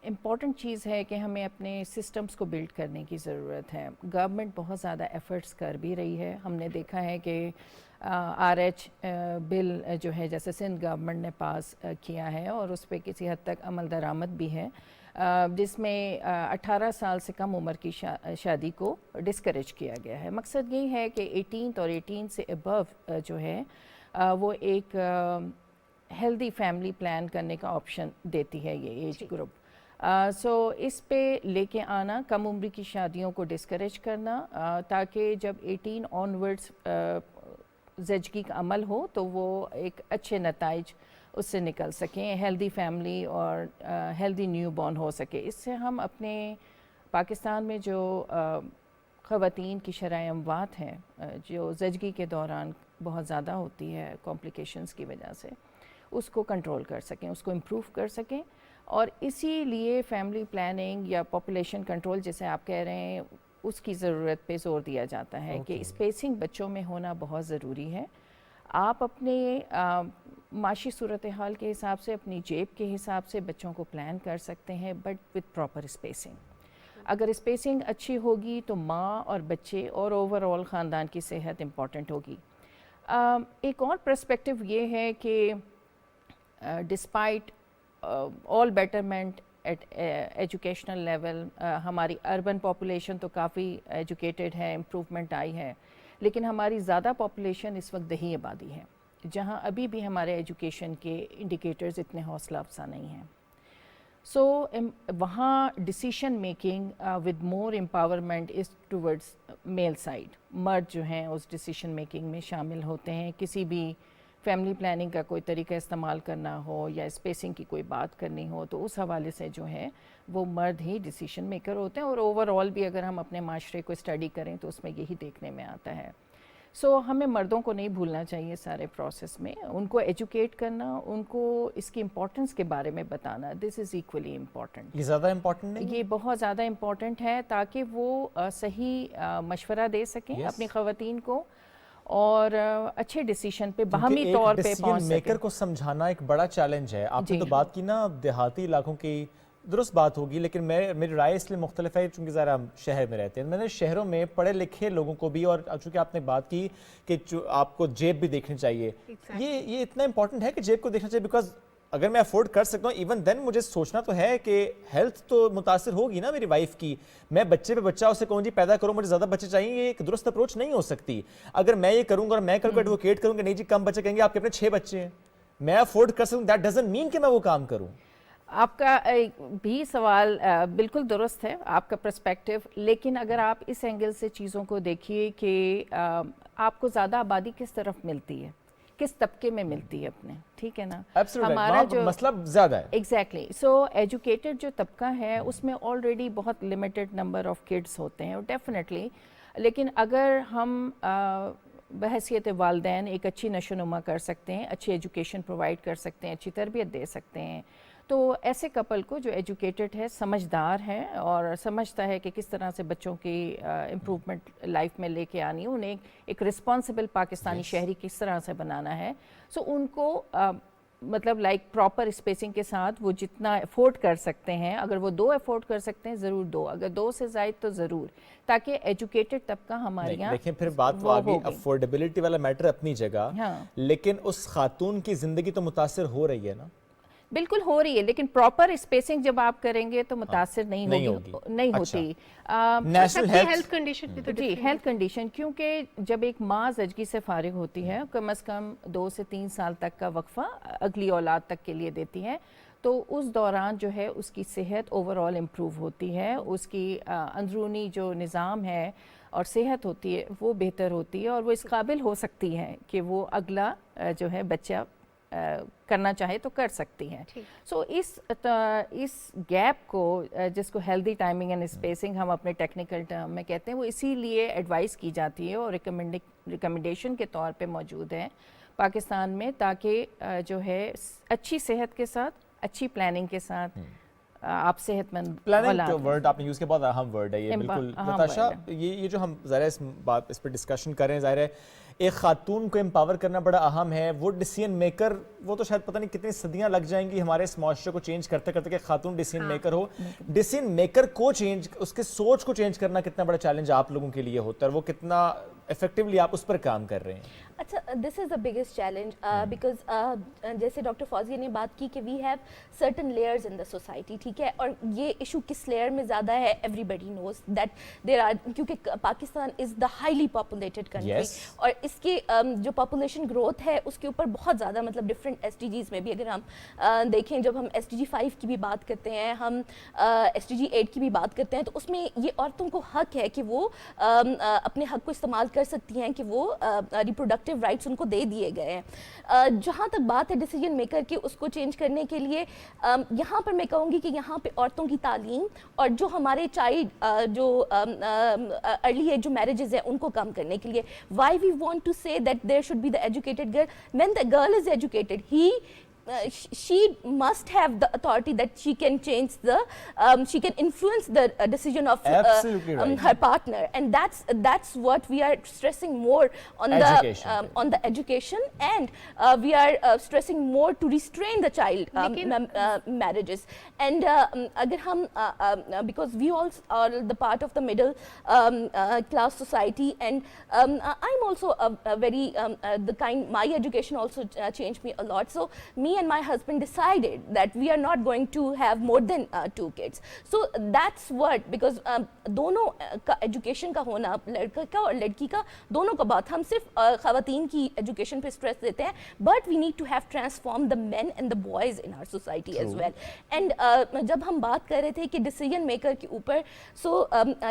इम्पॉर्टेंट चीज़ है कि हमें अपने सिस्टम्स को बिल्ड करने की ज़रूरत है। गवर्नमेंट बहुत ज़्यादा एफ़र्ट्स कर भी रही है। हमने देखा है कि RH बिल जो है जैसे सिंध गवर्नमेंट ने पास किया है और उस पर किसी हद तक अमल दरामद भी है, जिसमें 18 साल से कम उम्र की शादी को डिस्करेज किया गया है। मकसद यही है कि 18 और 18 से अबव जो है वो एक हेल्दी फैमिली प्लान करने का ऑप्शन देती है ये एज ग्रुप। सो इस पे लेके आना, कम उम्र की शादियों को डिस्करेज करना, ताकि जब 18 ऑनवर्ड्स ज़िंदगी का अमल हो तो वो एक अच्छे नताइज उससे निकल सकें, हेल्दी फैमिली और हेल्दी न्यू बॉर्न हो सके। इससे हम अपने पाकिस्तान में जो ख़वातीन की शरह अमवात हैं जो ज़िंदगी के दौरान बहुत ज़्यादा होती है कॉम्प्लिकेशंस की वजह से, उसको कंट्रोल कर सकें, उसको इम्प्रूव कर सकें। और इसीलिए फैमिली प्लानिंग या पॉपुलेशन कंट्रोल जैसे आप कह रहे हैं उसकी ज़रूरत पे ज़ोर दिया जाता है कि स्पेसिंग बच्चों में होना बहुत ज़रूरी है। आप अपने माशी सूरत हाल के हिसाब से, अपनी जेब के हिसाब से बच्चों को प्लान कर सकते हैं, बट विद प्रॉपर स्पेसिंग। अगर स्पेसिंग अच्छी होगी तो माँ और बच्चे और ओवरऑल ख़ानदान की सेहत इम्पॉर्टेंट होगी। एक और पर्सपेक्टिव ये है कि despite all betterment at educational level, हमारी अर्बन पॉपुलेशन तो काफ़ी एजुकेटेड है, इम्प्रूवमेंट आई है, लेकिन हमारी ज़्यादा पॉपुलेशन इस वक्त दही आबादी है जहाँ अभी भी हमारे एजुकेशन के इंडिकेटर्स इतने हौसला अफजा नहीं हैं। सो वहाँ decision making with more empowerment is towards male side. मर्द जो हैं उस डिसीशन मेकिंग में शामिल होते हैं। किसी भी फैमिली प्लानिंग का कोई तरीका इस्तेमाल करना हो या स्पेसिंग की कोई बात करनी हो तो उस हवाले से जो है वो मर्द ही डिसीशन मेकर होते हैं। और ओवरऑल भी अगर हम अपने माशरे को स्टडी करें तो उसमें यही देखने में आता है। سو ہمیں مردوں کو نہیں بھولنا چاہیے سارے پروسیس میں, ان کو ایجوکیٹ کرنا, ان کو اس کی امپورٹنس کے بارے میں بتانا, دس از ایکولی امپورٹنٹ. یہ زیادہ امپورٹنٹ نہیں, یہ بہت زیادہ امپورٹنٹ ہے تاکہ وہ صحیح مشورہ دے سکیں اپنی خواتین کو اور اچھے ڈیسیشن پہ باہمی طور پہ پہنچ سکیں. میکر کو سمجھانا ایک بڑا چیلنج ہے. آپ نے تو بات کی نا دیہاتی علاقوں کی, درست بات ہوگی, لیکن میری رائے اس لیے مختلف ہے چونکہ ذرا ہم شہر میں رہتے ہیں. میں نے شہروں میں پڑھے لکھے لوگوں کو بھی, اور چونکہ آپ نے بات کی کہ آپ کو جیب بھی دیکھنی چاہیے, یہ اتنا امپورٹنٹ ہے کہ جیب کو دیکھنا چاہیے, بیکاز اگر میں افورڈ کر سکتا ہوں ایون دین مجھے سوچنا تو ہے کہ ہیلتھ تو متاثر ہوگی نا میری وائف کی. میں بچے پہ بچہ اسے کہوں جی پیدا کرو, مجھے زیادہ بچے چاہیے, یہ ایک درست اپروچ نہیں ہو سکتی. اگر میں یہ کروں گا اور میں کل کو ایڈوکیٹ کروں کہ نہیں جی کم بچے, کہیں گے آپ کے اپنے 6 بچے ہیں, میں افورڈ کر سکوں, دیٹ ڈزنٹ مین کہ میں وہ کام کروں. آپ کا بھی سوال بالکل درست ہے, آپ کا پرسپیکٹو, لیکن اگر آپ اس اینگل سے چیزوں کو دیکھیے کہ آپ کو زیادہ آبادی کس طرف ملتی ہے, کس طبقے میں ملتی ہے اپنے, ٹھیک ہے نا, ہمارا جو مطلب زیادہ ہے. ایگزیکٹلی. سو ایجوکیٹڈ جو طبقہ ہے اس میں آلریڈی بہت لمیٹڈ نمبر آف کڈس ہوتے ہیں ڈیفینیٹلی, لیکن اگر ہم بحیثیت والدین ایک اچھی نشو نما کر سکتے ہیں, اچھی ایجوکیشن پرووائڈ کر سکتے ہیں, اچھی تربیت دے سکتے ہیں, تو ایسے کپل کو جو ایجوکیٹڈ ہے, سمجھدار ہے اور سمجھتا ہے کہ کس طرح سے بچوں کی امپروومنٹ لائف میں لے کے آنی ہے, انہیں ایک رسپانسبل پاکستانی شہری کس طرح سے بنانا ہے, سو ان کو مطلب لائک پراپر اسپیسنگ کے ساتھ وہ جتنا افورڈ کر سکتے ہیں, اگر وہ 2 افورڈ کر سکتے ہیں ضرور 2, اگر 2 سے زائد تو ضرور, تاکہ ایجوکیٹڈ طبقہ ہمارے یہاں. دیکھیں پھر بات وہ آگئی, افورڈیبلٹی والا میٹر اپنی جگہ, لیکن اس خاتون کی زندگی تو متاثر ہو رہی ہے نا. بالکل ہو رہی ہے, لیکن پراپر اسپیسنگ جب آپ کریں گے تو متاثر نہیں ہوتی. نیشنل ہیلتھ کنڈیشن بھی تو جی, ہیلتھ کنڈیشن, کیونکہ جب ایک ماں زچگی سے فارغ ہوتی ہے کم از کم 2 سے 3 سال تک کا وقفہ اگلی اولاد تک کے لیے دیتی ہے, تو اس دوران جو ہے اس کی صحت اوور آل امپروو ہوتی ہے, اس کی اندرونی جو نظام ہے اور صحت ہوتی ہے وہ بہتر ہوتی ہے, اور وہ اس قابل ہو سکتی ہے کہ وہ اگلا جو ہے بچہ کرنا چاہے تو کر سکتی ہیں. سو اس گیپ کو جس کو ہیلدی ٹائمنگ اینڈ اسپیسنگ ہم اپنے ٹیکنیکل ٹرم میں کہتے ہیں, وہ اسی لیے ایڈوائز کی جاتی ہے اور ریکمنڈیشن کے طور پہ موجود ہے پاکستان میں, تاکہ جو ہے اچھی صحت کے ساتھ, اچھی پلاننگ کے ساتھ آپ صحت مند. پلاننگ کا ورڈ آپ نے یوز کیا, بہت اہم ورڈ ہے یہ, بالکل نتاشا. یہ جو ہم ظاہر اس پہ ڈسکشن کر رہے ہیں, ظاہر ہے ایک خاتون کو امپاور کرنا بڑا اہم ہے. وہ ڈیسیژن میکر, وہ تو شاید پتہ نہیں کتنی صدیاں لگ جائیں گی ہمارے اس معاشرے کو چینج کرتے کرتے کہ خاتون ڈیسیژن میکر ہو. ڈیسیژن میکر کو چینج, اس کے سوچ کو چینج کرنا کتنا بڑا چیلنج آپ لوگوں کے لیے ہوتا ہے, وہ کتنا افیکٹولی آپ اس پر کام کر رہے ہیں. اچھا, this is the biggest challenge because جیسے ڈاکٹر فوزیہ نے بات کی کہ we have certain layers in the society, ٹھیک ہے, اور یہ ایشو کس لیئر میں زیادہ ہے, everybody knows that there are, کیونکہ Pakistan is the highly populated country, اور اس کی جو پاپولیشن گروتھ ہے اس کے اوپر بہت زیادہ مطلب ڈفرینٹ SDGs میں بھی اگر ہم دیکھیں, جب ہم SDG 5 کی بھی بات کرتے ہیں, ہم SDG 8 کی بھی بات کرتے ہیں, تو اس میں یہ عورتوں کو حق ہے کہ وہ اپنے حق کو استعمال کر سکتی ہیں, کہ وہ ریپروڈکٹیو رائٹس ان کو دے دیے گئے ہیں. جہاں تک بات ہے ڈیسیجن میکر کی, اس کو چینج کرنے کے لیے یہاں پر میں کہوں گی کہ یہاں پہ عورتوں کی تعلیم اور جو ہمارے چائلڈ جو ارلی ایج جو میرجز ہیں ان کو کم کرنے کے لیے, why we want to say that there should be the educated girl. When the girl is educated, she must have the authority that she can change she can influence the decision of her partner, and that's what we are stressing more on the education, and we are stressing more to restrain the child marriages. And agar hum because we all are the part of the middle class society, and I'm also a very the kind, my education also changed me a lot. So me and my husband decided that we are not going to have more than 2 kids. So that's what, because دونوں کا education کا ہونا, لڑکا کا اور لڑکی کا دونوں کا بات, ہم صرف خواتین کی ایجوکیشن پہ اسٹریس دیتے ہیں, but we need to have transform the men and the boys in our society as well. And جب ہم بات کر رہے تھے کہ ڈیسیجن میکر کے اوپر, سو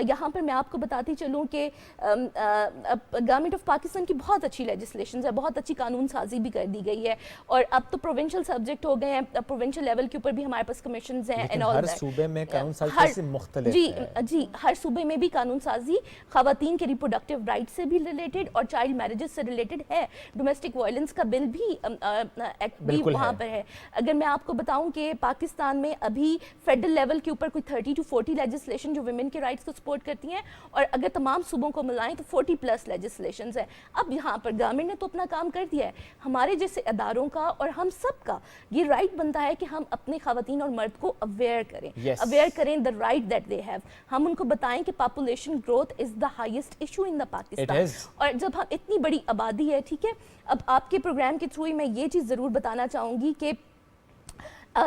یہاں پر میں آپ کو بتاتی چلوں کہ گورنمنٹ آف پاکستان کی بہت اچھی لیجسلیشنز ہے, بہت اچھی قانون سازی بھی کر دی گئی ہے, اور اب تو پروونشل प्रोविंशियल सब्जेक्ट हो गए हैं, प्रोविंशियल लेवल के ऊपर भी हमारे पास कमीशंस हैं एंड ऑल हर दैट। सूबे में कानून साजी कैसे मुख्तलिफ है? जी, हर सूबे में भी कानून साजी खवातीन के रिप्रोडक्टिव राइट से भी रिलेटेड और चाइल्ड मैरिजेस से रिलेटेड है। डोमेस्टिक वायलेंस का बिल भी एक्ट भी वहाँ पर है। अगर मैं आपको बताऊं कि पाकिस्तान में अभी फेडरल लेवल के ऊपर कोई 30 to 40 लेजिस्लेशन जो वुमेन के राइट्स को सपोर्ट करती हैं, और अगर तमाम सूबों को मिलाएं तो 40+ लेजिस्लेशंस है। अब यहाँ पर गवर्नमेंट ने तो अपना काम कर दिया है, हमारे जैसे अदारों का और हम सब का ये राइट बनता है कि हम अपने खवातीन और मर्द को अवेयर करें, अवेयर करें the right that they have. हम उनको बताएं कि population growth is the highest issue in the Pakistan, और जब हम इतनी बड़ी आबादी है, ठीक है, अब आपके प्रोग्राम के थ्रू ही मैं ये चीज़ ज़रूर बताना चाहूँगी कि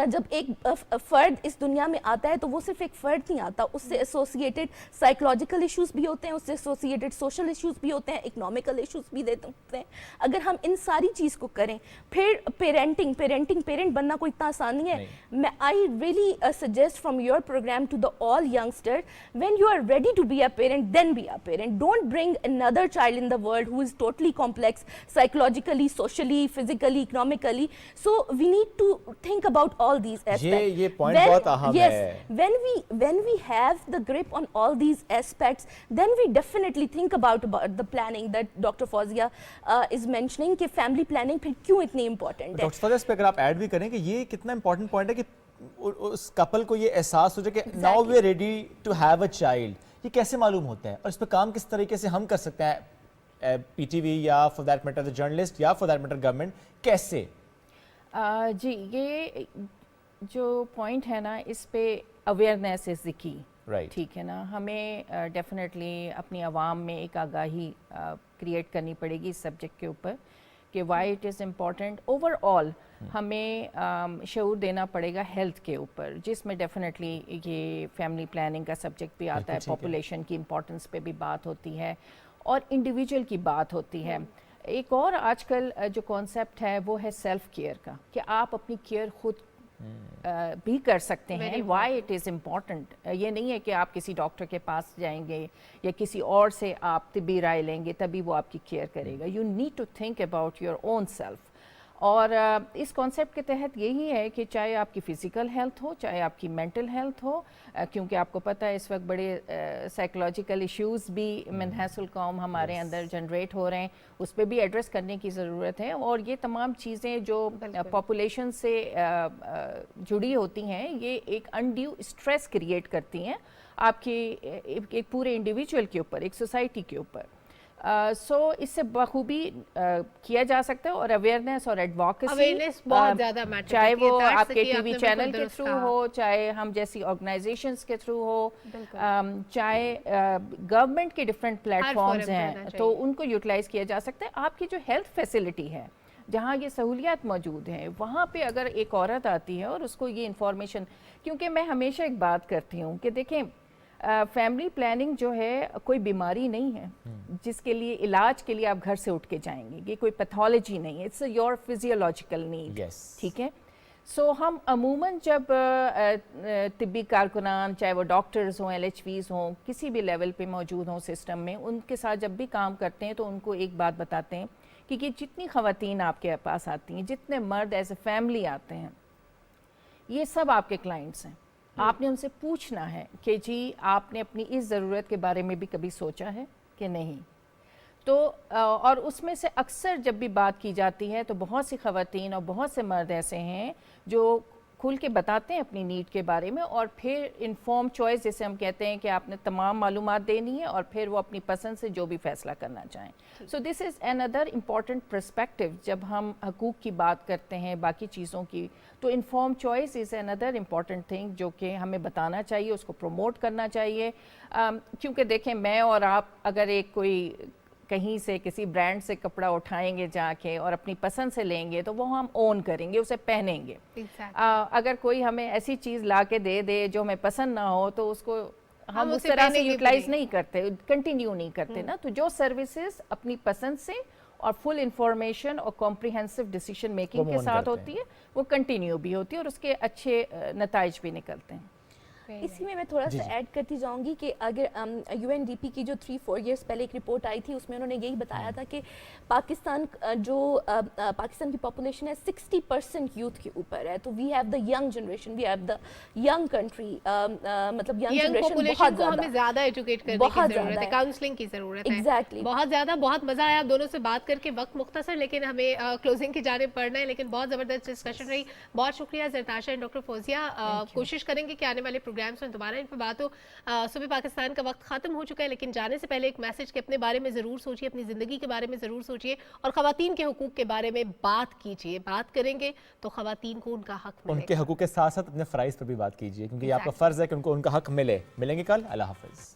जब एक फ़र्द इस दुनिया में आता है तो वो सिर्फ एक फ़र्द नहीं आता, उससे एसोसिएटेड साइकोलॉजिकल इश्यूज़ भी होते हैं, उससे एसोसिएटेड सोशल इश्यूज़ भी होते हैं, इकोनॉमिकल इश्यूज़ भी होते हैं। अगर हम इन सारी चीज़ को करें, फिर पेरेंट बनना कोई इतना आसान नहीं है। मैं I really suggest from your program to the all youngster, when you are ready to be a parent then be a parent. Don't bring another child in the world who is totally complex psychologically, socially, physically, economically. So we need to think about all these aspects. ये point बहुत अहम yes, है। when we have the grip on all these aspects, then we definitely think about the planning that Dr. Fawzia is mentioning कि family planning फिर क्यों इतनी important है। Doctor Fauzia, इस पे अगर आप ऐड भी करें कि ये कितना इंपॉर्टेंट पॉइंट है कि उस कपल को ये एहसास हो जाए कि now we are ready to have a child. ये कैसे मालूम होता है और इस पे काम किस तरीके से हम कर सकते हैं, पीटीवी या for that matter the journalist या फॉर दैट मैटर गवर्नमेंट, कैसे? जी, ये जो पॉइंट है ना, इस पे अवेयरनेस इज़ द की, ठीक है ना। हमें डेफिनेटली अपनी आवाम में एक आगाही क्रिएट करनी पड़ेगी इस सब्जेक्ट के ऊपर कि why it is important. Overall हमें शऊर देना पड़ेगा हेल्थ के ऊपर, जिसमें डेफिनेटली ये फैमिली प्लानिंग का सब्जेक्ट भी आता है, पॉपुलेशन की इम्पोर्टेंस पे भी बात होती है और इंडिविजुअल की बात होती है। एक और आजकल जो कॉन्सेप्ट है वो है सेल्फ केयर का, कि आप अपनी केयर खुद भी कर सकते हैं। वाई इट इज़ इम्पॉर्टेंट, ये नहीं है कि आप किसी डॉक्टर के पास जाएंगे या किसी और से आप तिब्बी राय लेंगे तभी वो आपकी केयर करेगा। You need to think about your own self. और इस कॉन्सेप्ट के तहत यही है कि चाहे आपकी फ़िज़िकल हेल्थ हो, चाहे आपकी मेंटल हेल्थ हो, क्योंकि आपको पता है इस वक्त बड़े साइकोलॉजिकल इश्यूज़ भी मनहसुल कौम हमारे अंदर जनरेट हो रहे हैं, उस पर भी एड्रेस करने की ज़रूरत है। और ये तमाम चीज़ें जो पॉपुलेशन से जुड़ी होती हैं, ये एक अनड्यू स्ट्रेस क्रिएट करती हैं आपके एक पूरे इंडिविजुअल के ऊपर, एक सोसाइटी के ऊपर। सो इससे बखूबी किया जा सकता है। और अवेयरनेस और एडवोकेसी बहुत ज़्यादा मैटर, चाहे वो आपके टीवी चैनल के थ्रू हो, चाहे हम जैसी ऑर्गेनाइजेशंस के थ्रू हो, चाहे गवर्नमेंट के डिफरेंट प्लेटफॉर्म्स हैं, तो उनको यूटिलाइज किया जा सकता है। आपकी जो हेल्थ फैसिलिटी है, जहाँ ये सहूलियात मौजूद हैं, वहाँ पे अगर एक औरत आती है और उसको ये इंफॉर्मेशन, क्योंकि मैं हमेशा एक बात करती हूँ कि देखें, फैमिली प्लानिंग जो है कोई बीमारी नहीं है जिसके लिए इलाज के लिए आप घर से उठ के जाएंगे, ये कोई पैथोलॉजी नहीं है, इट्स योर फिजियोलॉजिकल नीड, ठीक है। सो हम अमूमन जब तिब्बी कारकुनान, चाहे वो डॉक्टर्स हों, LHVs हों, किसी भी लेवल पे मौजूद हों सिस्टम में, उनके साथ जब भी काम करते हैं तो उनको एक बात बताते हैं कि जितनी ख़वातीन आपके पास आती हैं, जितने मर्द एज ए फैमिली आते हैं, ये सब आपके क्लाइंट्स हैं। आपने उनसे पूछना है कि जी आपने अपनी इस ज़रूरत के बारे में भी कभी सोचा है कि नहीं। तो और उसमें से अक्सर जब भी बात की जाती है तो बहुत सी ख़वातीन और बहुत से मर्द ऐसे हैं जो खुल के बताते हैं अपनी नीड के बारे में, और फिर इन्फॉर्म चॉइस जैसे हम कहते हैं कि आपने तमाम मालूमात देनी है और फिर वो अपनी पसंद से जो भी फ़ैसला करना चाहें। So this is another important perspective. जब हम हकूक़ की बात करते हैं, बाकी चीज़ों की, तो inform choice is another important thing जो कि हमें बताना चाहिए, उसको प्रमोट करना चाहिए। क्योंकि देखें, मैं और आप अगर एक कोई कहीं से किसी ब्रांड से कपड़ा उठाएंगे जाके और अपनी पसंद से लेंगे तो वो हम ओन करेंगे, उसे पहनेंगे। अगर कोई हमें ऐसी चीज़ ला के दे जो हमें पसंद ना हो तो उसको हम उस तरह से यूटिलाइज नहीं करते, कंटिन्यू नहीं करते ना। तो जो सर्विसेज अपनी पसंद से और फुल इंफॉर्मेशन और कॉम्प्रिहेंसिव डिसीजन मेकिंग के साथ होती है, वो कंटिन्यू भी होती है और उसके अच्छे नताइज भी निकलते हैं। इसी में मैं थोड़ा सा ऐड करती जाऊंगी कि अगर UNDP की जो 3-4 इयर्स पहले एक रिपोर्ट आई थी उसमें उन्होंने यही बताया था कि पाकिस्तान पाकिस्तान की पॉपुलेशन है 60% यूथ के ऊपर है, तो we have the young generation, we have the young country, मतलब यंग जनरेशन बहुत को हमें ज्यादा एजुकेट करने की जरूरत है, काउंसलिंग की जरूरत है। एग्जैक्टली बहुत ज्यादा, बहुत मजा आया आप दोनों से बात करके। वक्त मुख्तसर, लेकिन हमें क्लोजिंग की जानिब पढ़ना है, लेकिन बहुत जबरदस्त डिस्कशन रही। बहुत शुक्रिया जरताशा एंड डॉक्टर फौजिया। कोशिश करेंगे कि आने वाले प्रोग्राम्स में दोबारा इन पर बात हो। सुबह पाकिस्तान का वक्त खत्म हो चुका है, लेकिन जाने से पहले एक मैसेज कि अपने बारे में जरूर सोचिए, अपनी जिंदगी के बारे में जरूर सोचिए और खवातीन के हुकूक के बारे में बात कीजिए। बात करेंगे तो खवातीन को उनका हक मिलेगा। उनके हकूक के साथ साथ अपने फ़राइज़ पर भी बात कीजिए, क्योंकि आपका फ़र्ज़ है कि उनको उनका हक मिले। मिलेंगे कल। अल्लाह हाफ़िज़।